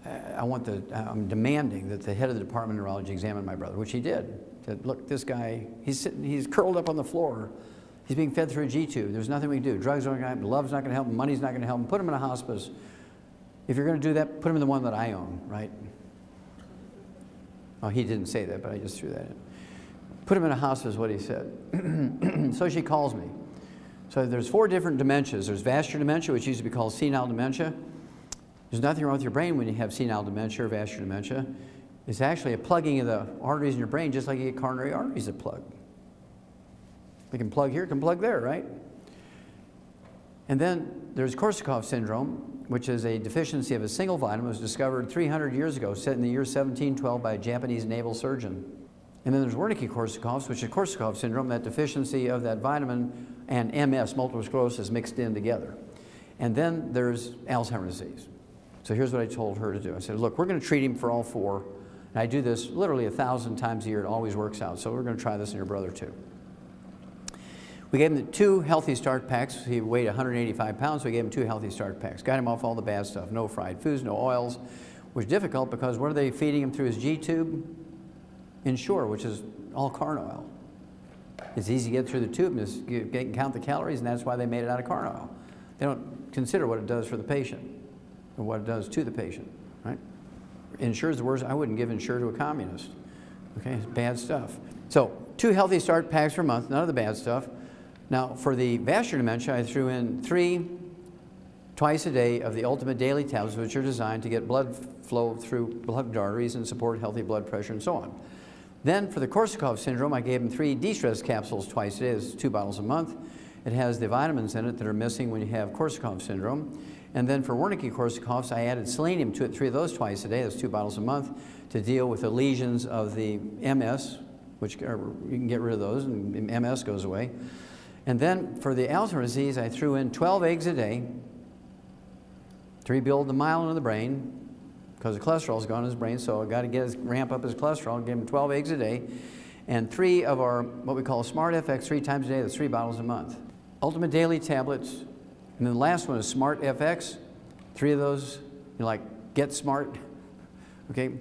I'm demanding that the head of the Department of Neurology examine my brother, which he did. Said, look, this guy, he's curled up on the floor. He's being fed through a G-tube. There's nothing we can do. Drugs aren't going to help him. Love's not going to help him. Money's not going to help him. Put him in a hospice. If you're going to do that, put him in the one that I own, right? Oh, he didn't say that, but I just threw that in. Put him in a hospice, what he said. So she calls me. So there's 4 different dementias. There's vascular dementia, which used to be called senile dementia. There's nothing wrong with your brain when you have senile dementia or vascular dementia. It's actually a plugging of the arteries in your brain, just like you get coronary arteries that plug. They can plug here, can plug there, right? And then there's Korsakoff syndrome, which is a deficiency of a single vitamin. It was discovered 300 years ago, set in the year 1712 by a Japanese naval surgeon. And then there's Wernicke-Korsakoff's, which is Korsakoff syndrome, that deficiency of that vitamin and MS, multiple sclerosis, mixed in together. And then there's Alzheimer's disease. So here's what I told her to do. I said, look, we're going to treat him for all 4. And I do this literally 1,000 times a year. It always works out. So we're going to try this in your brother too. We gave him 2 healthy start packs. He weighed 185 pounds, so we gave him 2 healthy start packs. Got him off all the bad stuff. No fried foods, no oils, which is difficult because what are they feeding him through his G-tube? Ensure, which is all corn oil. It's easy to get through the tube and just count the calories, and that's why they made it out of corn oil. They don't consider what it does for the patient or what it does to the patient, right? Ensure is the worst. I wouldn't give Ensure to a communist. Okay, it's bad stuff. So 2 healthy start packs per month, none of the bad stuff. Now for the vascular dementia, I threw in 3 twice a day of the ultimate daily tablets, which are designed to get blood flow through plugged arteries and support healthy blood pressure and so on. Then for the Korsakoff syndrome, I gave him 3 de-stress capsules twice a day. It's 2 bottles a month. It has the vitamins in it that are missing when you have Korsakoff syndrome. And then for Wernicke-Korsakoff's, I added selenium to it, 3 of those twice a day. That's 2 bottles a month to deal with the lesions of the MS, which you can get rid of those and MS goes away. And then for the Alzheimer's disease, I threw in 12 eggs a day to rebuild the myelin in the brain, because the cholesterol's gone in his brain, so I've got to ramp up his cholesterol, give him 12 eggs a day, and 3 of our, what we call Smart FX 3 times a day, that's 3 bottles a month. Ultimate daily tablets, and then the last one is Smart FX, 3 of those, like Get Smart, okay?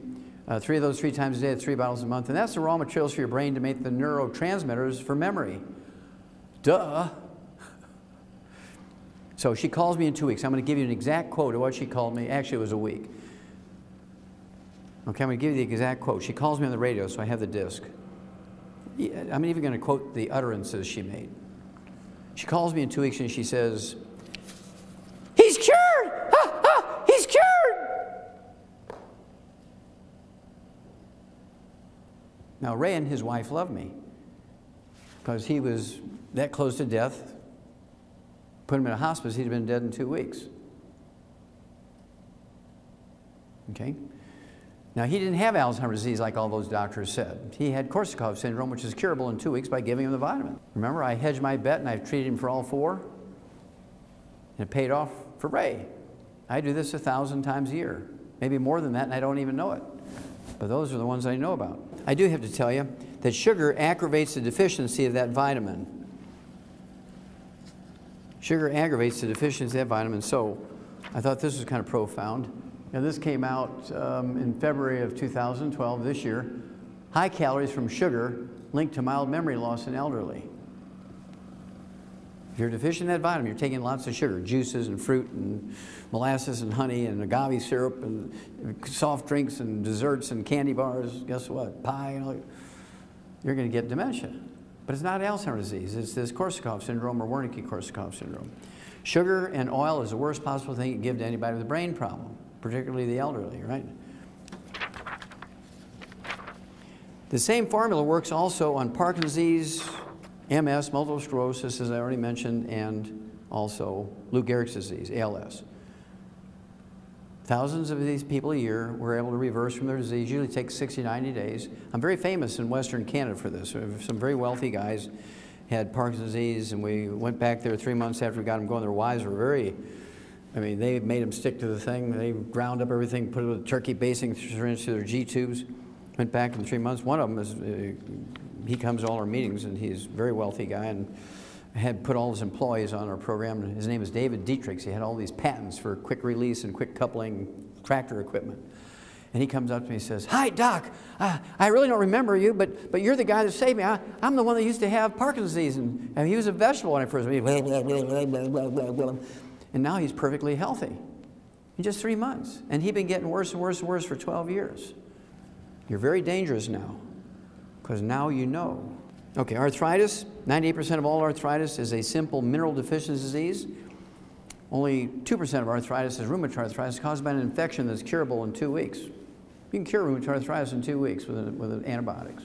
3 of those 3 times a day, that's 3 bottles a month, and that's the raw materials for your brain to make the neurotransmitters for memory. Duh. So she calls me in 2 weeks. I'm going to give you an exact quote of what she called me. Actually, it was a week. Okay, I'm going to give you the exact quote. She calls me on the radio, so I have the disc. I'm even going to quote the utterances she made. She calls me in 2 weeks and she says, "He's cured! Ha, ha, he's cured!" Now, Ray and his wife loved me because he was that close to death. Put him in a hospice, he'd have been dead in 2 weeks. Okay? Now, he didn't have Alzheimer's disease like all those doctors said. He had Korsakoff syndrome, which is curable in 2 weeks by giving him the vitamin. Remember, I hedged my bet and I've treated him for all 4, and it paid off for Ray. I do this 1,000 times a year, maybe more than that, and I don't even know it. But those are the ones I know about. I do have to tell you that sugar aggravates the deficiency of that vitamin. Sugar aggravates the deficiency of that vitamin, so I thought this was kind of profound. And this came out in February of 2012, this year. High calories from sugar linked to mild memory loss in elderly. If you're deficient in that vitamin, you're taking lots of sugar, juices and fruit and molasses and honey and agave syrup and soft drinks and desserts and candy bars. Guess what? Pie and all. You're going to get dementia. But it's not Alzheimer's disease. It's this Korsakoff syndrome or Wernicke-Korsakoff syndrome. Sugar and oil is the worst possible thing you can give to anybody with a brain problem, particularly the elderly, right? The same formula works also on Parkinson's disease, MS, multiple sclerosis, as I already mentioned, and also Lou Gehrig's disease, ALS. Thousands of these people a year were able to reverse from their disease. Usually takes 60, 90 days. I'm very famous in Western Canada for this. Some very wealthy guys had Parkinson's disease, and we went back there 3 months after we got them going. Their wives were very, I mean, they made them stick to the thing. They ground up everything, put it with turkey basing syringe through their G-tubes. Went back in 3 months. One of them is, he comes to all our meetings, and he's a very wealthy guy, and had put all his employees on our program. His name is David Dietrichs. He had all these patents for quick release and quick coupling tractor equipment. And he comes up to me and says, "Hi, Doc. I really don't remember you, but you're the guy that saved me. I'm the one that used to have Parkinson's disease." And he was a vegetable when I first met him. And now he's perfectly healthy in just 3 months. And he'd been getting worse and worse and worse for 12 years. You're very dangerous now, because now you know. Okay, arthritis. 98% of all arthritis is a simple mineral deficiency disease. Only 2% of arthritis is rheumatoid arthritis caused by an infection that's curable in 2 weeks. You can cure rheumatoid arthritis in 2 weeks with antibiotics.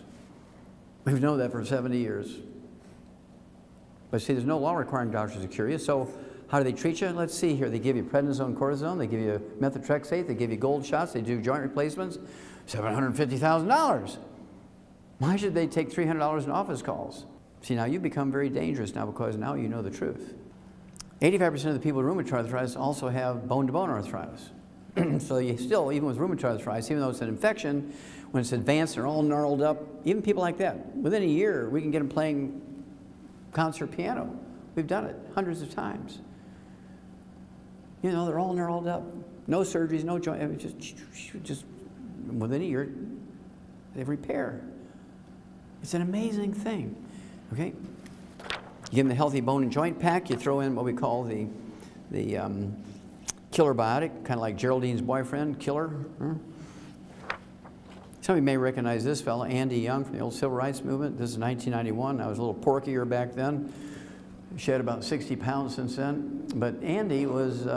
We've known that for 70 years. But see, there's no law requiring doctors to cure you, so how do they treat you? Let's see here. They give you prednisone, cortisone, they give you methotrexate, they give you gold shots, they do joint replacements, $750,000. Why should they take $300 in office calls? See, now you become very dangerous now because now you know the truth. 85% of the people with rheumatoid arthritis also have bone-to-bone arthritis. So you still, even with rheumatoid arthritis, even though it's an infection, when it's advanced, they're all gnarled up, even people like that, within a year, we can get them playing concert piano. We've done it hundreds of times. You know, they're all gnarled up. No surgeries, no joint, just within a year, they repair. It's an amazing thing, okay? You give them the healthy bone and joint pack, you throw in what we call the killer biotic, kind of like Geraldine's boyfriend, Killer. Some of you may recognize this fellow, Andy Young, from the old civil rights movement. This is 1991. I was a little porkier back then. Shed about 60 pounds since then. But Andy was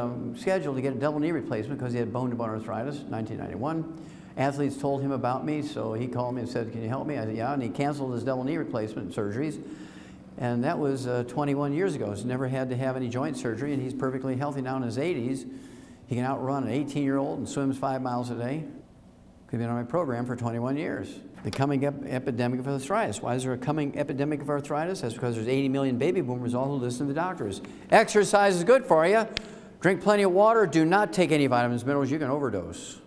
scheduled to get a double knee replacement because he had bone-to-bone arthritis, 1991. Athletes told him about me, so he called me and said, "Can you help me?" I said, "Yeah," and he canceled his double knee replacement surgeries. And that was 21 years ago. He's never had to have any joint surgery, and he's perfectly healthy now in his 80s. He can outrun an 18-year-old and swims 5 miles a day. He's been on my program for 21 years. The coming epidemic of arthritis. Why is there a coming epidemic of arthritis? That's because there's 80 million baby boomers all who listen to the doctors. Exercise is good for you. Drink plenty of water. Do not take any vitamins, minerals. You can overdose.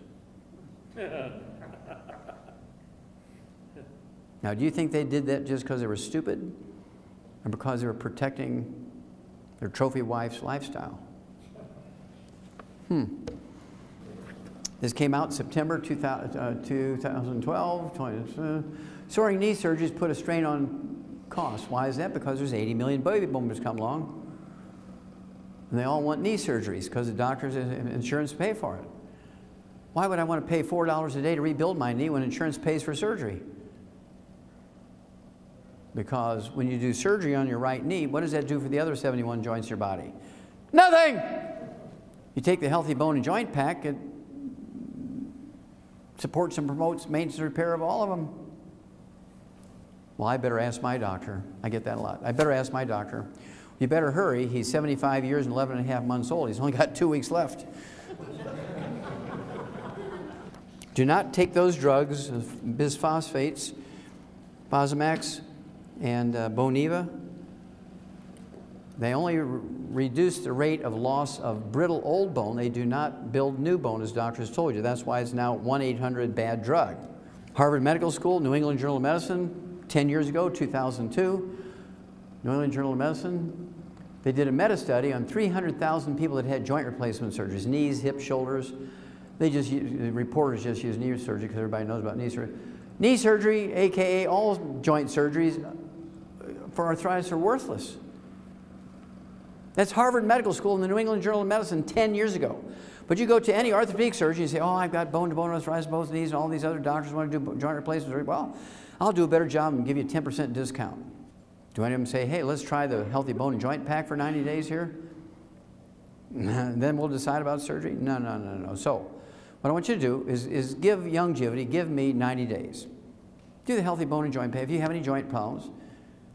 Now, do you think they did that just because they were stupid? Or because they were protecting their trophy wife's lifestyle? This came out in September 2012. Soaring knee surgeries put a strain on costs. Why is that? Because there's 80 million baby boomers come along. And they all want knee surgeries because the doctors and insurance pay for it. Why would I want to pay $4 a day to rebuild my knee when insurance pays for surgery? Because when you do surgery on your right knee, what does that do for the other 71 joints in your body? Nothing! You take the healthy bone and joint pack, it supports and promotes maintenance and repair of all of them. Well, I better ask my doctor. I get that a lot. I better ask my doctor. You better hurry. He's 75 years and 11 and a half months old. He's only got 2 weeks left. Do not take those drugs, bisphosphates, Fosamax, and Boniva. They only reduce the rate of loss of brittle old bone. They do not build new bone, as doctors told you. That's why it's now 1-800-BAD-DRUG. Harvard Medical School, New England Journal of Medicine, 10 years ago, 2002. New England Journal of Medicine, they did a meta-study on 300,000 people that had joint replacement surgeries, knees, hips, shoulders. The reporters just use knee surgery because everybody knows about knee surgery. Knee surgery, AKA all joint surgeries for arthritis, are worthless. That's Harvard Medical School and the New England Journal of Medicine 10 years ago. But you go to any orthopedic surgeon and say, "Oh, I've got bone-to-bone arthritis, both knees, and all these other doctors want to do joint replacement." Well, I'll do a better job and give you a 10% discount. Do any of them say, "Hey, let's try the healthy bone and joint pack for 90 days here? Then we'll decide about surgery"? No, no, no, no. So what I want you to do is give Youngevity, give me 90 days. Do the healthy bone and joint pack. If you have any joint problems,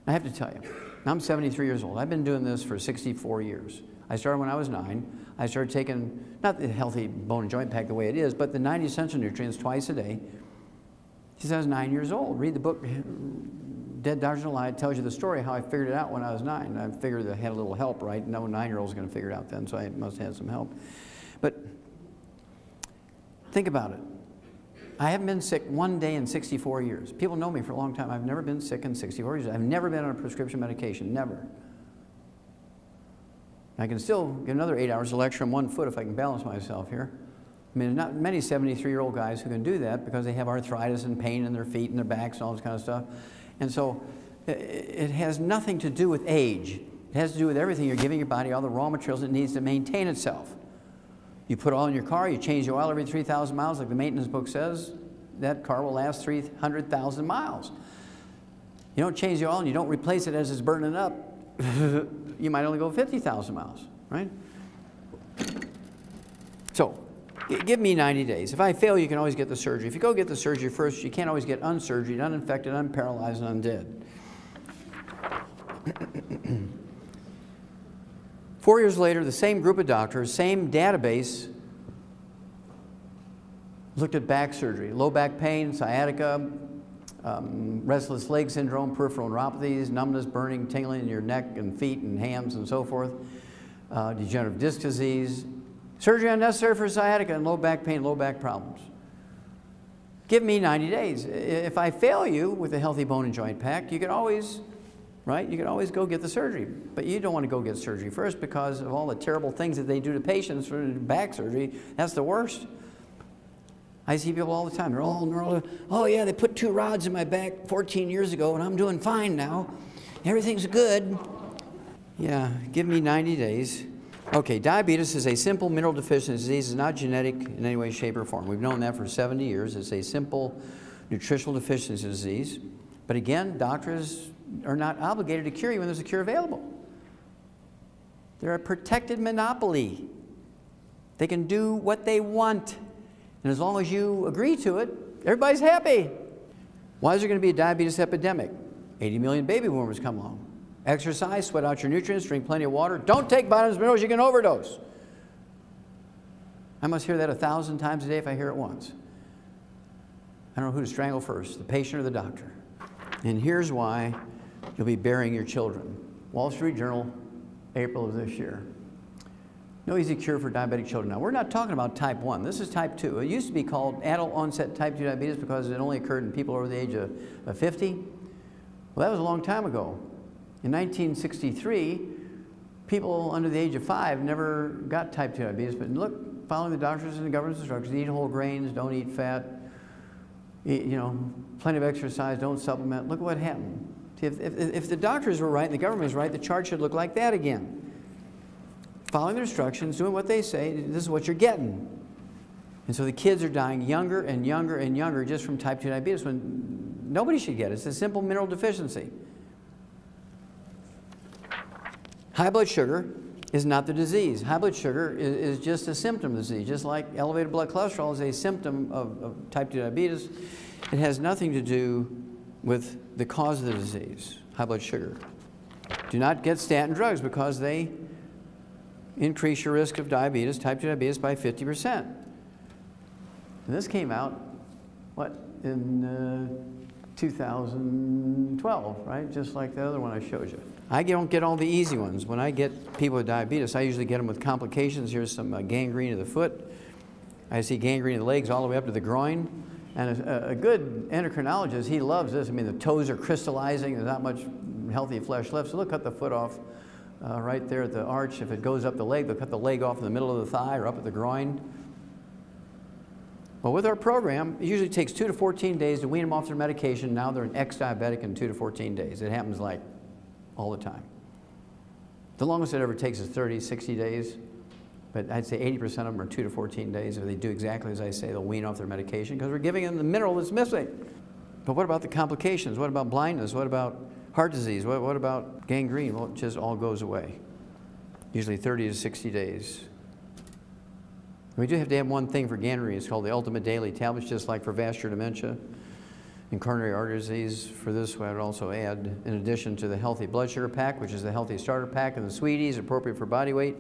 I have to tell you, I'm 73 years old. I've been doing this for 64 years. I started when I was 9. I started taking, not the healthy bone and joint pack the way it is, but the 90 essential nutrients twice a day since I was 9 years old. Read the book, Dead Doctors Don't Lie. It tells you the story how I figured it out when I was 9. I figured I had a little help, right? No 9-year-old's going to figure it out then, so I must have had some help. But think about it. I haven't been sick one day in 64 years. People know me for a long time. I've never been sick in 64 years. I've never been on a prescription medication, never. I can still get another 8 hours of lecture on 1 foot if I can balance myself here. I mean, there's not many 73-year-old guys who can do that because they have arthritis and pain in their feet and their backs and all this kind of stuff. And so it has nothing to do with age. It has to do with everything. You're giving your body all the raw materials it needs to maintain itself. You put oil in your car, you change the oil every 3,000 miles like the maintenance book says, that car will last 300,000 miles. You don't change the oil and you don't replace it as it's burning up, you might only go 50,000 miles, right? So, give me 90 days. If I fail, you can always get the surgery. If you go get the surgery first, you can't always get unsurgery, uninfected, unparalyzed, and undead. 4 years later, the same group of doctors, same database, looked at back surgery, low back pain, sciatica, restless leg syndrome, peripheral neuropathies, numbness, burning, tingling in your neck and feet and hands and so forth, degenerative disc disease, surgery unnecessary for sciatica and low back pain, low back problems. Give me 90 days. If I fail you with a healthy bone and joint pack, you can always, right? You can always go get the surgery. But you don't want to go get surgery first because of all the terrible things that they do to patients for back surgery. That's the worst. I see people all the time. They're all neuro. Oh yeah, they put 2 rods in my back 14 years ago and I'm doing fine now. Everything's good. Yeah, give me 90 days. Okay, diabetes is a simple mineral deficiency disease. It's not genetic in any way, shape, or form. We've known that for 70 years. It's a simple nutritional deficiency disease. But again, doctors are not obligated to cure you when there's a cure available. They're a protected monopoly. They can do what they want. And as long as you agree to it, everybody's happy. Why is there going to be a diabetes epidemic? 80 million baby boomers come along. Exercise, sweat out your nutrients, drink plenty of water. Don't take vitamins and minerals, you can overdose. I must hear that 1,000 times a day if I hear it once. I don't know who to strangle first, the patient or the doctor. And here's why you'll be burying your children. Wall Street Journal, April of this year. No easy cure for diabetic children. Now, we're not talking about type 1. This is type 2. It used to be called adult onset type 2 diabetes because it only occurred in people over the age of 50. Well, that was a long time ago. In 1963, people under the age of 5 never got type 2 diabetes, but look, following the doctors and the government's instructions, eat whole grains, don't eat fat, eat, plenty of exercise, don't supplement. Look what happened. See, if the doctors were right and the government was right, the chart should look like that again. Following their instructions, doing what they say, this is what you're getting. And so the kids are dying younger and younger and younger just from type 2 diabetes when nobody should get it. It's a simple mineral deficiency. High blood sugar is not the disease. High blood sugar is just a symptom of the disease. Just like elevated blood cholesterol is a symptom of type 2 diabetes, it has nothing to do with the cause of the disease, high blood sugar. Do not get statin drugs because they increase your risk of diabetes, type 2 diabetes, by 50%. And this came out, in 2012, right? Just like the other one I showed you. I don't get all the easy ones. When I get people with diabetes, I usually get them with complications. Here's some gangrene of the foot. I see gangrene of the legs all the way up to the groin. And a good endocrinologist, he loves this. I mean, the toes are crystallizing. There's not much healthy flesh left. So they'll cut the foot off right there at the arch. If it goes up the leg, they'll cut the leg off in the middle of the thigh or up at the groin. Well, with our program, it usually takes 2 to 14 days to wean them off their medication. Now they're an ex-diabetic in 2 to 14 days. It happens like all the time. The longest it ever takes is 30, 60 days. But I'd say 80% of them are 2 to 14 days. If they do exactly as I say, they'll wean off their medication because we're giving them the mineral that's missing. But what about the complications? What about blindness? What about heart disease? What about gangrene? Well, it just all goes away. Usually 30 to 60 days. We do have to have one thing for gangrene. It's called the Ultimate Daily Tablets, just like for vascular dementia and coronary artery disease. For this, I would also add, in addition to the Healthy Blood Sugar Pack, which is the Healthy Starter Pack, and the Sweeties, appropriate for body weight.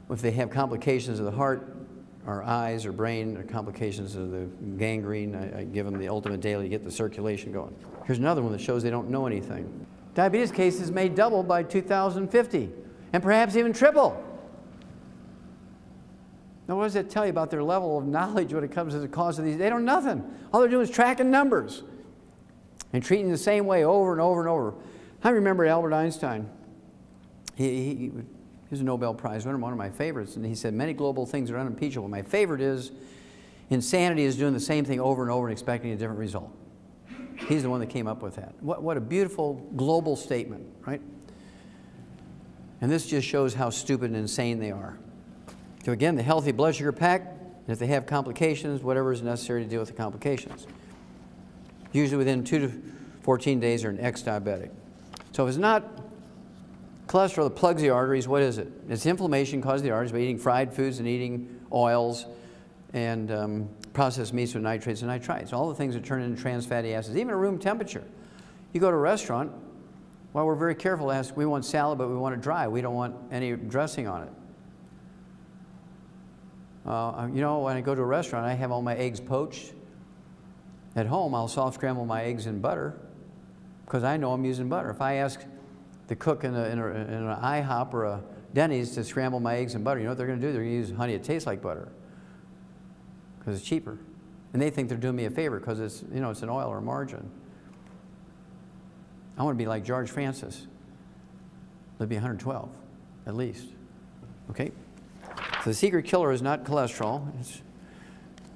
If they have complications of the heart, or eyes, or brain, or complications of the gangrene, I give them the Ultimate Daily to get the circulation going. Here's another one that shows they don't know anything. Diabetes cases may double by 2050, and perhaps even triple. Now, what does that tell you about their level of knowledge when it comes to the cause of these? They don't know nothing. All they're doing is tracking numbers and treating the same way over and over and over. I remember Albert Einstein. He was a Nobel Prize winner, one of my favorites, and he said, many global things are unimpeachable. My favorite is, insanity is doing the same thing over and over and expecting a different result. He's the one that came up with that. What a beautiful global statement, right? And this just shows how stupid and insane they are. So again, the Healthy Blood Sugar Pack, And if they have complications, whatever is necessary to deal with the complications. Usually within 2 to 14 days, they're an ex-diabetic. So if it's not cholesterol that plugs the arteries, what is it? It's inflammation caused the arteries by eating fried foods and eating oils and processed meats with nitrates and nitrites. All the things that turn into trans fatty acids, even at room temperature. You go to a restaurant, well, we're very careful to ask, we want salad, but we want it dry. We don't want any dressing on it. You know, when I go to a restaurant, I have all my eggs poached. At home, I'll soft scramble my eggs in butter because I know I'm using butter. If I ask the cook in an IHOP or a Denny's to scramble my eggs in butter, you know what they're going to do? They're going to use honey that tastes like butter because it's cheaper. And they think they're doing me a favor because it's, you know, it's an oil or margarine. I want to be like George Francis. It'll be 112, at least. Okay? So the secret killer is not cholesterol.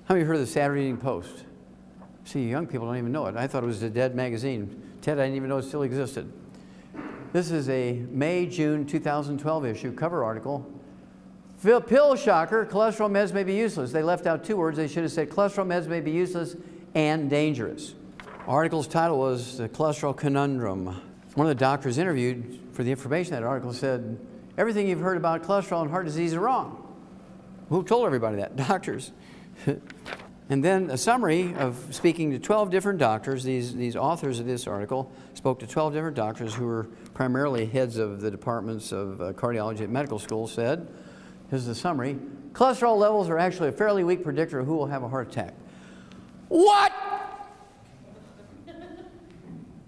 How many of you heard of the Saturday Evening Post? See, young people don't even know it. I thought it was a dead magazine. Ted, I didn't even know it still existed. This is a May-June 2012 issue, cover article. Pill shocker, cholesterol meds may be useless. They left out 2 words. They should have said cholesterol meds may be useless and dangerous. Article's title was The Cholesterol Conundrum. One of the doctors interviewed for the information in that article said, everything you've heard about cholesterol and heart disease is wrong. Who told everybody that? Doctors. And then a summary of speaking to 12 different doctors. These authors of this article spoke to 12 different doctors who were primarily heads of the departments of cardiology at medical school, said, here's the summary, cholesterol levels are actually a fairly weak predictor of who will have a heart attack. What?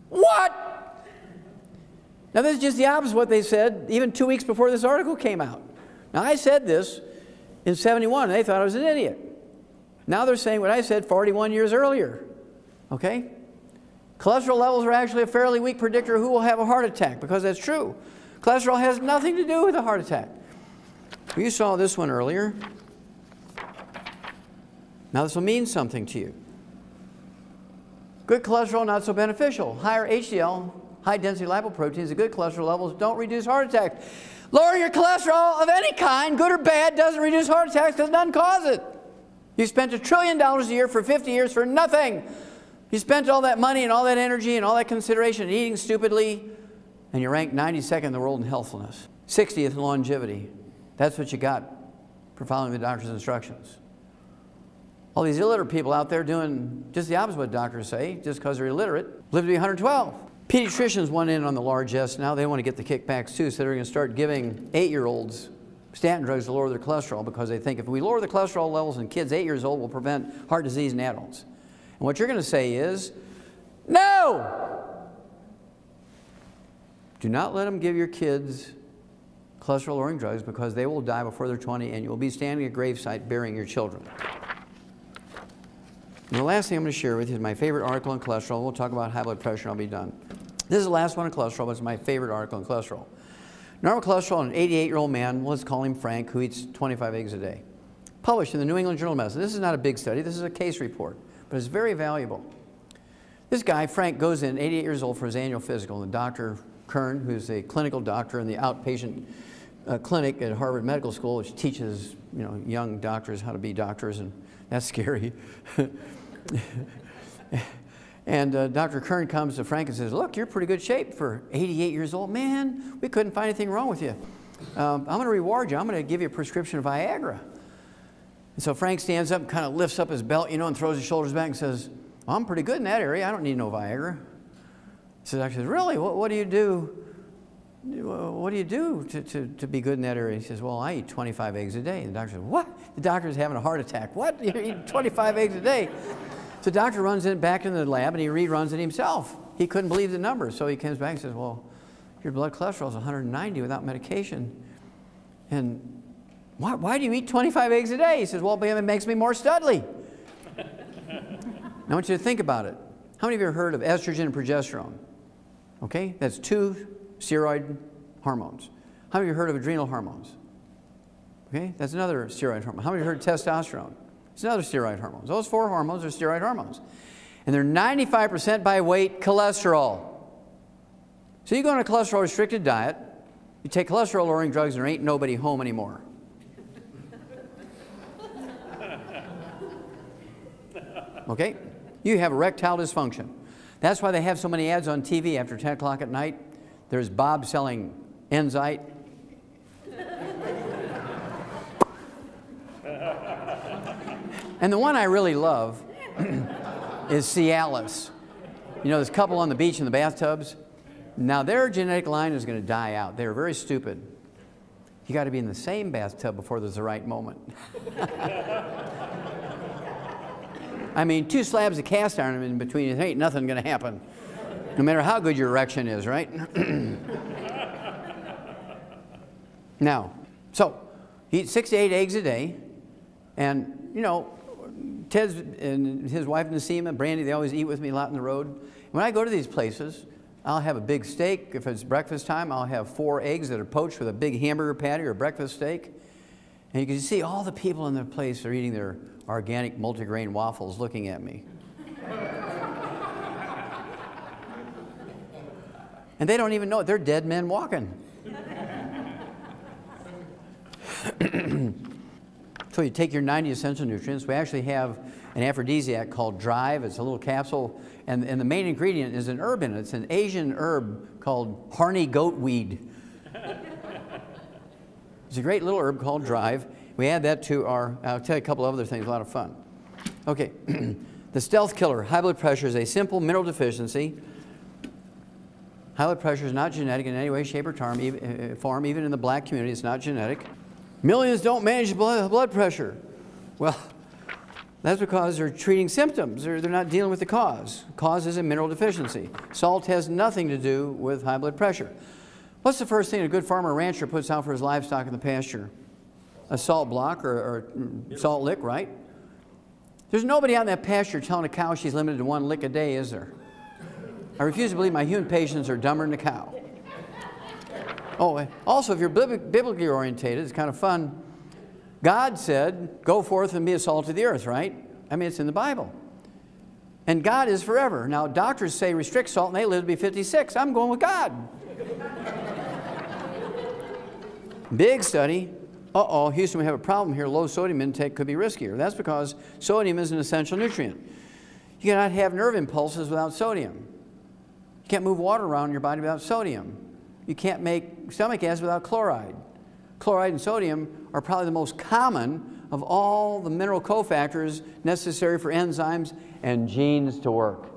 What? Now this is just the opposite of what they said even 2 weeks before this article came out. Now I said this in '71 and they thought I was an idiot. Now they're saying what I said 41 years earlier. Okay? Cholesterol levels are actually a fairly weak predictor of who will have a heart attack, because that's true. Cholesterol has nothing to do with a heart attack. You saw this one earlier. Now this will mean something to you. Good cholesterol, not so beneficial. Higher HDL, high density lipoproteins, the good cholesterol levels don't reduce heart attacks. Lower your cholesterol of any kind, good or bad, doesn't reduce heart attacks because it doesn't cause it. You spent $1 trillion a year for 50 years for nothing. You spent all that money and all that energy and all that consideration eating stupidly, and you ranked 92nd in the world in healthfulness. 60th in longevity. That's what you got for following the doctor's instructions. All these illiterate people out there doing just the opposite of what doctors say, just because they're illiterate, live to be 112. Pediatricians want in on the largesse now. They want to get the kickbacks too, so they're going to start giving 8-year-olds statin drugs to lower their cholesterol, because they think if we lower the cholesterol levels in kids 8 years old, we'll prevent heart disease in adults. And what you're going to say is, no! Do not let them give your kids cholesterol-lowering drugs, because they will die before they're 20 and you'll be standing at a gravesite burying your children. And the last thing I'm going to share with you is my favorite article on cholesterol. We'll talk about high blood pressure and I'll be done. This is the last one on cholesterol, but it's my favorite article on cholesterol. Normal cholesterol in an 88-year-old man, let's call him Frank, who eats 25 eggs a day. Published in the New England Journal of Medicine. This is not a big study, this is a case report, but it's very valuable. This guy, Frank, goes in, 88 years old, for his annual physical. And Dr. Kern, who's a clinical doctor in the outpatient clinic at Harvard Medical School, which teaches young doctors how to be doctors, and that's scary. And Dr. Kern comes to Frank and says, look, you're in pretty good shape for 88 years old. Man, we couldn't find anything wrong with you. I'm going to reward you. I'm going to give you a prescription of Viagra. And so Frank stands up and kind of lifts up his belt, and throws his shoulders back and says, well, I'm pretty good in that area. I don't need no Viagra. So the doctor says, really? What do you do? What do you do to be good in that area? He says, well, I eat 25 eggs a day. And the doctor says, what? The doctor's having a heart attack. What? You eat 25 eggs a day? So the doctor runs back into the lab and he reruns it himself. He couldn't believe the numbers. So he comes back and says, well, your blood cholesterol is 190 without medication. And why do you eat 25 eggs a day? He says, well, it makes me more studly. Now I want you to think about it. How many of you have heard of estrogen and progesterone? Okay, that's 2 steroid hormones. How many of you have heard of adrenal hormones? Okay, that's another steroid hormone. How many of you have heard of testosterone? It's another steroid hormone. Those 4 hormones are steroid hormones. And they're 95% by weight cholesterol. So you go on a cholesterol-restricted diet, you take cholesterol-lowering drugs, and there ain't nobody home anymore. Okay? You have erectile dysfunction. That's why they have so many ads on TV after 10 o'clock at night. There's Bob selling Enzyte. And the one I really love is Cialis. You know, this couple on the beach in the bathtubs? Now, their genetic line is going to die out. They're very stupid. You got to be in the same bathtub before there's the right moment. I mean, 2 slabs of cast iron in between, there ain't nothing going to happen. No matter how good your erection is, right? Now, so, eat 6 to 8 eggs a day. And, you know, Ted's and his wife Nasima, Brandy, they always eat with me a lot on the road. When I go to these places, I'll have a big steak. If it's breakfast time, I'll have 4 eggs that are poached with a big hamburger patty or a breakfast steak. And you can see all the people in the place are eating their organic multigrain waffles looking at me. And they don't even know it. They're dead men walking. So you take your 90 essential nutrients. We actually have an aphrodisiac called Drive. It's a little capsule, and the main ingredient is an herb in it. It's an Asian herb called Harney goatweed. It's a great little herb called Drive. We add that to our, I'll tell you a couple of other things, a lot of fun. Okay, the stealth killer, high blood pressure, is a simple mineral deficiency. High blood pressure is not genetic in any way, shape, or form. Even in the black community, it's not genetic. Millions don't manage blood pressure. Well, that's because they're treating symptoms. They're not dealing with the cause. Cause is a mineral deficiency. Salt has nothing to do with high blood pressure. What's the first thing a good farmer or rancher puts out for his livestock in the pasture? A salt block or salt lick, right? There's nobody out in that pasture telling a cow she's limited to 1 lick a day, is there? I refuse to believe my human patients are dumber than the cow. Oh, also, if you're biblically orientated, it's kind of fun. God said, go forth and be a salt of the earth, right? I mean, it's in the Bible. And God is forever. Now, doctors say restrict salt and they live to be 56. I'm going with God. Big study. Uh-oh, Houston, we have a problem here. Low sodium intake could be riskier. That's because sodium is an essential nutrient. You cannot have nerve impulses without sodium. You can't move water around in your body without sodium. You can't make stomach acid without chloride. Chloride and sodium are probably the most common of all the mineral cofactors necessary for enzymes and genes to work.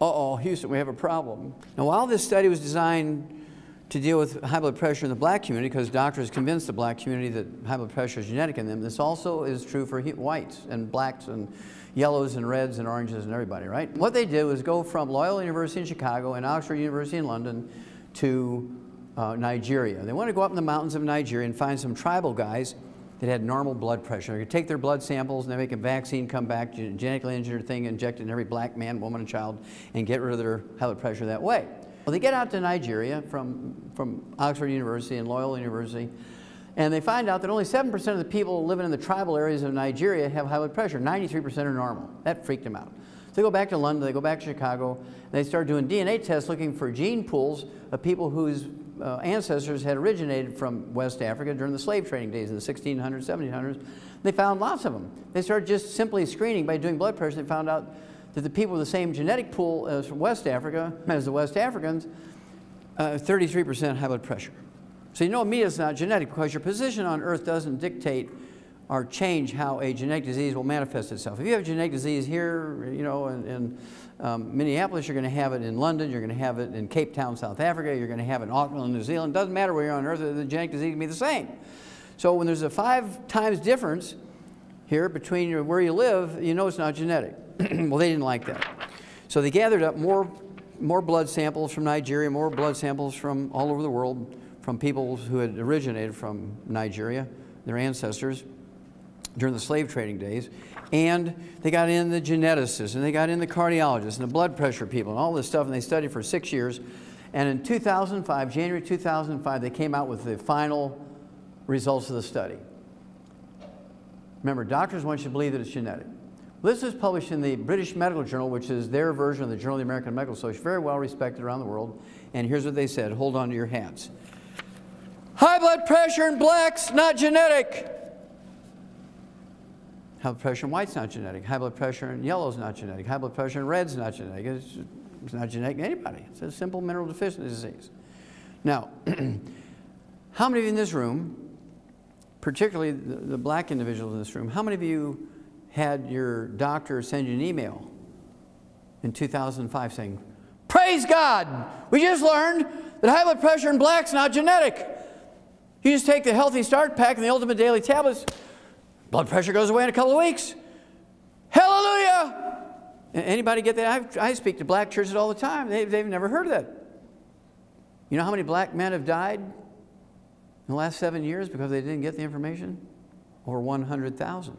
Uh-oh, Houston, we have a problem. Now, while this study was designed to deal with high blood pressure in the black community, because doctors convinced the black community that high blood pressure is genetic in them, this also is true for whites and blacks and yellows and reds and oranges and everybody, right? What they did was go from Loyola University in Chicago and Oxford University in London to Nigeria. They wanted to go up in the mountains of Nigeria and find some tribal guys that had normal blood pressure. They could take their blood samples and they make a vaccine come back, genetically engineered thing, injected in every black man, woman, and child, and get rid of their high blood pressure that way. Well, they get out to Nigeria from Oxford University and Loyola University, and they find out that only 7% of the people living in the tribal areas of Nigeria have high blood pressure. 93% are normal. That freaked them out. So they go back to London, they go back to Chicago, and they start doing DNA tests looking for gene pools of people whose ancestors had originated from West Africa during the slave trading days in the 1600s, 1700s. They found lots of them. They started just simply screening by doing blood pressure. They found out that the people with the same genetic pool as from West Africa, as the West Africans, 33% high blood pressure. So you know immediately it's not genetic because your position on Earth doesn't dictate or change how a genetic disease will manifest itself. If you have a genetic disease here, you know, in Minneapolis, you're going to have it in London, you're going to have it in Cape Town, South Africa, you're going to have it in Auckland, New Zealand. It doesn't matter where you're on Earth, the genetic disease can be the same. So when there's a 5 times difference here between where you live, you know it's not genetic. Well, they didn't like that. So they gathered up more blood samples from Nigeria, more blood samples from all over the world, from people who had originated from Nigeria, their ancestors, during the slave trading days. And they got in the geneticists, and they got in the cardiologists, and the blood pressure people, and all this stuff, and they studied for 6 years. And in 2005, January 2005, they came out with the final results of the study. Remember, doctors want you to believe that it's genetic. This was published in the British Medical Journal, which is their version of the Journal of the American Medical Association, very well respected around the world. And here's what they said. Hold on to your hats. High blood pressure in blacks, not genetic. High blood pressure in white's not genetic. High blood pressure in yellow's not genetic. High blood pressure in red's not genetic. It's not genetic in anybody. It's a simple mineral deficiency disease. Now, how many of you in this room, particularly the black individuals in this room, how many of you had your doctor send you an email in 2005 saying, "Praise God, we just learned that high blood pressure in black's not genetic. You just take the Healthy Start Pack and the Ultimate Daily Tablets, blood pressure goes away in a couple of weeks. Hallelujah!" Anybody get that? I speak to black churches all the time. They've never heard of that. You know how many black men have died in the last 7 years because they didn't get the information? Over 100,000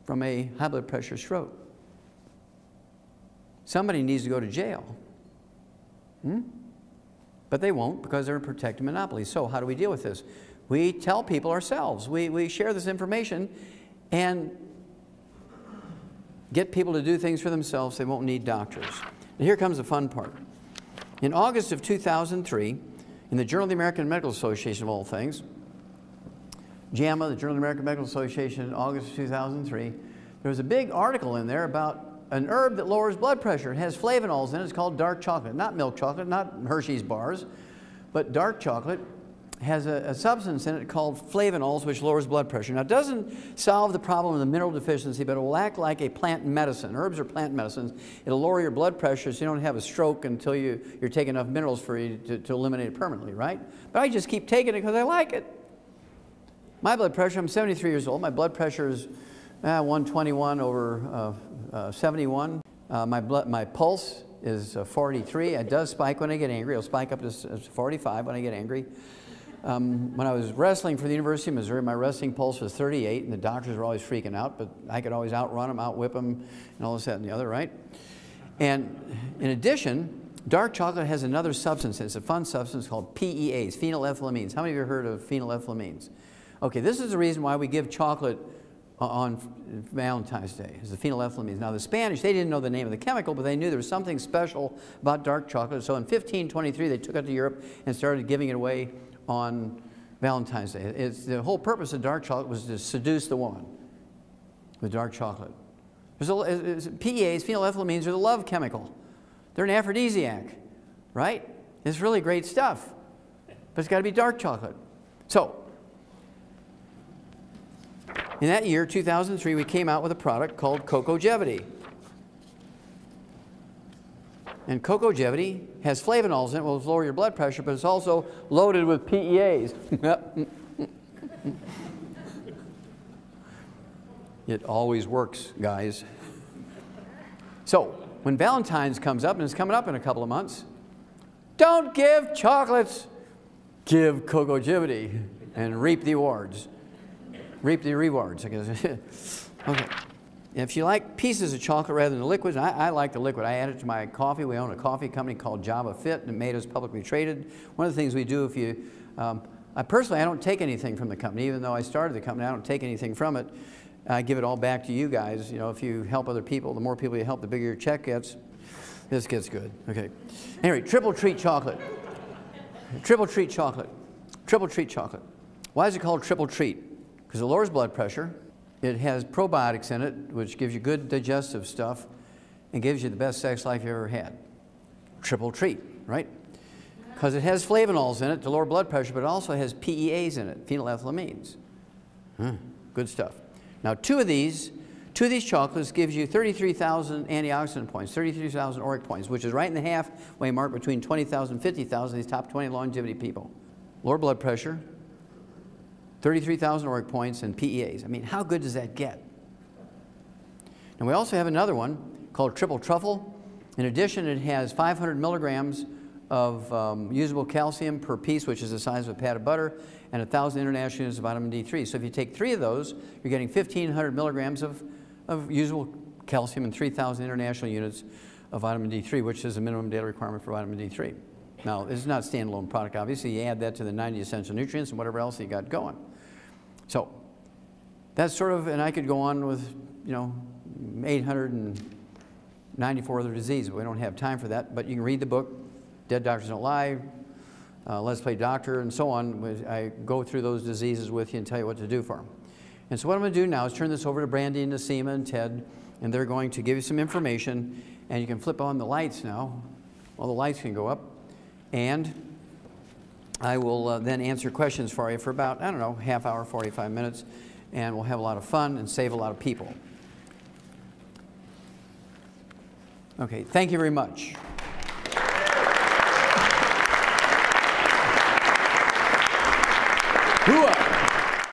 from a high blood pressure stroke. Somebody needs to go to jail. But they won't because they're a protected monopoly. So how do we deal with this? We tell people ourselves. We share this information and get people to do things for themselves. They won't need doctors. And here comes the fun part. In August of 2003, in the Journal of the American Medical Association, of all things, JAMA, the Journal of the American Medical Association, in August of 2003, there was a big article in there about an herb that lowers blood pressure. It has flavonols in it. It's called dark chocolate. Not milk chocolate, not Hershey's bars, but dark chocolate has a substance in it called flavonols, which lowers blood pressure. Now, it doesn't solve the problem of the mineral deficiency, but it will act like a plant medicine. Herbs are plant medicines. It'll lower your blood pressure so you don't have a stroke until you're taking enough minerals for you to eliminate it permanently, right? But I just keep taking it because I like it. My blood pressure, I'm 73 years old. My blood pressure is 121 over 71. My pulse is 43. It does spike when I get angry. It'll spike up to 45 when I get angry. When I was wrestling for the University of Missouri, my wrestling pulse was 38, and the doctors were always freaking out, but I could always outrun them, outwhip them, and all this, that, and the other, right? And in addition, dark chocolate has another substance. It's a fun substance called PEAs, phenylethylamines. How many of you have heard of phenylethylamines? Okay, this is the reason why we give chocolate on Valentine's Day, is the phenylethylamines. Now, the Spanish, they didn't know the name of the chemical, but they knew there was something special about dark chocolate. So in 1523, they took it to Europe and started giving it away on Valentine's Day. The whole purpose of dark chocolate was to seduce the woman with dark chocolate. PEAs, phenylethylamines, are the love chemical. They're an aphrodisiac, right? It's really great stuff, but it's got to be dark chocolate. So, in that year, 2003, we came out with a product called Cocogevity. And Cocogevity has flavonols in it, will lower your blood pressure, but it's also loaded with PEAs. It always works, guys. So, when Valentine's comes up, and it's coming up in a couple of months, don't give chocolates, give Cocogevity and reap the awards. Reap the rewards, I guess. Okay. If you like pieces of chocolate rather than the liquids, I like the liquid. I add it to my coffee. We own a coffee company called Java Fit, and it made us publicly traded. One of the things we do, if you, I don't take anything from the company, even though I started the company. I don't take anything from it. I give it all back to you guys. You know, if you help other people, the more people you help, the bigger your check gets. This gets good. Okay. Anyway, triple treat chocolate. Triple treat chocolate. Triple treat chocolate. Why is it called triple treat? Because it lowers blood pressure. It has probiotics in it, which gives you good digestive stuff and gives you the best sex life you ever had. Triple treat, right? Because it has flavonols in it to lower blood pressure, but it also has PEAs in it, phenylethylamines. Good stuff. Now, two of these chocolates gives you 33,000 antioxidant points, 33,000 ORAC points, which is right in the halfway mark between 20,000 and 50,000 of these top 20 longevity people. Lower blood pressure, 33,000 ORAC points, and PEAs. I mean, how good does that get? And we also have another one called Triple Truffle. In addition, it has 500 milligrams of usable calcium per piece, which is the size of a pat of butter, and 1,000 international units of vitamin D3. So if you take 3 of those, you're getting 1,500 milligrams of usable calcium and 3,000 international units of vitamin D3, which is a minimum daily requirement for vitamin D3. Now, this is not a standalone product, obviously. You add that to the 90 essential nutrients and whatever else you got going. So that's sort of, and I could go on with, 894 other diseases. We don't have time for that, but you can read the book, Dead Doctors Don't Lie, Let's Play Doctor, and so on. I go through those diseases with you and tell you what to do for them. And so what I'm going to do now is turn this over to Brandy and Nasima and Ted, and they're going to give you some information, and you can flip on the lights now. All the lights can go up, and I will then answer questions for you for about, I don't know, half hour, 45 minutes, and we'll have a lot of fun and save a lot of people. Okay, thank you very much. Hooah!